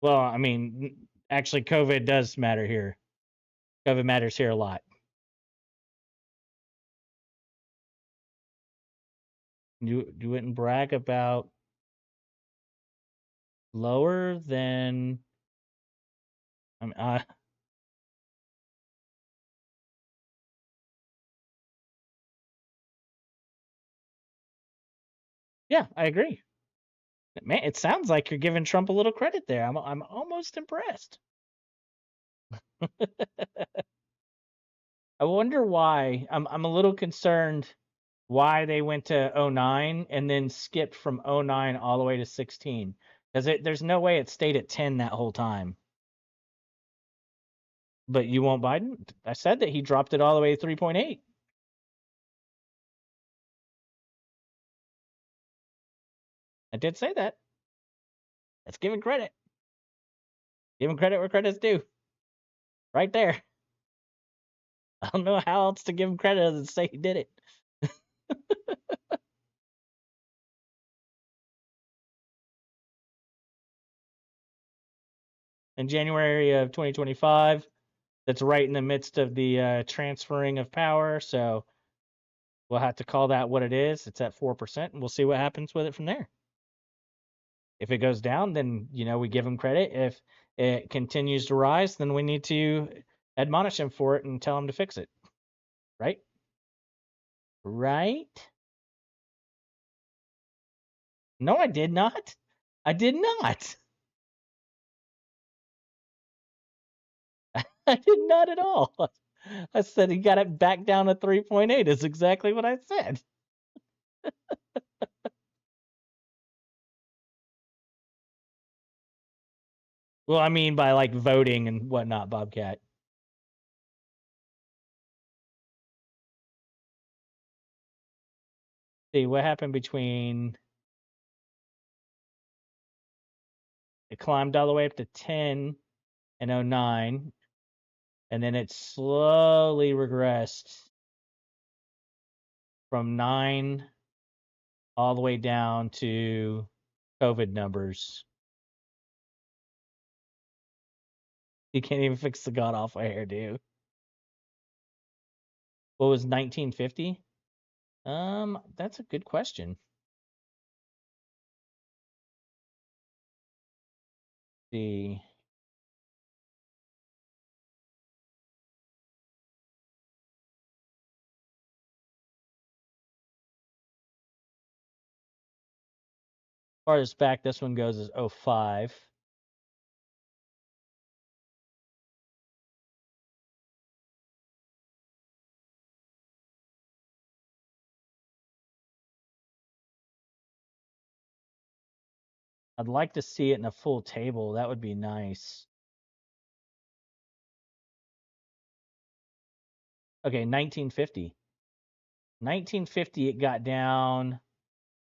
Well, I mean, actually, COVID does matter here. COVID matters here a lot. You wouldn't brag about lower than. I mean, yeah, I agree. Man, it sounds like you're giving Trump a little credit there. I'm almost impressed. I wonder why. I'm a little concerned why they went to 09 and then skipped from 09 all the way to 16. Because there's no way it stayed at 10 that whole time. But you want Biden? I said that he dropped it all the way to 3.8. I did say that. Let's give him credit. Give him credit where credit's due. Right there. I don't know how else to give him credit other than say he did it. In January of 2025, that's right in the midst of the transferring of power, so we'll have to call that what it is. It's at 4%, and we'll see what happens with it from there. If it goes down, then, you know, we give him credit. If it continues to rise, then we need to admonish him for it and tell him to fix it. Right? Right? No, I did not. I did not. I did not at all. I said he got it back down to 3.8 is exactly what I said. Well, I mean by like voting and whatnot, Bobcat. See what happened between it climbed all the way up to 10 and 09, and then it slowly regressed from 9 all the way down to COVID numbers. You can't even fix the god awful hairdo. What was 1950? That's a good question. See. Farthest back this one goes is 05. I'd like to see it in a full table. That would be nice. Okay, 1950. 1950, it got down.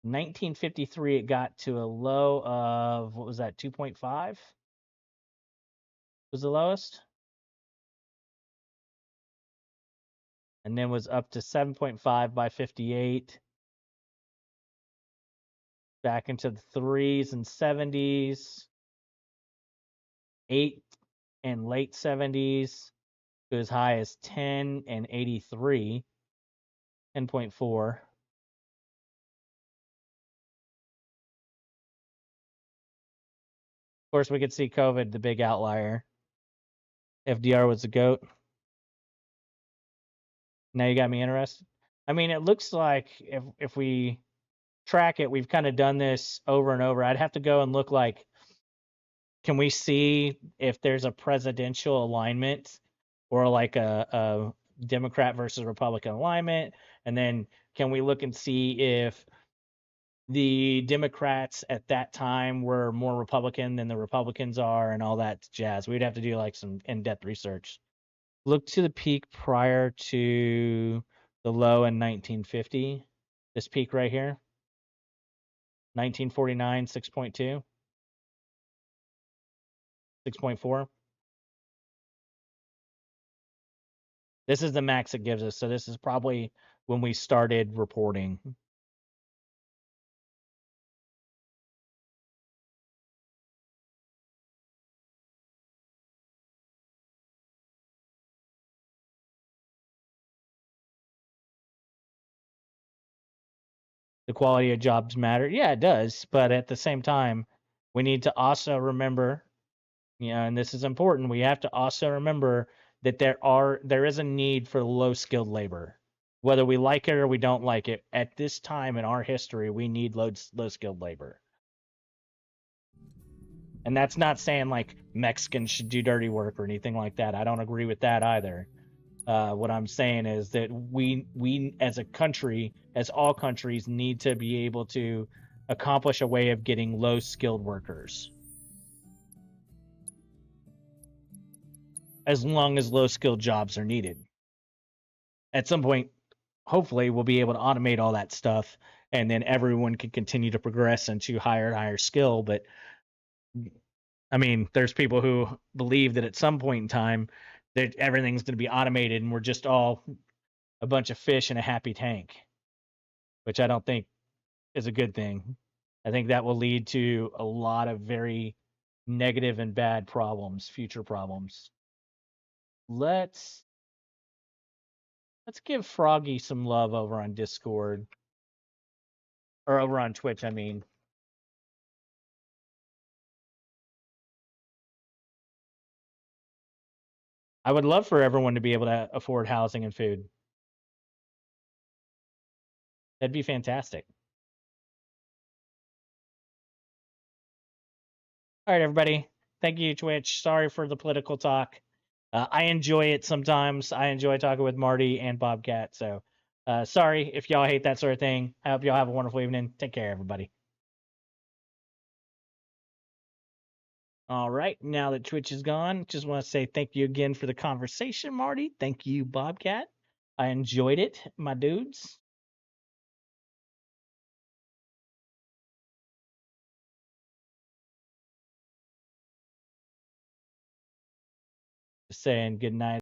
1953, it got to a low of, what was that, 2.5? Was the lowest? And then was up to 7.5 by 58. Back into the 3s and 70s. 8 and late 70s. Go as high as 10 and 83. 10.4. Of course, we could see COVID, the big outlier. FDR was the GOAT. Now you got me interested. I mean, it looks like if we track it, we've kind of done this over and over. I'd have to go and look like, can we see if there's a presidential alignment or like a Democrat versus Republican alignment? And then can we look and see if the Democrats at that time were more Republican than the Republicans are and all that jazz? We'd have to do like some in-depth research. Look to the peak prior to the low in 1950. This peak right here. 1949, 6.2. 6.4. This is the max it gives us. So this is probably when we started reporting. The quality of jobs matter. Yeah, it does. But at the same time, we need to also remember, you know, and this is important, we have to also remember that there is a need for low-skilled labor. Whether we like it or we don't like it, at this time in our history, we need low-skilled labor. And that's not saying like Mexicans should do dirty work or anything like that. I don't agree with that either. What I'm saying is that we as a country, as all countries, need to be able to accomplish a way of getting low-skilled workers. as long as low-skilled jobs are needed. At some point, hopefully, we'll be able to automate all that stuff, and then everyone can continue to progress into higher and higher skill. But I mean, there's people who believe that at some point in time that everything's going to be automated and we're just all a bunch of fish in a happy tank, which I don't think is a good thing. I think that will lead to a lot of very negative and bad problems, future problems. Let's give Froggy some love over on Discord. Or over on Twitch, I mean. I would love for everyone to be able to afford housing and food. That'd be fantastic. All right, everybody. Thank you, Twitch. Sorry for the political talk. I enjoy it sometimes. I enjoy talking with Marty and Bobcat. So sorry if y'all hate that sort of thing. I hope y'all have a wonderful evening. Take care, everybody. All right, now that Twitch is gone, just want to say thank you again for the conversation, Marty. Thank you, Bobcat. I enjoyed it, my dudes. Just saying good night.